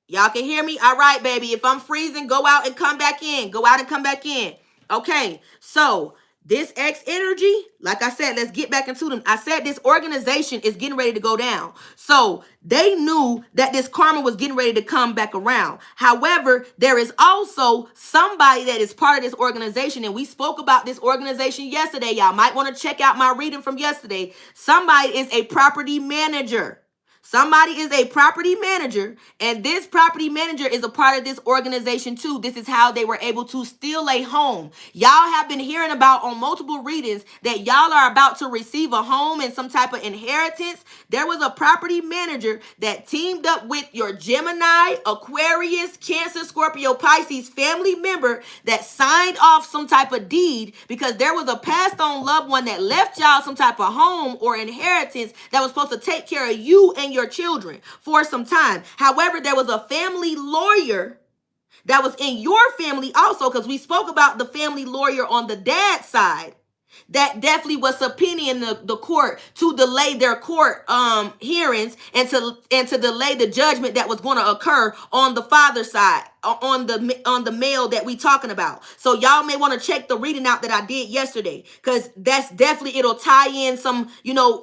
Y'all can hear me? All right, baby. If I'm freezing, go out and come back in. Go out and come back in. Okay, so this X energy, like I said, let's get back into them. I said this organization is getting ready to go down. So they knew that this karma was getting ready to come back around. However, there is also somebody that is part of this organization, and we spoke about this organization yesterday. Y'all might want to check out my reading from yesterday. Somebody is a property manager. Somebody is a property manager, and this property manager is a part of this organization too. This is how they were able to steal a home. Y'all have been hearing about on multiple readings that y'all are about to receive a home and some type of inheritance. There was a property manager that teamed up with your Gemini, Aquarius, Cancer, Scorpio, Pisces family member that signed off some type of deed because there was a passed on loved one that left y'all some type of home or inheritance that was supposed to take care of you and your children for some time. However, there was a family lawyer that was in your family also, because we spoke about the family lawyer on the dad's side that definitely was subpoenaing the court to delay their court hearings and to delay the judgment that was going to occur on the father's side, on the male that we talking about. So y'all may want to check the reading out that I did yesterday, because that's definitely, it'll tie in some,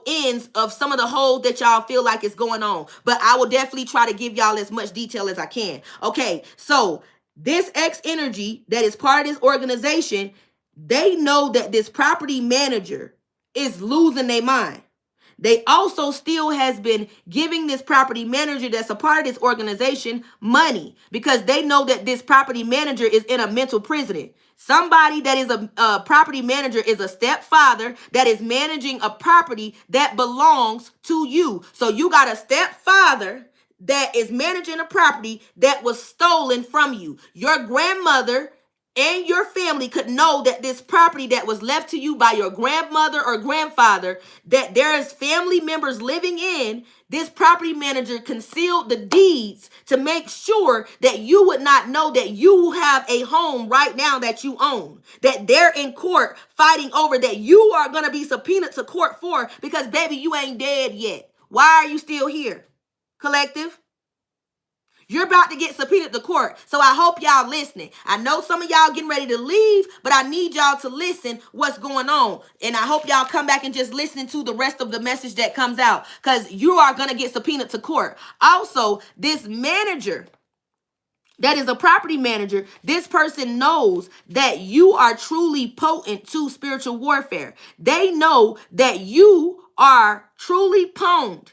ends of some of the holes that y'all feel like is going on. But I will definitely try to give y'all as much detail as I can. Okay, so this X energy that is part of this organization, they know that this property manager is losing their mind. They also still has been giving this property manager that's a part of this organization money because they know that this property manager is in a mental prison. Somebody that is a property manager is a stepfather that is managing a property that belongs to you. So you got a stepfather that is managing a property that was stolen from you. Your grandmother and your family could know that this property that was left to you by your grandmother or grandfather, that there is family members living in, this property manager concealed the deeds to make sure that you would not know that you have a home right now that you own, that they're in court fighting over, that you are going to be subpoenaed to court for, because baby, you ain't dead yet. Why are you still here, collective? You're about to get subpoenaed to court. So I hope y'all listening. I know some of y'all getting ready to leave, but I need y'all to listen what's going on. And I hope y'all come back and just listen to the rest of the message that comes out, because you are going to get subpoenaed to court. Also, this manager that is a property manager, this person knows that you are truly potent to spiritual warfare. They know that you are truly pwned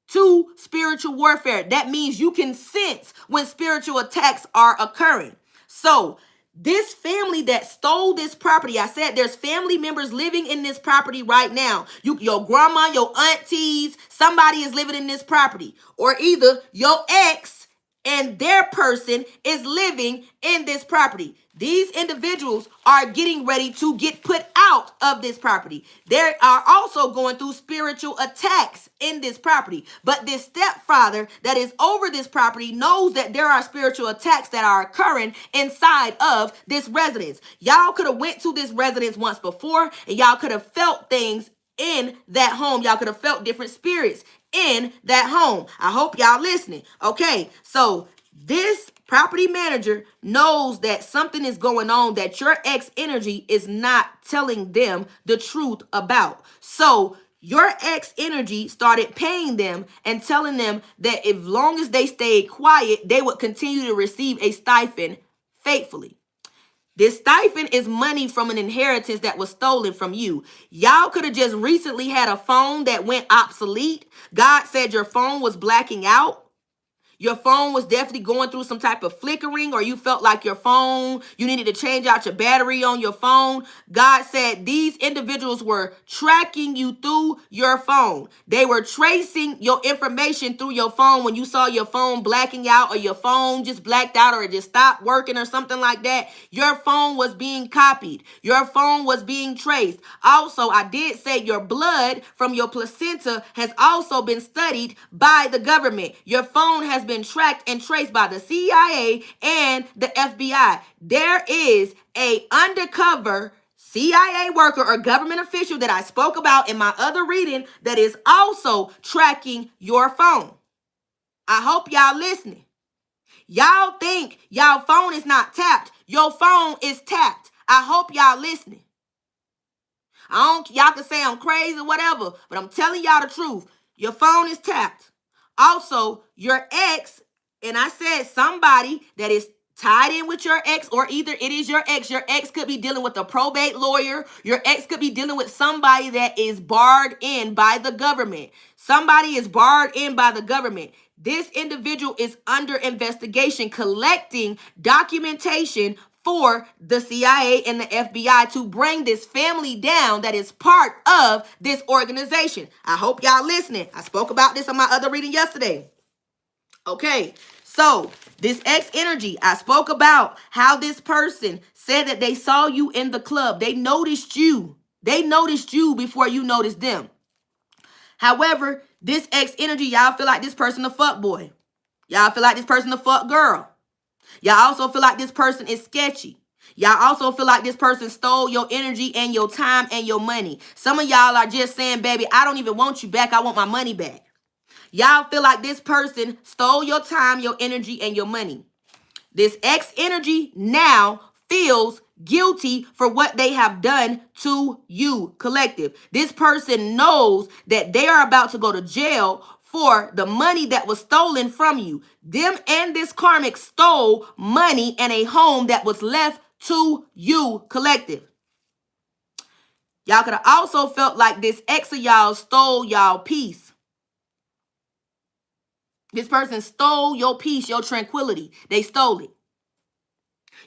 to spiritual warfare. That means you can sense when spiritual attacks are occurring. So this family that stole this property, I said there's family members living in this property right now. Your grandma, your aunties, somebody is living in this property, or either your ex and their person is living in this property. These individuals are getting ready to get put out of this property. They are also going through spiritual attacks in this property. But this stepfather that is over this property knows that there are spiritual attacks that are occurring inside of this residence. Y'all could have went to this residence once before, and y'all could have felt things in that home. Y'all could have felt different spirits in that home. I hope y'all listening. Okay, so this property manager knows that something is going on that your ex energy is not telling them the truth about. So your ex energy started paying them and telling them that as long as they stayed quiet, they would continue to receive a stipend faithfully. This stipend is money from an inheritance that was stolen from you. Y'all could have just recently had a phone that went obsolete. God said your phone was blacking out. Your phone was definitely going through some type of flickering, or you felt like your phone, you needed to change out your battery on your phone. God said these individuals were tracking you through your phone. They were tracing your information through your phone when you saw your phone blacking out, or your phone just blacked out, or it just stopped working or something like that. Your phone was being copied. Your phone was being traced. Also, I did say your blood from your placenta has also been studied by the government. Your phone has been tracked and traced by the CIA and the FBI. There is a undercover CIA worker or government official that I spoke about in my other reading that is also tracking your phone. I hope y'all listening. Y'all think y'all phone is not tapped. Your phone is tapped. I hope y'all listening. Y'all can say I'm crazy or whatever, but I'm telling y'all the truth. Your phone is tapped. Also, your ex, and I said somebody that is tied in with your ex, or either it is your ex. Your ex could be dealing with a probate lawyer. Your ex could be dealing with somebody that is barred in by the government. Somebody is barred in by the government. This individual is under investigation, collecting documentation for the CIA and the FBI to bring this family down that is part of this organization. I hope y'all listening. I spoke about this on my other reading yesterday. Okay, so this X energy, I spoke about how this person said that they saw you in the club. They noticed you. They noticed you before you noticed them. However, this X energy, y'all feel like this person a fuck boy. Y'all feel like this person a fuck girl. Y'all also feel like this person is sketchy. Y'all also feel like this person stole your energy and your time and your money. Some of y'all are just saying, baby, I don't even want you back. I want my money back. Y'all feel like this person stole your time, your energy, and your money. This X energy now feels guilty for what they have done to you, collective. This person knows that they are about to go to jail for the money that was stolen from you. Them and this karmic stole money and a home that was left to you, collective. Y'all could have also felt like this ex of y'all stole y'all peace. This person stole your peace, your tranquility. They stole it.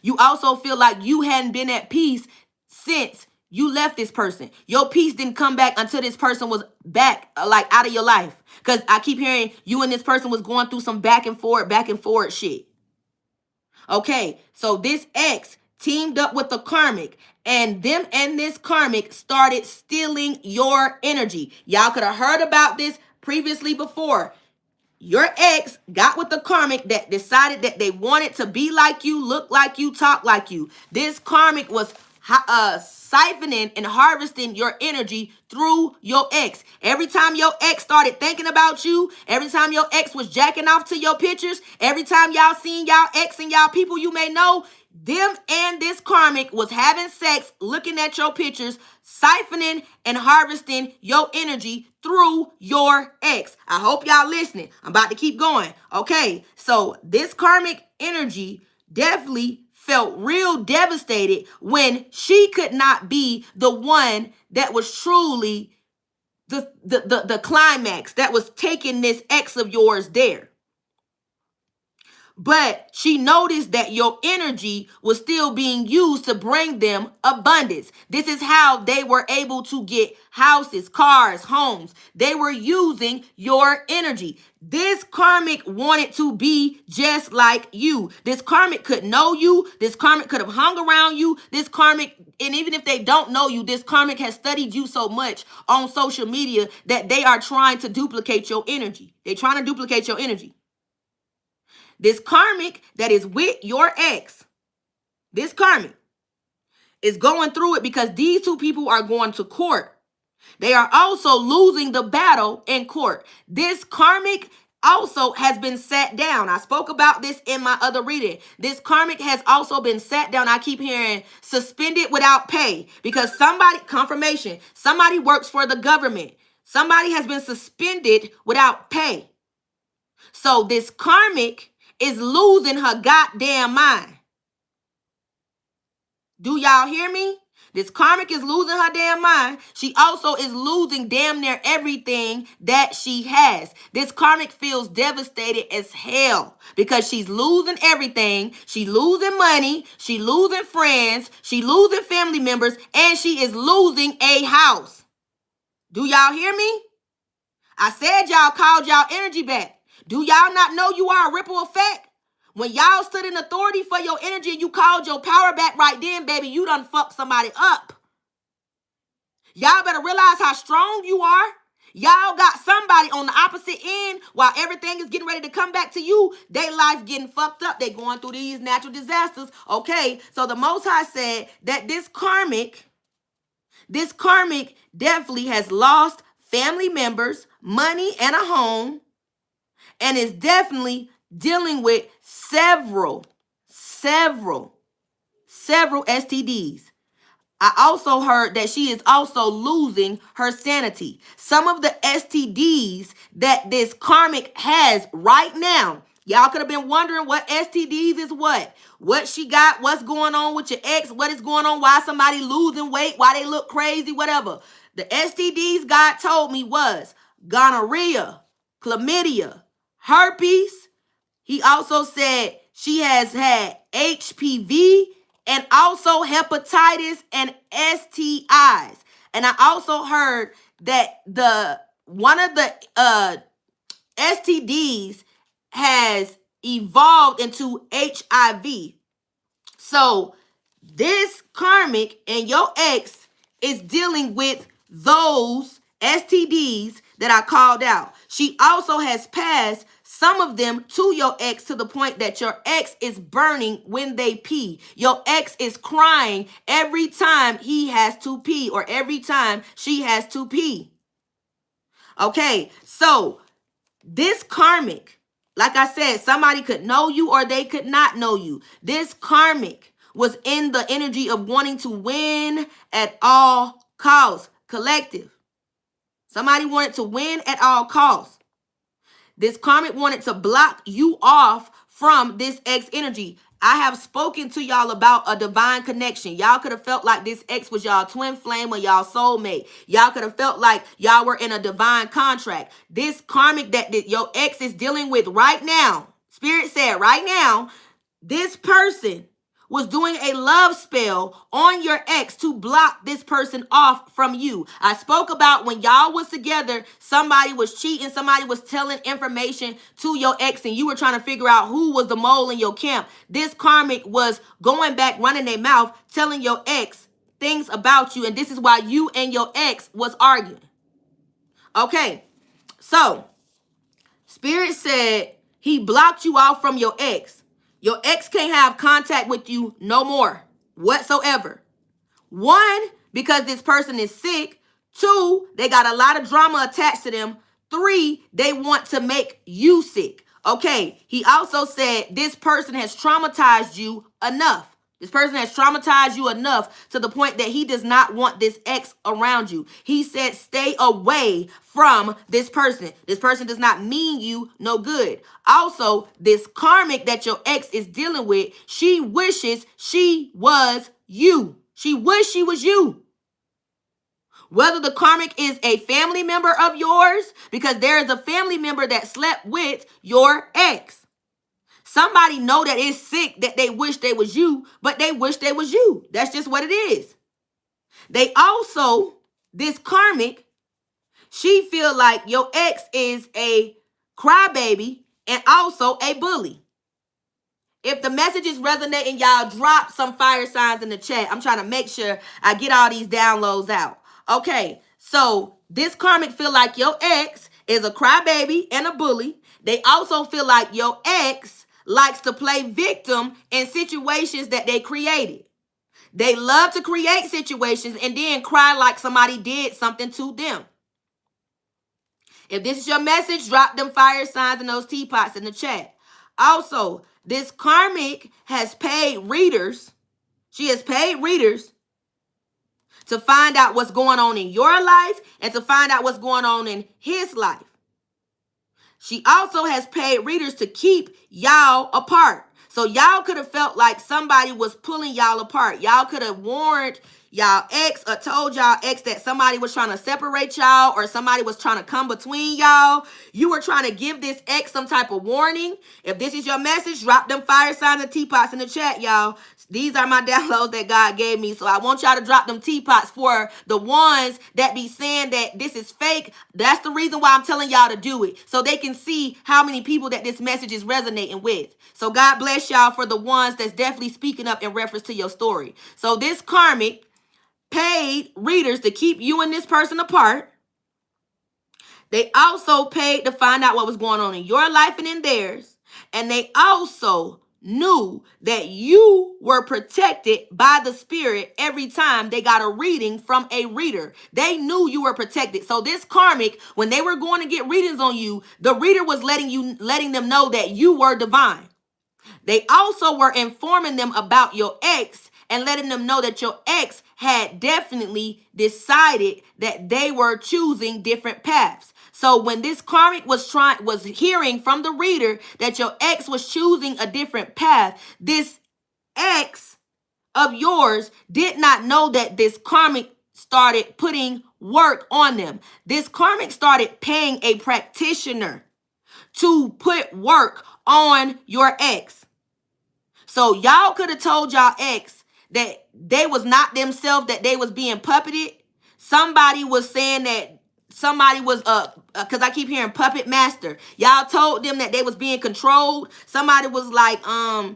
You also feel like you hadn't been at peace since you left this person. Your peace didn't come back until this person was back, like out of your life. Because I keep hearing you and this person was going through some back and forth shit. Okay, so this ex teamed up with the karmic, and them and this karmic started stealing your energy. Y'all could have heard about this previously before. Your ex got with the karmic that decided that they wanted to be like you, look like you, talk like you. This karmic was siphoning and harvesting your energy through your ex. Every time your ex started thinking about you, every time your ex was jacking off to your pictures, every time y'all seen y'all ex and y'all people you may know, them and this karmic was having sex, looking at your pictures, siphoning and harvesting your energy through your ex. I hope y'all listening. I'm about to keep going. Okay, so this karmic energy definitely felt real devastated when she could not be the one that was truly the climax that was taking this ex of yours there. But she noticed that your energy was still being used to bring them abundance. This is how they were able to get houses, cars, homes. They were using your energy. This karmic wanted to be just like you. This karmic could know you. This karmic could have hung around you. This karmic, and even if they don't know you, this karmic has studied you so much on social media that they are trying to duplicate your energy. They're trying to duplicate your energy. This karmic that is with your ex, this karmic is going through it because these two people are going to court. They are also losing the battle in court. This karmic also has been sat down. I spoke about this in my other reading. This karmic has also been sat down. I keep hearing suspended without pay because confirmation, somebody works for the government. Somebody has been suspended without pay. So this karmic is losing her goddamn mind. Do y'all hear me? This karmic is losing her damn mind. She also is losing damn near everything that she has. This karmic feels devastated as hell because she's losing everything. She's losing money. She losing friends. She losing family members. And she is losing a house. Do y'all hear me? I said y'all called y'all energy back. Do y'all not know you are a ripple effect? When y'all stood in authority for your energy and you called your power back right then, baby, you done fucked somebody up. Y'all better realize how strong you are. Y'all got somebody on the opposite end while everything is getting ready to come back to you. They life getting fucked up. They going through these natural disasters. Okay, so the Most High said that this karmic This karmic definitely has lost family members, money, and a home, and is definitely dealing with several STDs. I also heard that she is also losing her sanity. Some of the STDs that this karmic has right now, y'all could have been wondering what STDs is what she got, what's going on with your ex, what is going on, why somebody losing weight, why they look crazy, whatever. The STDs God told me was gonorrhea, chlamydia, herpes. He also said she has had HPV and also hepatitis and STIs. And I also heard that one of the STDs has evolved into HIV. So this karmic and your ex is dealing with those STDs that I called out. She also has passed some of them to your ex to the point that your ex is burning when they pee. Your ex is crying every time he has to pee or every time she has to pee. Okay, so this karmic, like I said, somebody could know you or they could not know you. This karmic was in the energy of wanting to win at all costs. Collective. Somebody wanted to win at all costs. This karmic wanted to block you off from this ex energy. I have spoken to y'all about a divine connection. Y'all could have felt like this ex was y'all twin flame or y'all soulmate. Y'all could have felt like y'all were in a divine contract. This karmic that your ex is dealing with right now, Spirit said right now, this person was doing a love spell on your ex to block this person off from you. I spoke about when y'all was together, somebody was cheating, somebody was telling information to your ex, and you were trying to figure out who was the mole in your camp. This karmic was going back, running their mouth, telling your ex things about you, and this is why you and your ex was arguing. Okay, so Spirit said he blocked you out from your ex. Your ex can't have contact with you no more whatsoever. One, because this person is sick. Two, they got a lot of drama attached to them. Three, they want to make you sick. Okay, he also said this person has traumatized you enough. This person has traumatized you enough to the point that he does not want this ex around you. He said, stay away from this person. This person does not mean you no good. Also, this karmic that your ex is dealing with, she wishes she was you. She wished she was you. Whether the karmic is a family member of yours, because there is a family member that slept with your ex. Somebody know that it's sick that they wish they was you, but they wish they was you. That's just what it is. They also, this karmic, she feel like your ex is a crybaby and also a bully. If the message is resonating, y'all drop some fire signs in the chat. I'm trying to make sure I get all these downloads out. Okay, so this karmic feel like your ex is a crybaby and a bully. They also feel like your ex likes to play victim in situations that they created. They love to create situations and then cry like somebody did something to them. If this is your message, drop them fire signs and those teapots in the chat. Also, this karmic has paid readers. She has paid readers to find out what's going on in your life and to find out what's going on in his life. She also has paid readers to keep y'all apart. So y'all could have felt like somebody was pulling y'all apart. Y'all could have warned y'all ex or told y'all ex that somebody was trying to separate y'all or somebody was trying to come between y'all. You were trying to give this ex some type of warning. If this is your message, drop them fire signs and teapots in the chat, y'all. These are my downloads that God gave me. So I want y'all to drop them teapots for the ones that be saying that this is fake. That's the reason why I'm telling y'all to do it. So they can see how many people that this message is resonating with. So God bless y'all for the ones that's definitely speaking up in reference to your story. So this karmic paid readers to keep you and this person apart. They also paid to find out what was going on in your life and in theirs. And they also knew that you were protected by the spirit every time they got a reading from a reader. They knew you were protected. So this karmic, when they were going to get readings on you, the reader was letting them know that you were divine. They also were informing them about your ex and letting them know that your ex had definitely decided that they were choosing different paths. So when this karmic was hearing from the reader that your ex was choosing a different path, this ex of yours did not know that this karmic started putting work on them. This karmic started paying a practitioner to put work on your ex. So y'all could have told y'all ex that they was not themselves, that they was being puppeted. Somebody was saying that somebody was because I keep hearing puppet master. Y'all told them that they was being controlled. Somebody was like, I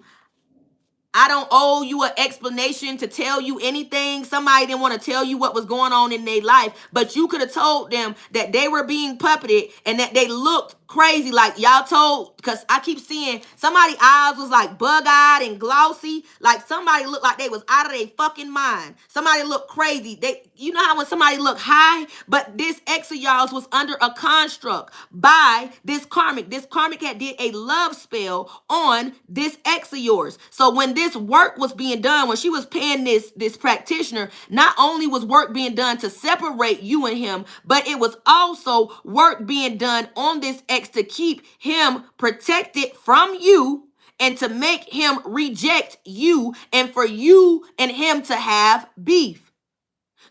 don't owe you an explanation to tell you anything. Somebody didn't want to tell you what was going on in their life, but you could have told them that they were being puppeted and that they looked crazy. Like y'all told, because I keep seeing somebody's eyes was like bug-eyed and glossy. Like somebody looked like they was out of their fucking mind. Somebody looked crazy. You know how when somebody look high, but this ex of y'all's was under a construct by this karmic. This karmic had did a love spell on this ex of yours. So when this work was being done, when she was paying this practitioner, not only was work being done to separate you and him, but it was also work being done on this ex to keep him protected from you and to make him reject you and for you and him to have beef.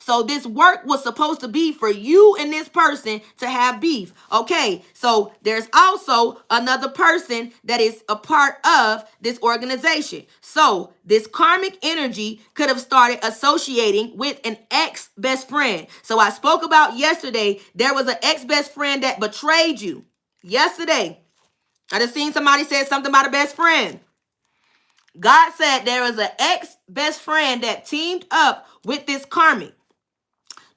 So this work was supposed to be for you and this person to have beef. Okay, so there's also another person that is a part of this organization. So this karmic energy could have started associating with an ex-best friend. So I spoke about yesterday, there was an ex-best friend that betrayed you. Yesterday, I just seen somebody said something about a best friend. God said there was an ex-best friend that teamed up with this karmic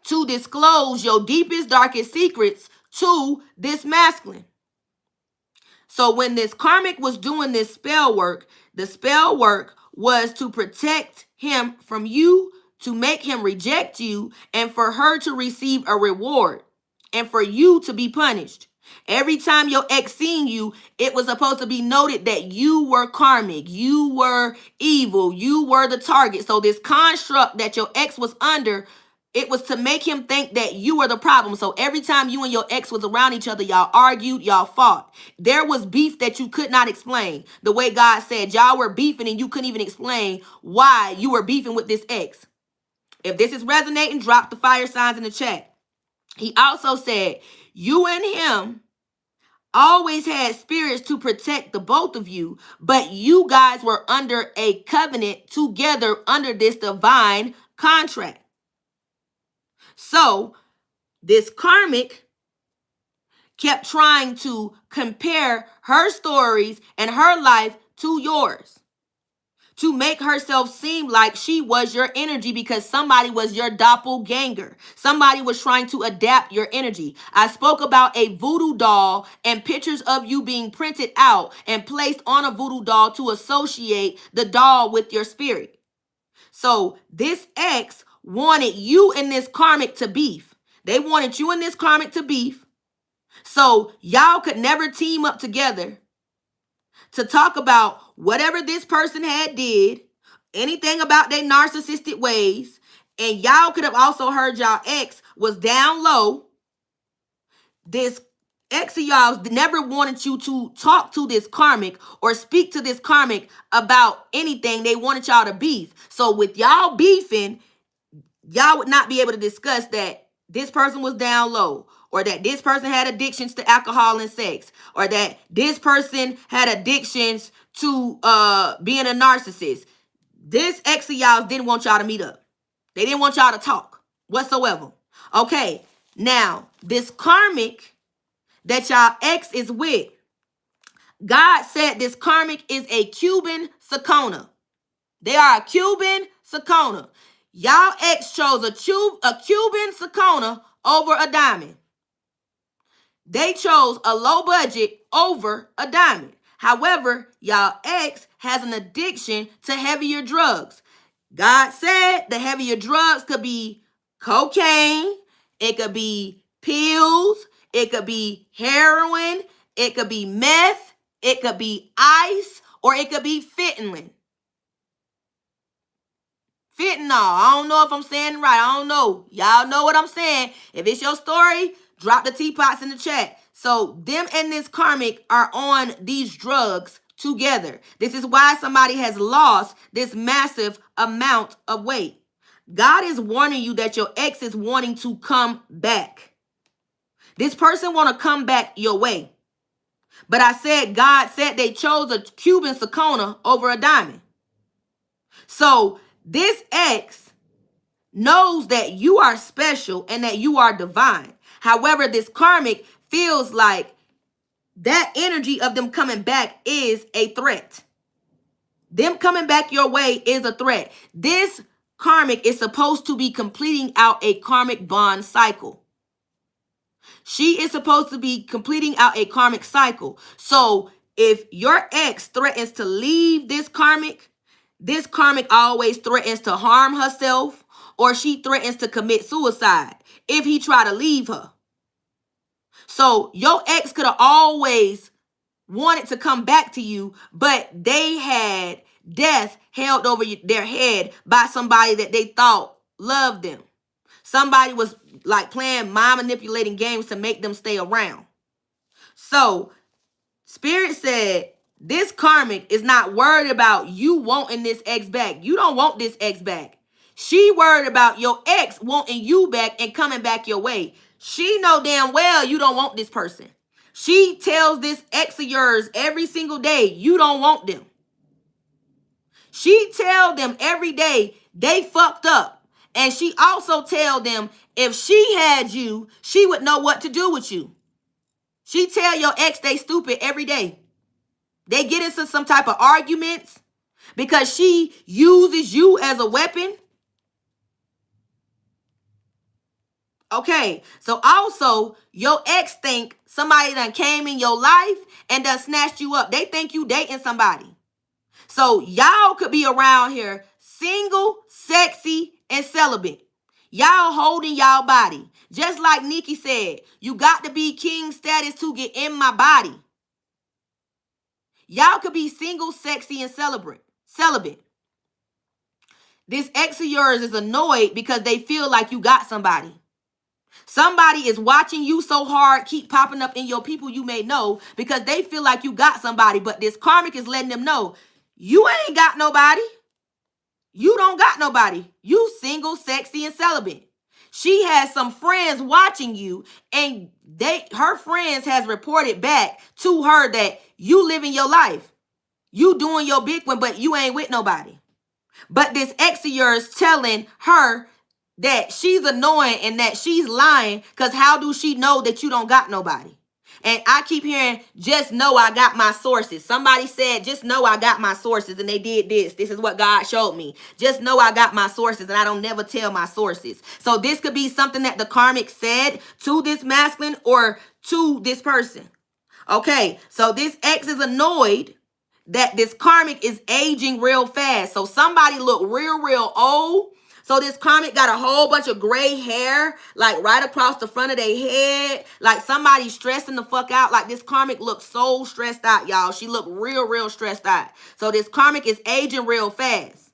to disclose your deepest, darkest secrets to this masculine. So when this karmic was doing this spell work, the spell work was to protect him from you, to make him reject you, and for her to receive a reward, and for you to be punished. Every time your ex seen you, it was supposed to be noted that you were karmic, you were evil, you were the target. So this construct that your ex was under, it was to make him think that you were the problem. So every time you and your ex was around each other, y'all argued, y'all fought. There was beef that you could not explain. The way God said, y'all were beefing and you couldn't even explain why you were beefing with this ex. If this is resonating, drop the fire signs in the chat. He also said, you and him always had spirits to protect the both of you, but you guys were under a covenant together under this divine contract. So this karmic kept trying to compare her stories and her life to yours, to make herself seem like she was your energy because somebody was your doppelganger. Somebody was trying to adapt your energy. I spoke about a voodoo doll and pictures of you being printed out and placed on a voodoo doll to associate the doll with your spirit. So this ex wanted you and this karmic to beef. They wanted you and this karmic to beef. So y'all could never team up together to talk about whatever this person had did, anything about their narcissistic ways. And y'all could have also heard y'all ex was down low. This ex of y'all never wanted you to talk to this karmic or speak to this karmic about anything. They wanted y'all to beef. So with y'all beefing, y'all would not be able to discuss that this person was down low, or that this person had addictions to alcohol and sex, or that this person had addictions to being a narcissist. This ex of y'all didn't want y'all to meet up. They didn't want y'all to talk whatsoever. Okay, now this karmic that y'all ex is with, God said this karmic is a Cuban Sakona. They are a Cuban Sakona. Y'all ex chose a Cuban Sakona over a diamond. They chose a low budget over a diamond. However, y'all ex has an addiction to heavier drugs. God said the heavier drugs could be cocaine, it could be pills, it could be heroin, it could be meth, it could be ice, or it could be fentanyl. Fentanyl. I don't know if I'm saying it right. I don't know. Y'all know what I'm saying. If it's your story, drop the teapots in the chat. So them and this karmic are on these drugs together. This is why somebody has lost this massive amount of weight. God is warning you that your ex is wanting to come back. This person want to come back your way. But I said, God said they chose a Cuban zirconia over a diamond. So this ex knows that you are special and that you are divine. However, this karmic feels like that energy of them coming back is a threat. Them coming back your way is a threat. This karmic is supposed to be completing out a karmic bond cycle. She is supposed to be completing out a karmic cycle. So if your ex threatens to leave this karmic always threatens to harm herself, or she threatens to commit suicide if he try to leave her. So your ex could have always wanted to come back to you, but they had death held over their head by somebody that they thought loved them. Somebody was like playing mind manipulating games to make them stay around. So Spirit said this karmic is not worried about you wanting this ex back. You don't want this ex back. She worried about your ex wanting you back and coming back your way. She know damn well you don't want this person. She tells this ex of yours every single day you don't want them. She tell them every day they fucked up. And she also tell them if she had you, she would know what to do with you. She tell your ex they stupid every day. They get into some type of arguments because she uses you as a weapon. Okay, so also your ex think somebody done came in your life and done snatched you up. They think you dating somebody. So y'all could be around here single, sexy, and celibate. Y'all holding y'all body. Just like Nikki said, you got to be king status to get in my body. Y'all could be single, sexy, and celibate. This ex of yours is annoyed because they feel like you got somebody. Somebody is watching you so hard, keep popping up in your people you may know because they feel like you got somebody. But this karmic is letting them know you ain't got nobody. You don't got nobody. You single, sexy, and celibate. She has some friends watching you, and her friends has reported back to her that you living your life. You doing your big one, but you ain't with nobody. But this ex of yours telling her that she's annoying and that she's lying because how do she know that you don't got nobody? And I keep hearing, just know I got my sources. Somebody said, just know I got my sources and they did this. This is what God showed me. Just know I got my sources and I don't never tell my sources. So this could be something that the karmic said to this masculine or to this person. Okay, so this ex is annoyed that this karmic is aging real fast. So somebody look real old. So this karmic got a whole bunch of gray hair, like right across the front of their head. Like somebody stressing the fuck out. Like this karmic looks so stressed out, y'all. She looked real stressed out. So this karmic is aging real fast.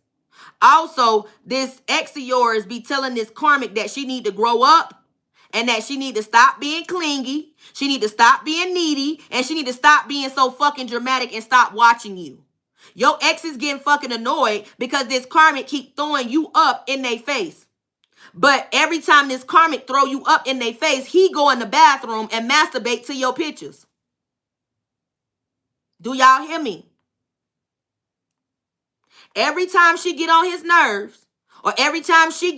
Also, this ex of yours be telling this karmic that she need to grow up and that she need to stop being clingy. She need to stop being needy. And she need to stop being so fucking dramatic and stop watching you. Your ex is getting fucking annoyed because this karmic keep throwing you up in their face. But every time this karmic throw you up in their face, he go in the bathroom and masturbate to your pictures. Do y'all hear me? Every time she get on his nerves, or every time he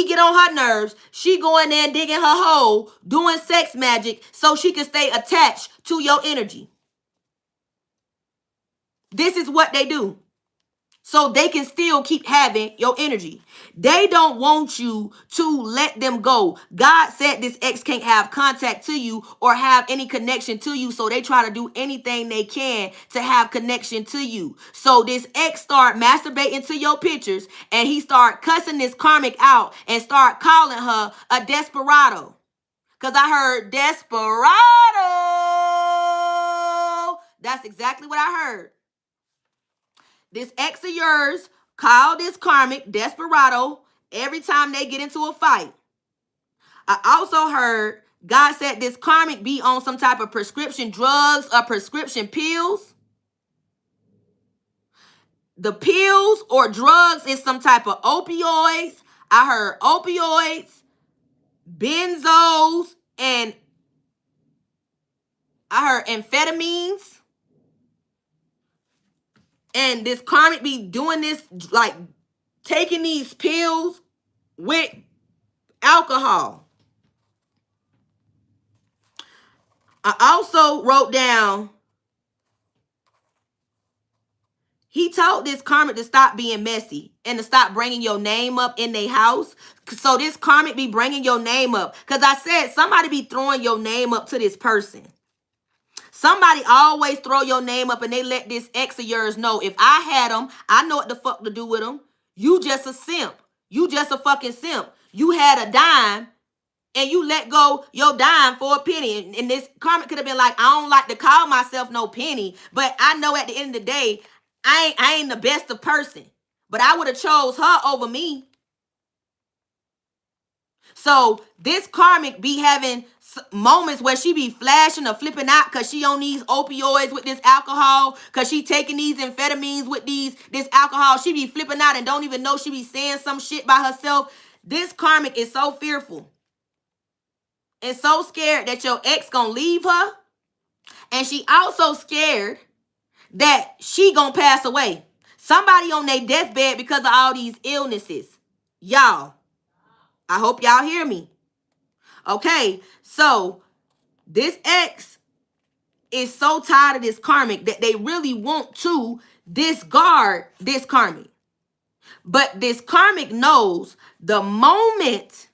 get on her nerves, she go in there and digging her hole, doing sex magic so she can stay attached to your energy. This is what they do. so they can still keep having your energy. They don't want you to let them go. God said this ex can't have contact to you or have any connection to you, so they try to do anything they can to have connection to you. So this ex start masturbating to your pictures, and he start cussing this karmic out and start calling her a desperado. Because I heard desperado. That's exactly what I heard. This ex of yours call this karmic desperado every time they get into a fight. I also heard God said this karmic be on some type of prescription drugs or prescription pills. The pills or drugs is some type of opioids. I heard opioids, benzos, and I heard amphetamines. And this karmic be doing this, like taking these pills with alcohol. I also wrote down, he told this karmic to stop being messy and to stop bringing your name up in their house. So this karmic be bringing your name up. Because I said somebody be throwing your name up to this person. Somebody always throw your name up and they let this ex of yours know, if I had them, I know what the fuck to do with them. You just a simp. You just a fucking simp. You had a dime and you let go your dime for a penny. And this karmic could have been like, I don't like to call myself no penny, but I know at the end of the day, I ain't the best of person. But I would have chose her over me. So this karmic be having moments where she be flashing or flipping out because she on these opioids with this alcohol, because she taking these amphetamines with this alcohol. She be flipping out and don't even know she be saying some shit by herself. This karmic is so fearful and so scared that your ex gonna leave her. And she also scared that she gonna pass away. Somebody on their deathbed because of all these illnesses. Y'all, I hope y'all hear me. Okay, so this ex is so tired of this karmic that they really want to discard this karmic. But this karmic knows the moment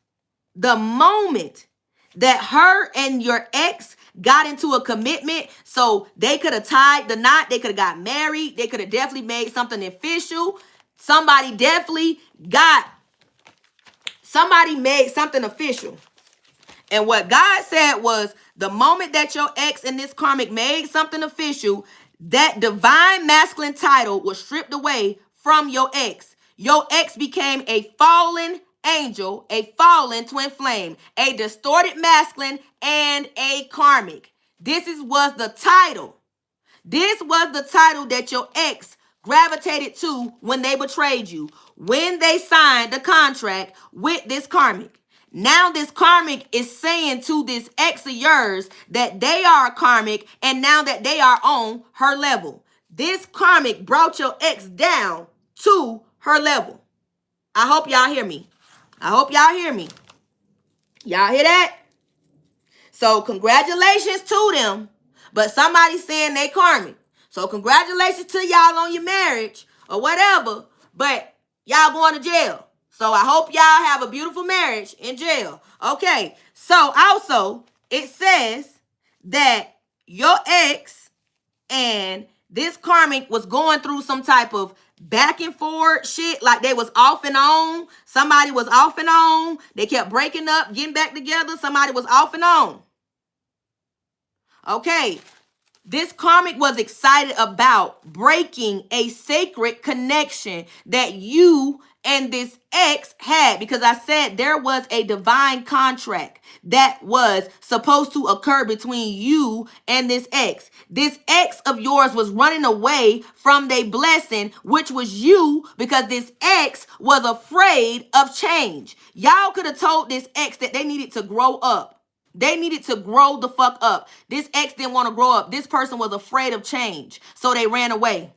that her and your ex got into a commitment, so they could have tied the knot, they could have got married, they could have definitely made something official. Somebody made something official. And what God said was, the moment that your ex and this karmic made something official, that divine masculine title was stripped away from your ex. Your ex became a fallen angel, a fallen twin flame, a distorted masculine, and a karmic. Was the title. This was the title that your ex gravitated to when they betrayed you, when they signed the contract with this karmic. Now this karmic is saying to this ex of yours that they are a karmic, and now that they are on her level. This karmic brought your ex down to her level. I hope y'all hear me. Y'all hear that? So congratulations to them. But somebody's saying they karmic. So congratulations to y'all on your marriage or whatever. But y'all going to jail. So I hope y'all have a beautiful marriage in jail. Okay. So also, it says that your ex and this karmic was going through some type of back and forth shit, like they was off and on. Somebody was off and on. They kept breaking up, getting back together. Somebody was off and on. Okay, this karmic was excited about breaking a sacred connection that you and this ex had, because I said there was a divine contract that was supposed to occur between you and this ex. This ex of yours was running away from their blessing, which was you, because this ex was afraid of change. Y'all could have told this ex that they needed to grow up. They needed to grow the fuck up. This ex didn't want to grow up. This person was afraid of change, so they ran away.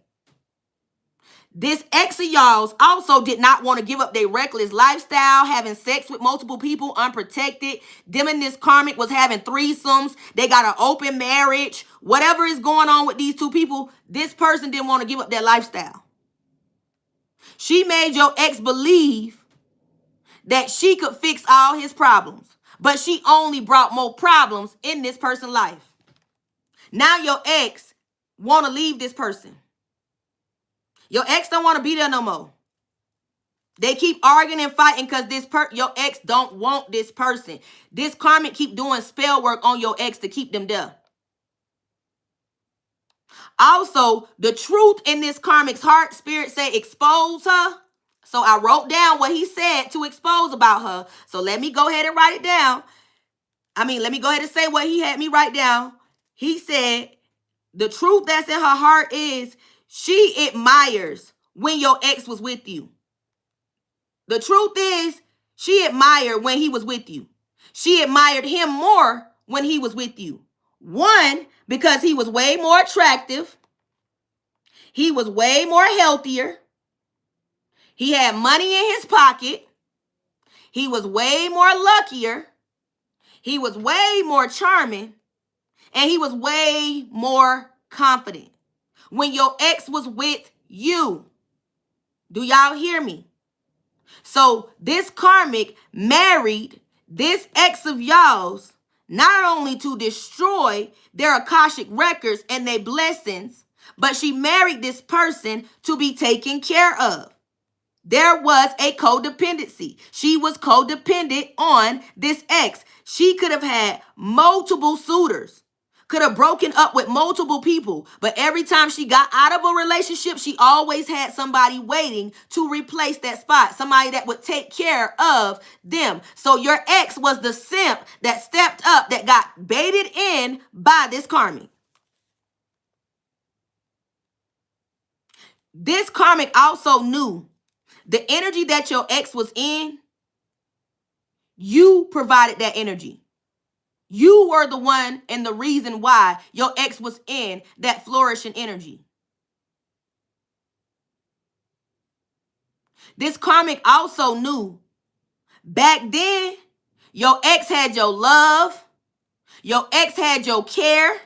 This ex of y'all's also did not want to give up their reckless lifestyle, having sex with multiple people unprotected. Them and this karmic was having threesomes. They got an open marriage. Whatever is going on with these two people, this person didn't want to give up their lifestyle. She made your ex believe that she could fix all his problems, but she only brought more problems in this person's life. Now your ex want to leave this person. Your ex don't want to be there no more. They keep arguing and fighting because your ex don't want this person. This karmic keep doing spell work on your ex to keep them there. Also, the truth in this karmic's heart, spirit say expose her. So I wrote down what he said to expose about her. So let me go ahead and write it down. Let me go ahead and say what he had me write down. He said, the truth that's in her heart is she admires when your ex was with you. The truth is she admired when he was with you. She admired him more when he was with you. One, because he was way more attractive. He was way more healthier. He had money in his pocket. He was way more luckier. He was way more charming. And he was way more confident when your ex was with you. Do y'all hear me? So this karmic married this ex of y'all's not only to destroy their Akashic records and their blessings, but she married this person to be taken care of. There was a codependency. She was codependent on this ex. She could have had multiple suitors, could have broken up with multiple people, but every time she got out of a relationship, she always had somebody waiting to replace that spot, somebody that would take care of them. So your ex was the simp that stepped up, that got baited in by this karmic. This karmic also knew the energy that your ex was in, you provided that energy. You were the one and the reason why your ex was in that flourishing energy. This karmic also knew back then your ex had your love, your ex had your care,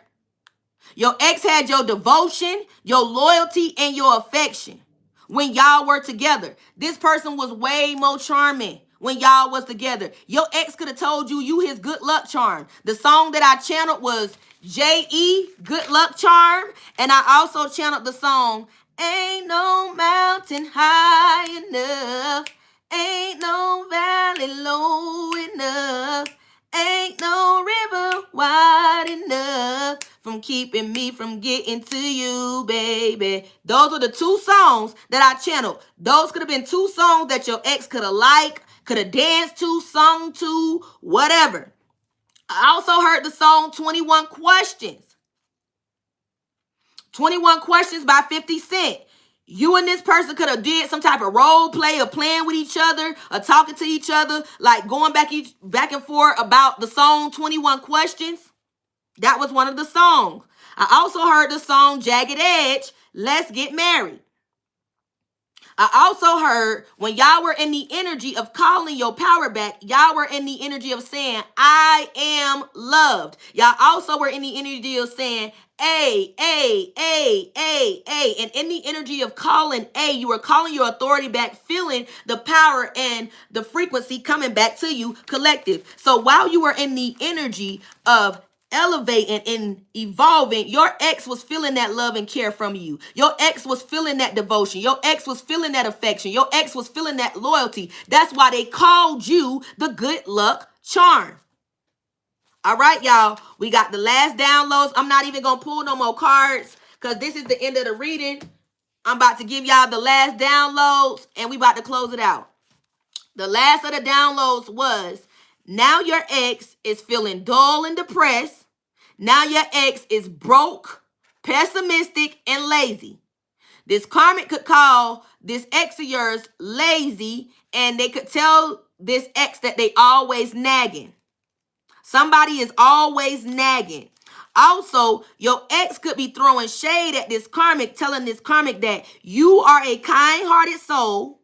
your ex had your devotion, your loyalty, and your affection. When y'all were together, this person was way more charming when y'all was together. Your ex could have told you his good luck charm. The song that I channeled was J.E. Good Luck Charm. And I also channeled the song Ain't No Mountain High Enough, Ain't No Valley Low Enough, Ain't no river wide enough from keeping me from getting to you, baby. Those are the two songs that I channeled. Those could have been two songs that your ex could have liked, could have danced to, sung to, whatever. I also heard the song 21 Questions. 21 Questions by 50 Cent. You and this person could have did some type of role play or playing with each other or talking to each other, like going back and forth about the song 21 Questions. That was one of the songs. I also heard the song Jagged Edge, Let's Get Married. I also heard when y'all were in the energy of calling your power back, y'all were in the energy of saying, I am loved. Y'all also were in the energy of saying, A. And in the energy of calling A, you were calling your authority back, feeling the power and the frequency coming back to you collective. So while you were in the energy of elevating and evolving, your ex was feeling that love and care from you. Your ex was feeling that devotion. Your ex was feeling that affection. Your ex was feeling that loyalty. That's why they called you the good luck charm. All right, y'all. We got the last downloads. I'm not even going to pull no more cards because this is the end of the reading. I'm about to give y'all the last downloads and we about to close it out. The last of the downloads was, now your ex is feeling dull and depressed. Now your ex is broke, pessimistic, and lazy. This karmic could call this ex of yours lazy, and they could tell this ex that they always nagging. Somebody is always nagging. Also, your ex could be throwing shade at this karmic, telling this karmic that you are a kind-hearted soul.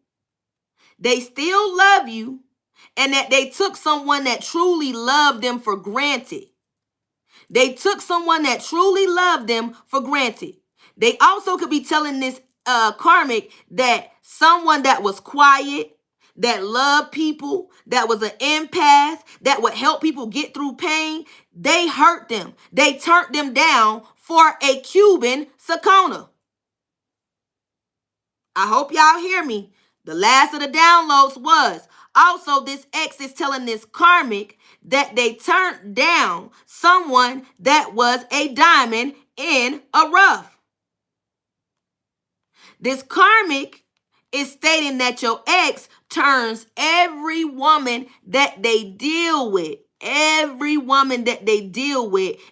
They still love you. And that they took someone that truly loved them for granted. They took someone that truly loved them for granted. They also could be telling this karmic that someone that was quiet, that loved people, that was an empath, that would help people get through pain, they hurt them. They turned them down for a Cuban Sakona. I hope y'all hear me. The last of the downloads was also this ex is telling this karmic that they turned down someone that was a diamond in a rough. This karmic is stating that your ex turns every woman that they deal with,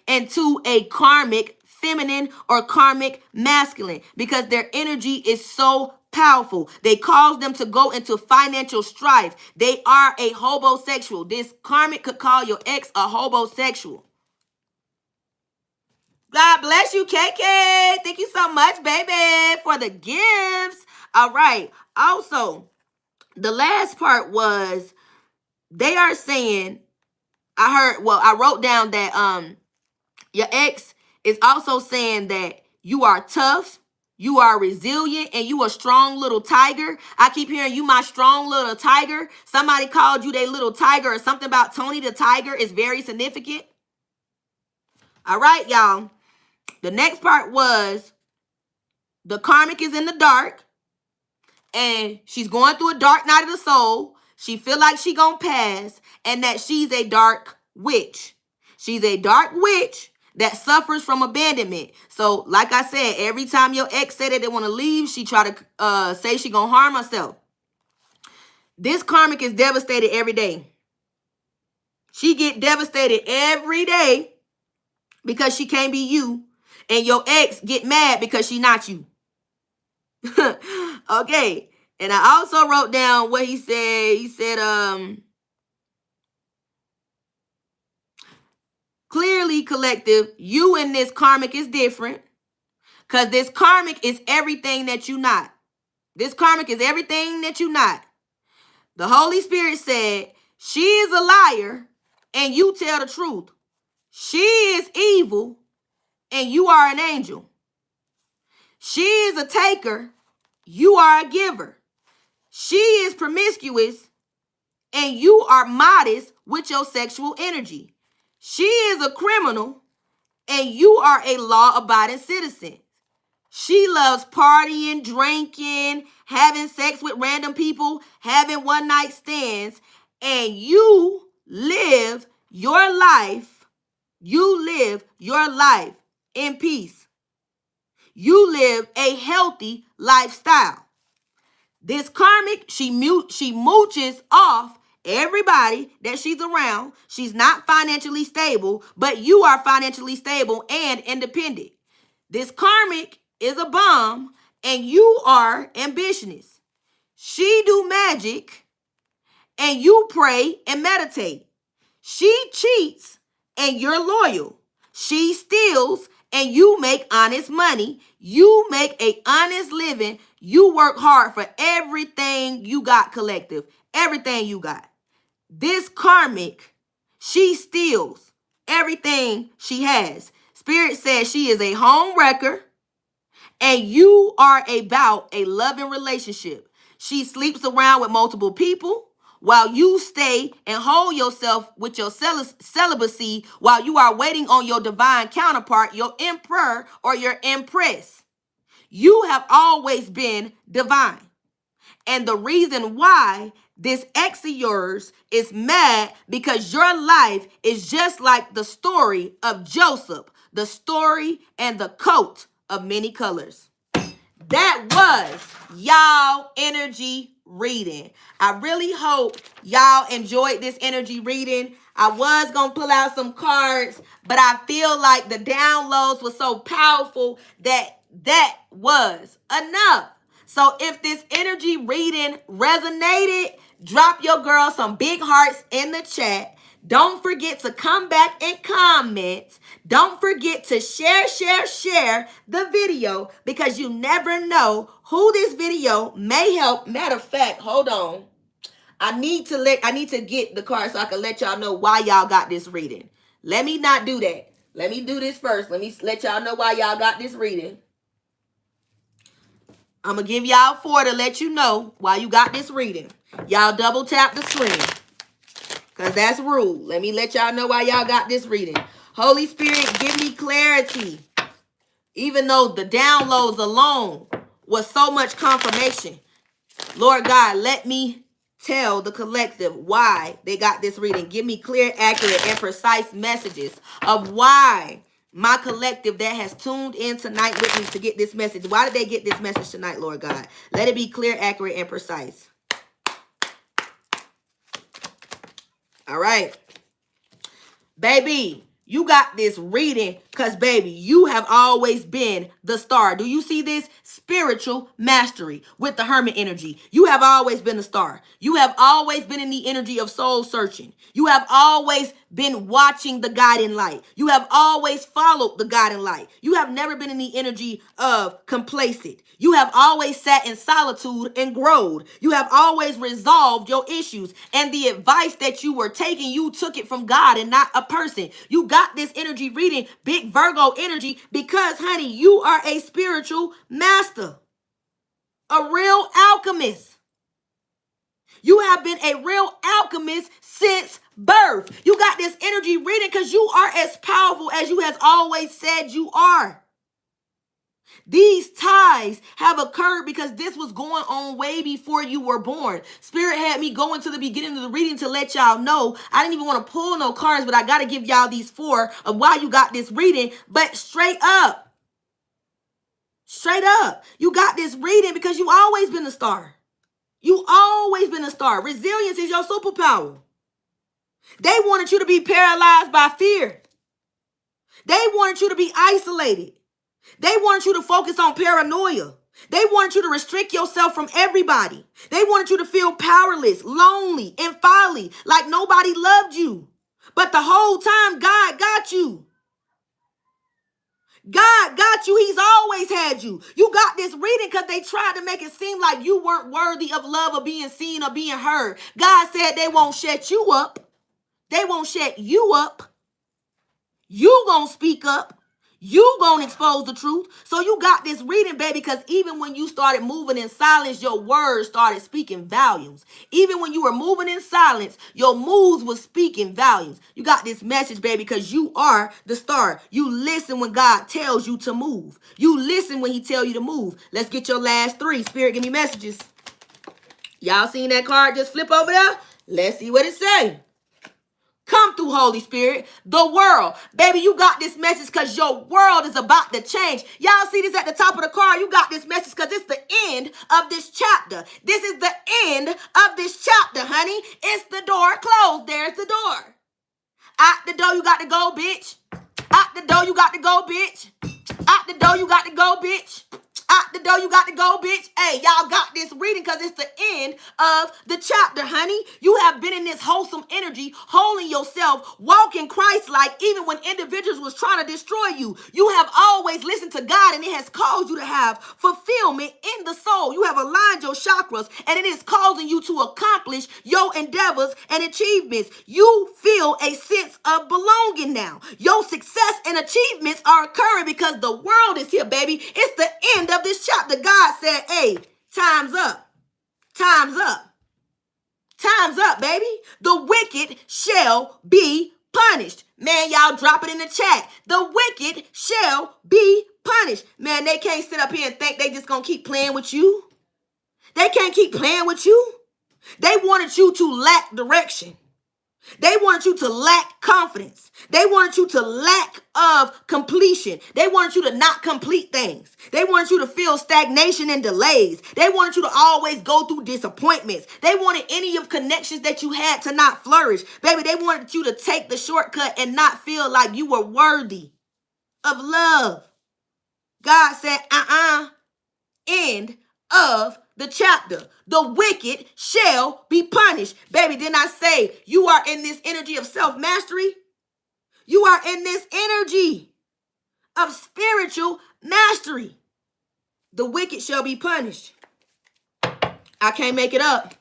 into a karmic feminine or karmic masculine because their energy is so powerful. They cause them to go into financial strife. They are a hobosexual. This karmic could call your ex a hobosexual. God bless you, KK. Thank you so much, baby, for the gifts. All right. Also, the last part was they are saying, I wrote down that your ex is also saying that you are tough, you are resilient, and you a strong little tiger. I keep hearing you my strong little tiger. Somebody called you their little tiger or something about Tony the tiger is very significant. All right, y'all. The next part was the karmic is in the dark and she's going through a dark night of the soul. She feel like she gonna pass and that she's a dark witch. She's a dark witch that suffers from abandonment. So like I said, every time your ex said that they want to leave, she try to say she gonna harm herself. This karmic is devastated every day. She get devastated every day because she can't be you. And your ex get mad because she not you. Okay. And I also wrote down what he said. He said, clearly, collective, you and this karmic is different. Because this karmic is everything that you not. This karmic is everything that you not. The Holy Spirit said, she is a liar and you tell the truth. She is evil and you are an angel. She is a taker. You are a giver. She is promiscuous and you are modest with your sexual energy. She is a criminal and you are a law-abiding citizen. She loves partying, drinking, having sex with random people, having one-night stands, and you live your life. You live your life in peace. You live a healthy lifestyle. This karmic, she mooches off everybody that she's around. She's not financially stable, but you are financially stable and independent. This karmic is a bomb and you are ambitious. She do magic and you pray and meditate. She cheats and you're loyal. She steals and you make honest money. You make an honest living. You work hard for everything you got, collective. Everything you got. This karmic, she steals everything she has. Spirit says she is a home wrecker and you are about a loving relationship. She sleeps around with multiple people while you stay and hold yourself with your celibacy while you are waiting on your divine counterpart, your emperor or your empress. You have always been divine. And the reason why this ex of yours is mad because your life is just like the story of Joseph, the story and the coat of many colors. That was y'all energy reading. I really hope y'all enjoyed this energy reading. I was going to pull out some cards, but I feel like the downloads were so powerful that was enough. So if this energy reading resonated, drop your girl some big hearts in the chat. Don't forget to come back and comment. Don't forget to share the video because you never know who this video may help. Matter of fact, hold on. I need to get the card so I can let y'all know why y'all got this reading. Let me not do that. Let me do this first. Let me let y'all know why y'all got this reading. I'm going to give y'all 4 to let you know while you got this reading. Y'all double tap the screen because that's rule. Let me let y'all know why y'all got this reading. Holy Spirit, give me clarity. Even though the downloads alone was so much confirmation. Lord God, let me tell the collective why they got this reading. Give me clear, accurate, and precise messages of why my collective that has tuned in tonight with me to get this message. Why did they get this message tonight, Lord God? Let it be clear, accurate, and precise. All right. Baby, you got this reading because, baby, you have always been the star. Do you see this? Spiritual mastery with the hermit energy. You have always been the star. You have always been in the energy of soul searching. You have always been watching the guiding light. You have always followed the guiding light. You have never been in the energy of complacent. You have always sat in solitude and growed. You have always resolved your issues. And the advice that you were taking, you took it from God and not a person. You got this energy reading, big Virgo energy, because, honey, you are a spiritual master, a real alchemist. You have been a real alchemist since birth. You got this energy reading because you are as powerful as you has always said you are. These ties have occurred because this was going on way before you were born. Spirit had me go into the beginning of the reading to let y'all know. I didn't even want to pull no cards, but I got to give y'all these 4 of why you got this reading. But straight up, you got this reading because you always been a star. You always been a star. Resilience is your superpower. They wanted you to be paralyzed by fear. They wanted you to be isolated. They wanted you to focus on paranoia. They wanted you to restrict yourself from everybody. They wanted you to feel powerless, lonely, and folly, like nobody loved you. But the whole time, God got you. God got you. He's always had you. You got this reading because they tried to make it seem like you weren't worthy of love or being seen or being heard. God said they won't shut you up. They won't shut you up. You gonna speak up. You gonna expose the truth. So you got this reading, baby, because even when you started moving in silence, your words started speaking volumes. Even when you were moving in silence, your moves were speaking volumes. You got this message, baby, because you are the star. You listen when God tells you to move. You listen when he tells you to move. Let's get your last 3. Spirit, give me messages. Y'all seen that card just flip over there? Let's see what it say. Come through, Holy Spirit. The world. Baby, you got this message because your world is about to change. Y'all see this at the top of the card? You got this message because it's the end of this chapter. This is the end of this chapter, honey. It's the door closed. There's the door. Out the door, you got to go, bitch. Out the door, you got to go, bitch. Out the door, you got to go, bitch. Out the door, you got to go, bitch. Hey, y'all got this reading because it's the end of the chapter, honey. You have been in this wholesome energy, holding yourself, walking Christ-like, even when individuals was trying to destroy you. You have always listened to God, and it has caused you to have fulfillment in the soul. You have aligned your chakras, and it is causing you to accomplish your endeavors and achievements. You feel a sense of belonging now. Your success and achievements are occurring because the world is here, baby. It's the end of this chapter. God said, hey, time's up. Time's up. Time's up, baby. The wicked shall be punished. Man, y'all drop it in the chat. The wicked shall be punished. Man, they can't sit up here and think they just gonna keep playing with you. They can't keep playing with you. They wanted you to lack direction. They wanted you to lack confidence. They wanted you to lack of completion. They wanted you to not complete things. They wanted you to feel stagnation and delays. They wanted you to always go through disappointments. They wanted any of connections that you had to not flourish. Baby, they wanted you to take the shortcut and not feel like you were worthy of love. God said, end of the chapter. The wicked shall be punished. Baby, didn't I say you are in this energy of self-mastery? You are in this energy of spiritual mastery. The wicked shall be punished. I can't make it up.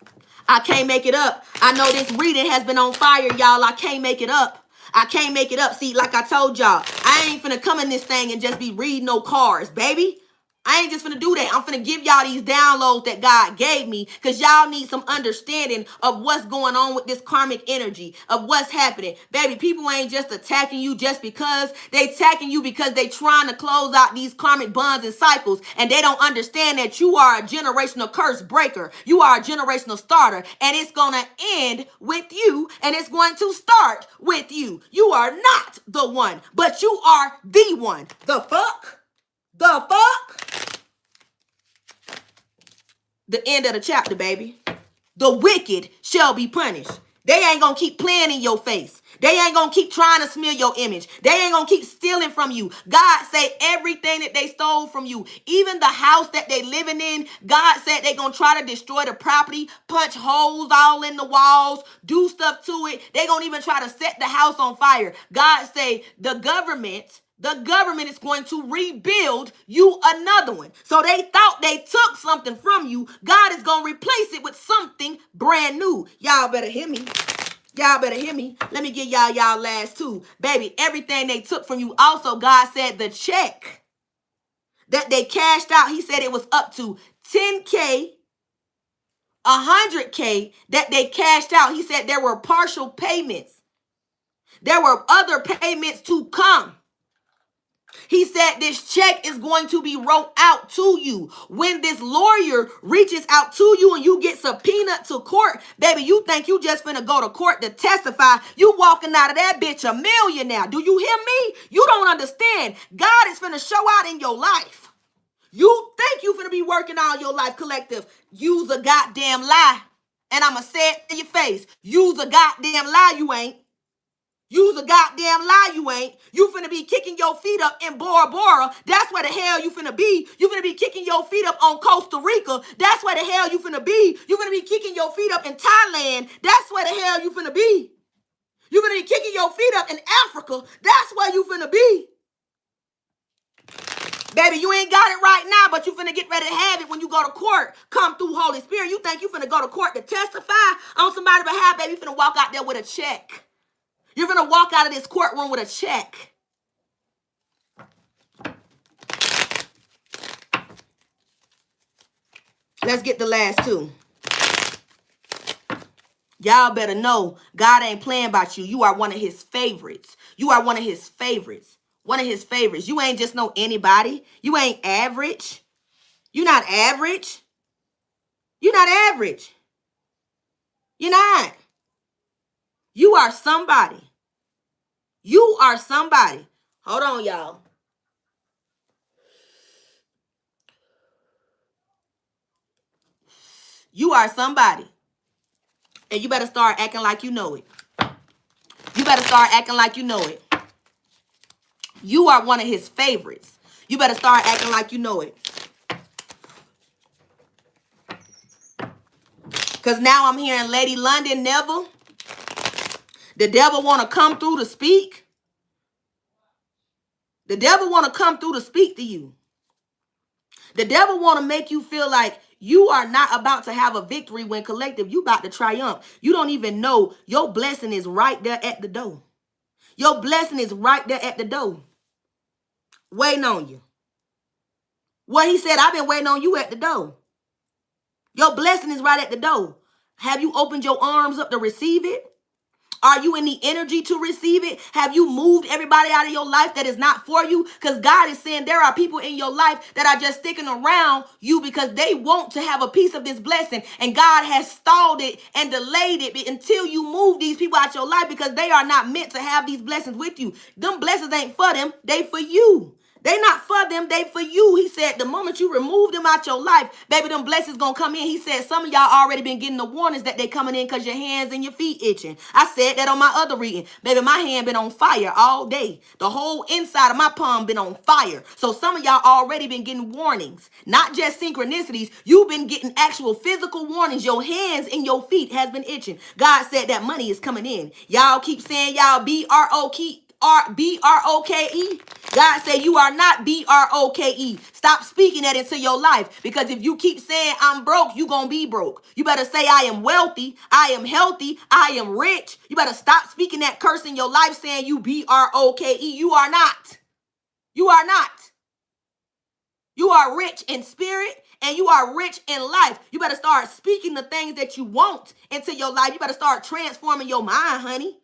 I can't make it up. I know this reading has been on fire, y'all. I can't make it up. I can't make it up. See, like I told y'all, I ain't finna come in this thing and just be reading no cards, baby. I ain't just finna do that. I'm finna give y'all these downloads that God gave me because y'all need some understanding of what's going on with this karmic energy, of what's happening. Baby, people ain't just attacking you just because. They attacking you because they trying to close out these karmic bonds and cycles, and they don't understand that you are a generational curse breaker. You are a generational starter, and it's gonna end with you, and it's going to start with you. You are not the one, but you are the one. The fuck? The fuck? The end of the chapter, baby. The wicked shall be punished. They ain't gonna keep playing in your face. They ain't gonna keep trying to smear your image. They ain't gonna keep stealing from you. God say everything that they stole from you, even the house that they living in, God said they gonna try to destroy the property, punch holes all in the walls, do stuff to it. They gonna even try to set the house on fire. God say the government is going to rebuild you another one. So they thought they took something from you. God is going to replace it with something brand new. Y'all better hear me. Y'all better hear me. Let me give y'all last two. Baby, everything they took from you. Also, God said the check that they cashed out, he said it was up to 10K, 100K that they cashed out. He said there were partial payments. There were other payments to come. He said this check is going to be wrote out to you. When this lawyer reaches out to you and you get subpoenaed to court, baby, you think you just finna go to court to testify. You walking out of that bitch a millionaire. Do you hear me? You don't understand. God is finna show out in your life. You think you finna be working all your life, collective. Use a goddamn lie. And I'ma say it in your face. Use a goddamn lie, you ain't. You's a goddamn lie, you ain't. You finna be kicking your feet up in Bora Bora. That's where the hell you finna be. You finna be kicking your feet up on Costa Rica. That's where the hell you finna be. You finna be kicking your feet up in Thailand. That's where the hell you finna be. You finna be kicking your feet up in Africa. That's where you finna be. Baby, you ain't got it right now, but you finna get ready to have it when you go to court. Come through Holy Spirit. You think you finna go to court to testify on somebody's behalf, baby? You finna walk out there with a check. You're going to walk out of this courtroom with a check. Let's get the last two. Y'all better know God ain't playing about you. You are one of his favorites. You are one of his favorites. One of his favorites. You ain't just no anybody. You ain't average. You're not average. You're not average. You're not. You are somebody. You are somebody. Hold on, y'all. You are somebody. And you better start acting like you know it. You better start acting like you know it. You are one of his favorites. You better start acting like you know it. Because now I'm hearing Lady London Neville. The devil want to come through to speak. The devil want to come through to speak to you. The devil want to make you feel like you are not about to have a victory when collective. You about to triumph. You don't even know your blessing is right there at the door. Your blessing is right there at the door. Waiting on you. What he said, I've been waiting on you at the door. Your blessing is right at the door. Have you opened your arms up to receive it? Are you in the energy to receive it? Have you moved everybody out of your life that is not for you? Because God is saying there are people in your life that are just sticking around you because they want to have a piece of this blessing. And God has stalled it and delayed it until you move these people out your life because they are not meant to have these blessings with you. Them blessings ain't for them. They for you. They not for them, they for you. He said the moment you remove them out your life, baby, them blessings gonna come in. He said some of y'all already been getting the warnings that they coming in because your hands and your feet itching. I said that on my other reading. Baby, my hand been on fire all day. The whole inside of my palm been on fire. So some of y'all already been getting warnings. Not just synchronicities. You've been getting actual physical warnings. Your hands and your feet has been itching. God said that money is coming in. Y'all keep saying y'all B-R-O-K-E. God said you are not B-R-O-K-E. Stop speaking that into your life. Because if you keep saying I'm broke, you gonna be broke. You better say I am wealthy, I am healthy, I am rich. You better stop speaking that curse in your life saying you B-R-O-K-E. You are not. You are not. You are rich in spirit and you are rich in life. You better start speaking the things that you want into your life. You better start transforming your mind, honey.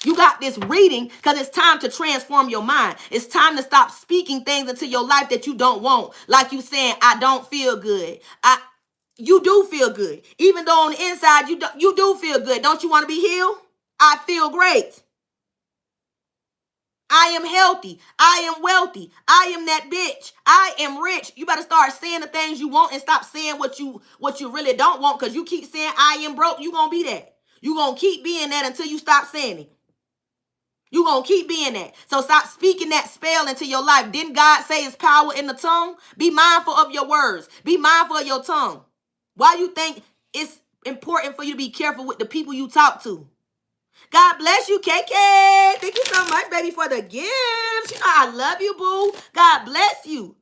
You got this reading because it's time to transform your mind. It's time to stop speaking things into your life that you don't want. Like you saying, I don't feel good. You do feel good. Even though on the inside you do feel good. Don't you want to be healed? I feel great. I am healthy. I am wealthy. I am that bitch. I am rich. You better start saying the things you want and stop saying what you really don't want, because you keep saying I am broke. You're going to be that. You're going to keep being that until you stop saying it. You're going to keep being that. So stop speaking that spell into your life. Didn't God say it's power in the tongue? Be mindful of your words. Be mindful of your tongue. Why you think it's important for you to be careful with the people you talk to? God bless you, KK. Thank you so much, baby, for the gifts. You know I love you, boo. God bless you.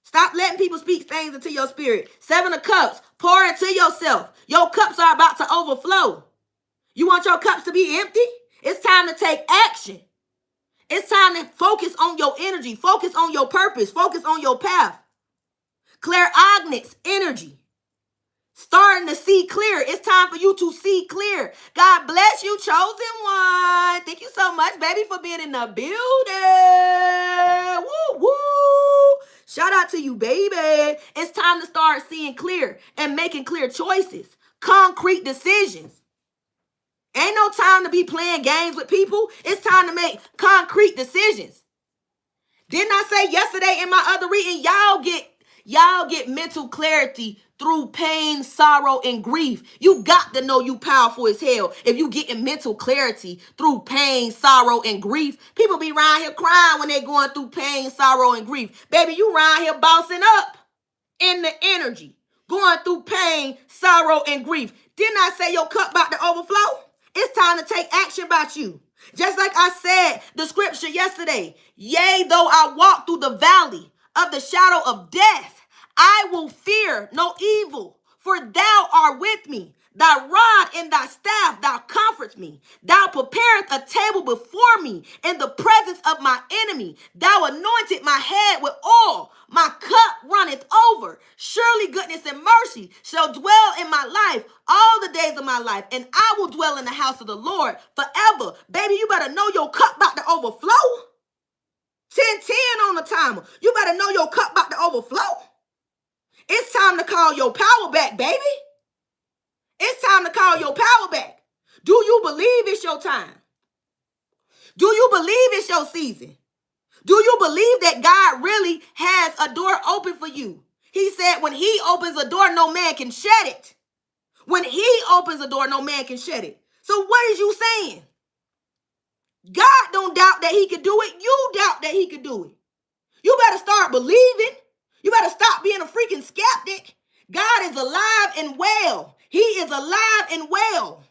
Stop letting people speak things into your spirit. 7 of Cups. Pour into yourself. Your cups are about to overflow. You want your cups to be empty? It's time to take action. It's time to focus on your energy. Focus on your purpose. Focus on your path. Clairaugence energy. Starting to see clear. It's time for you to see clear. God bless you, chosen one. Thank you so much, baby, for being in the building. Woo, woo. Shout out to you, baby. It's time to start seeing clear and making clear choices. Concrete decisions. Ain't no time to be playing games with people. It's time to make concrete decisions. Didn't I say yesterday in my other reading, y'all get mental clarity through pain, sorrow, and grief. You got to know you powerful as hell if you getting mental clarity through pain, sorrow, and grief. People be around here crying when they going through pain, sorrow, and grief. Baby, you around here bouncing up in the energy, going through pain, sorrow, and grief. Didn't I say your cup about to overflow? It's time to take action about you. Just like I said, the scripture yesterday, yea, though I walk through the valley of the shadow of death, I will fear no evil, for thou art with me. Thy rod and thy staff, thou comforts me. Thou preparest a table before me in the presence of my enemy. Thou anointed my head with oil. My cup runneth over. Surely goodness and mercy shall dwell in my life all the days of my life, and I will dwell in the house of the Lord forever. Baby, you better know your cup about to overflow. 10-10 on the timer. You better know your cup about to overflow. It's time to call your power back, baby. It's time to call your power back. Do you believe it's your time? Do you believe it's your season? Do you believe that God really has a door open for you? He said when he opens a door, no man can shut it. When he opens a door, no man can shut it. So what is you saying? God don't doubt that he could do it. You doubt that he could do it. You better start believing. You better stop being a freaking skeptic. God is alive and well. He is alive and well.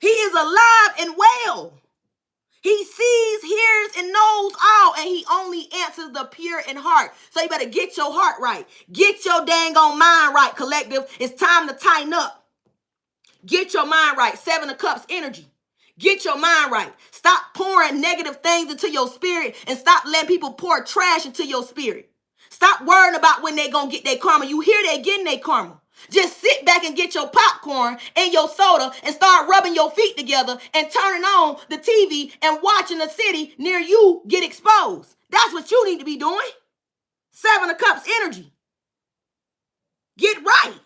He is alive and well. He sees, hears, and knows all, and he only answers the pure in heart. So you better get your heart right. Get your dang on mind right, collective. It's time to tighten up. Get your mind right. 7 of Cups energy. Get your mind right. Stop pouring negative things into your spirit and stop letting people pour trash into your spirit. Stop worrying about when they gonna get their karma. You hear they getting their karma. Just sit back and get your popcorn and your soda and start rubbing your feet together and turning on the TV and watching the city near you get exposed. That's what you need to be doing. 7 of Cups energy. Get right.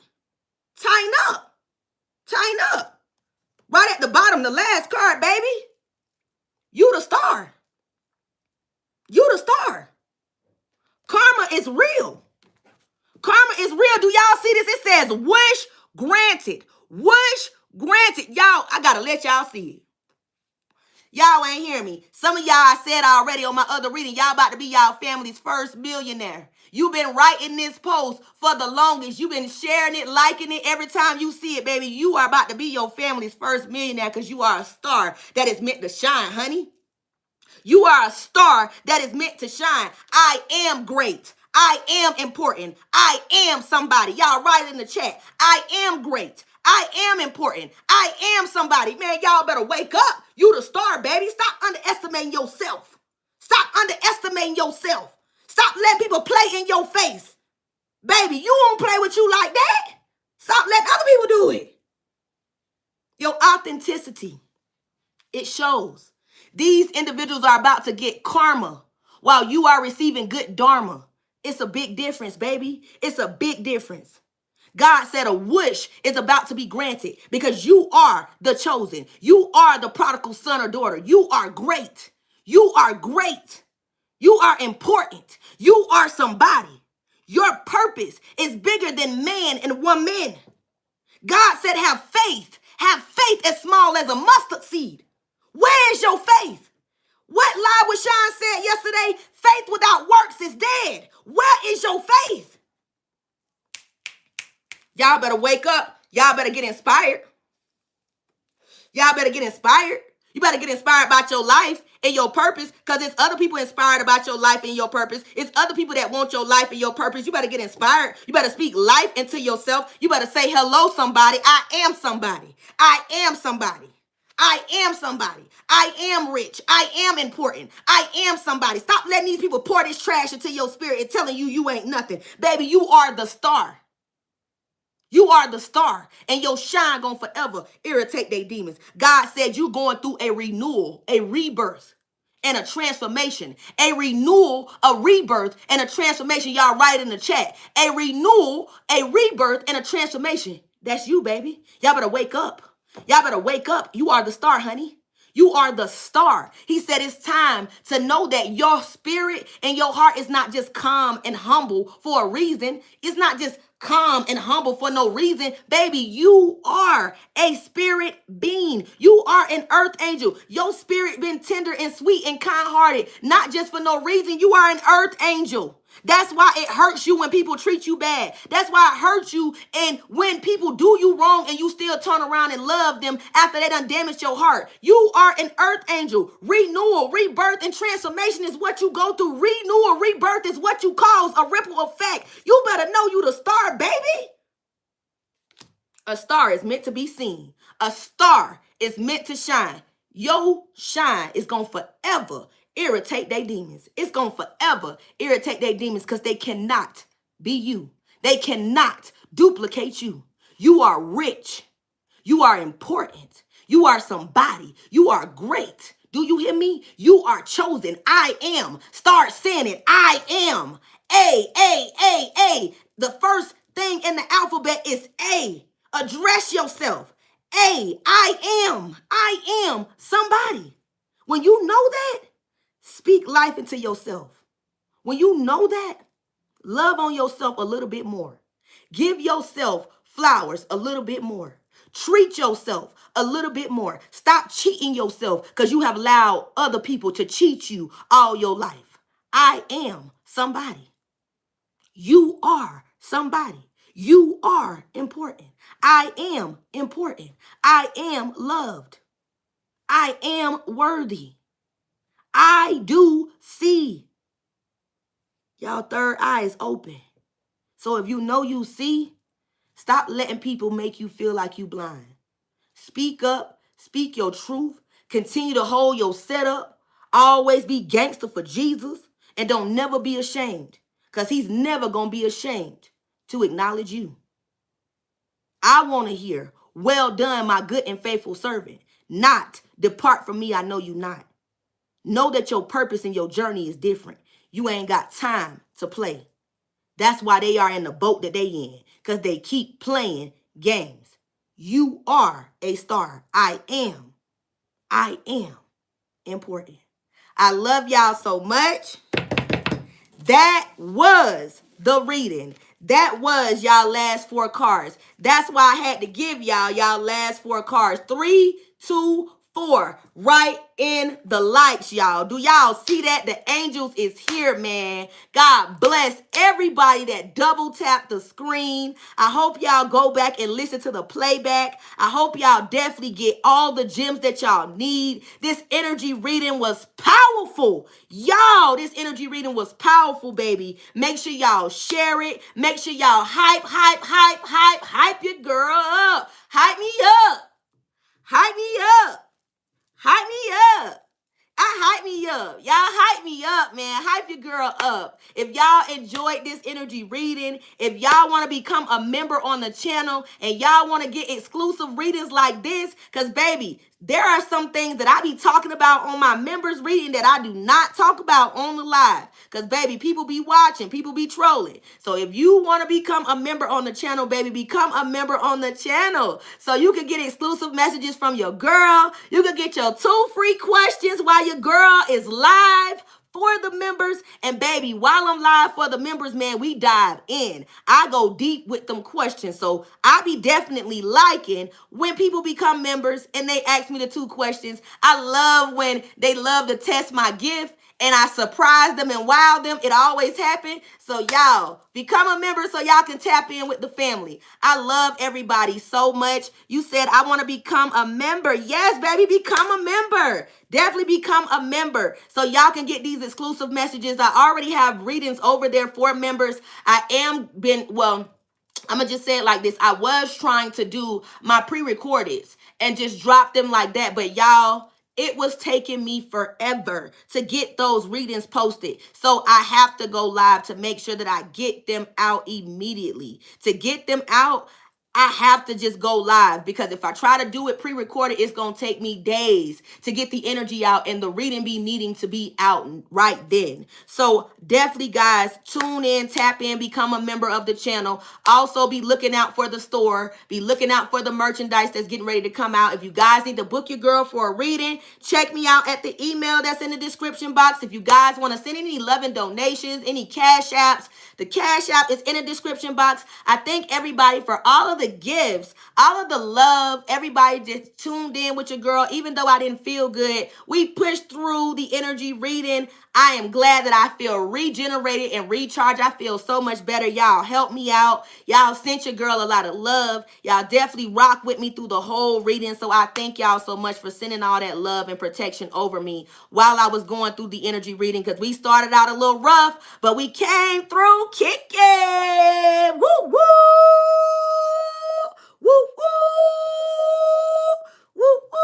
Tighten up. Tighten up. Right at the bottom, the last card, baby. You the star. You the star. Karma is real. Karma is real. Do y'all see this? It says wish granted. Wish granted. Y'all, I gotta let y'all see it. Y'all ain't hear me. Some of y'all I said already on my other reading, y'all about to be y'all family's first millionaire. You've been writing this post for the longest. You've been sharing it, liking it every time you see it, baby. You are about to be your family's first millionaire because you are a star that is meant to shine, honey. You are a star that is meant to shine. I am great. I am important. I am somebody. Y'all write it in the chat. I am great. I am important. I am somebody. Man, y'all better wake up. You the star, baby. Stop underestimating yourself. Stop underestimating yourself. Stop letting people play in your face. Baby, you won't play with you like that. Stop letting other people do it. Your authenticity, it shows. These individuals are about to get karma while you are receiving good dharma. It's a big difference, baby. It's a big difference. God said a wish is about to be granted because you are the chosen. You are the prodigal son or daughter. You are great. You are great. You are important. You are somebody. Your purpose is bigger than man and woman. God said have faith. Have faith as small as a mustard seed. Where is your faith? What lie was Sean said yesterday? Faith without works is dead. Where is your faith? Y'all better wake up. Y'all better get inspired. Y'all better get inspired. You better get inspired about your life and your purpose, because it's other people inspired about your life and your purpose. It's other people that want your life and your purpose. You better get inspired. You better speak life into yourself. You better say, hello, somebody. I am somebody. I am somebody. I am somebody. I am rich. I am important. I am somebody. Stop letting these people pour this trash into your spirit and telling you you ain't nothing. Baby, you are the star. You are the star, and your shine gonna forever irritate their demons. God said you going through a renewal, a rebirth, and a transformation. A renewal, a rebirth, and a transformation. Y'all write in the chat. A renewal, a rebirth, and a transformation. That's you, baby. Y'all better wake up. Y'all better wake up. You are the star, honey. You are the star. He said it's time to know that your spirit and your heart is not just calm and humble for a reason. It's not just calm and humble for no reason. Baby, you are a spirit being. You are an earth angel. Your spirit been tender and sweet and kind-hearted, not just for no reason. You are an earth angel. That's why it hurts you when people treat you bad. That's why it hurts you and when people do you wrong and you still turn around and love them after they done damaged your heart. You are an earth angel. Renewal, rebirth, and transformation is what you go through. Renewal, rebirth is what you cause a ripple effect. You better know you the star, baby. A star is meant to be seen. A star is meant to shine. Your shine is going to forever irritate their demons. It's going to forever irritate their demons because they cannot be you. They cannot duplicate you. You are rich. You are important. You are somebody. You are great. Do you hear me? You are chosen. I am. Start saying it. I am. A. The first thing in the alphabet is A. Address yourself. A. I am somebody. When you know that, speak life into yourself. When you know that, love on yourself a little bit more. Give yourself flowers a little bit more. Treat yourself a little bit more. Stop cheating yourself because you have allowed other people to cheat you all your life. I am somebody. You are somebody. You are important. I am important. I am loved. I am worthy. I do see. Y'all third eye is open. So if you know you see, stop letting people make you feel like you blind. Speak up. Speak your truth. Continue to hold your setup. Always be gangster for Jesus. And don't never be ashamed. Because he's never going to be ashamed to acknowledge you. I want to hear, well done, my good and faithful servant. Not, depart from me, I know you not. Know that your purpose and your journey is different. You ain't got time to play. That's why they are in the boat that they in. Because they keep playing games. You are a star. I am important. I love y'all so much. That was the reading. That was y'all last 4 cards. That's why I had to give y'all last 4 cards. 3, 2, 4. Right in the likes, y'all. Do y'all see that? The angels is here, man. God bless everybody that double tapped the screen. I hope y'all go back and listen to the playback. I hope y'all definitely get all the gems that y'all need. This energy reading was powerful. Y'all, this energy reading was powerful, baby. Make sure y'all share it. Make sure y'all hype your girl up. Hype me up. Hype me up. Hype me up. I hype me up. Y'all hype me up, man. Hype your girl up. If y'all enjoyed this energy reading, if y'all want to become a member on the channel and y'all want to get exclusive readings like this, because baby, there are some things that I be talking about on my members reading that I do not talk about on the live. Because baby, people be watching, people be trolling. So if you want to become a member on the channel, baby, become a member on the channel. So you can get exclusive messages from your girl. You can get your 2 free questions while your girl is live for the members. And baby, while I'm live for the members, man, we dive in. I go deep with them questions. So I be definitely liking when people become members and they ask me the 2 questions. I love when they love to test my gift and I surprise them and wow them. It always happens. So y'all become a member so y'all can tap in with the family. I love everybody so much. You said I want to become a member. Yes, baby, become a member. Definitely become a member so y'all can get these exclusive messages. I already have readings over there for members. I'm going to just say it like this. I was trying to do my pre-recordeds and just drop them like that. But y'all, it was taking me forever to get those readings posted. So I have to go live to make sure that I get them out immediately. To get them out, I have to just go live, because if I try to do it pre-recorded, it's going to take me days to get the energy out and the reading be needing to be out right then. So definitely, guys, tune in, tap in, become a member of the channel. Also be looking out for the store. Be looking out for the merchandise that's getting ready to come out. If you guys need to book your girl for a reading, check me out at the email that's in the description box. If you guys want to send any love and donations, any cash apps, the cash app is in the description box. I thank everybody for all of the gifts, all of the love. Everybody just tuned in with your girl. Even though I didn't feel good, we pushed through the energy reading. I am glad that I feel regenerated and recharged. I feel so much better. Y'all help me out. Y'all sent your girl a lot of love. Y'all definitely rock with me through the whole reading. So I thank y'all so much for sending all that love and protection over me while I was going through the energy reading, because we started out a little rough, but we came through kicking. Woo, woo! Woo, woo! Woo, woo!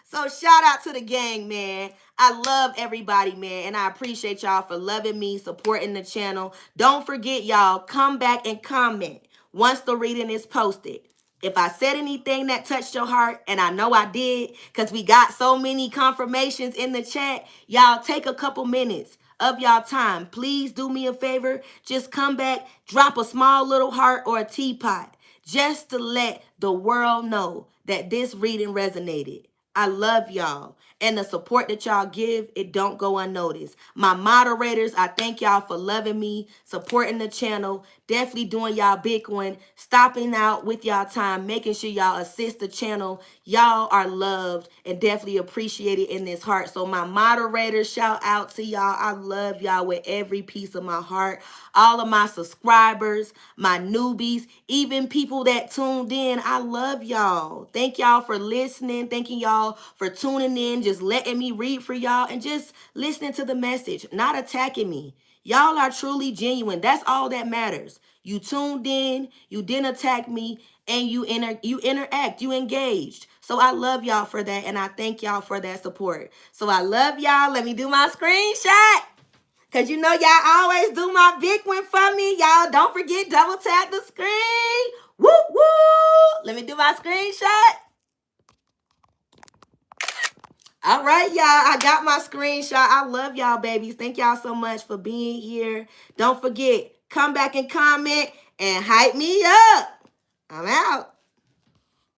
So shout out to the gang, man. I love everybody, man, and I appreciate y'all for loving me, supporting the channel. Don't forget, y'all, come back and comment once the reading is posted. If I said anything that touched your heart, and I know I did, because we got so many confirmations in the chat, y'all take a couple minutes of y'all time. Please do me a favor. Just come back, drop a small little heart or a teapot, just to let the world know that this reading resonated. I love y'all. And the support that y'all give, it don't go unnoticed. My moderators, I thank y'all for loving me, supporting the channel, definitely doing y'all big one, stopping out with y'all time, making sure y'all assist the channel. Y'all are loved and definitely appreciated in this heart. So my moderators, shout out to y'all. I love y'all with every piece of my heart. All of my subscribers, my newbies, even people that tuned in, I love y'all. Thank y'all for listening. Thanking y'all for tuning in, just letting me read for y'all and just listening to the message, not attacking me. Y'all are truly genuine. That's all that matters. You tuned in, you didn't attack me, and you interact, you engaged. So I love y'all for that, and I thank y'all for that support. So I love y'all. Let me do my screenshot, because you know y'all always do my big one for me. Y'all don't forget, double tap the screen. Woo, woo. Let me do my screenshot. All right, y'all. I got my screenshot. I love y'all, babies. Thank y'all so much for being here. Don't forget, come back and comment and hype me up.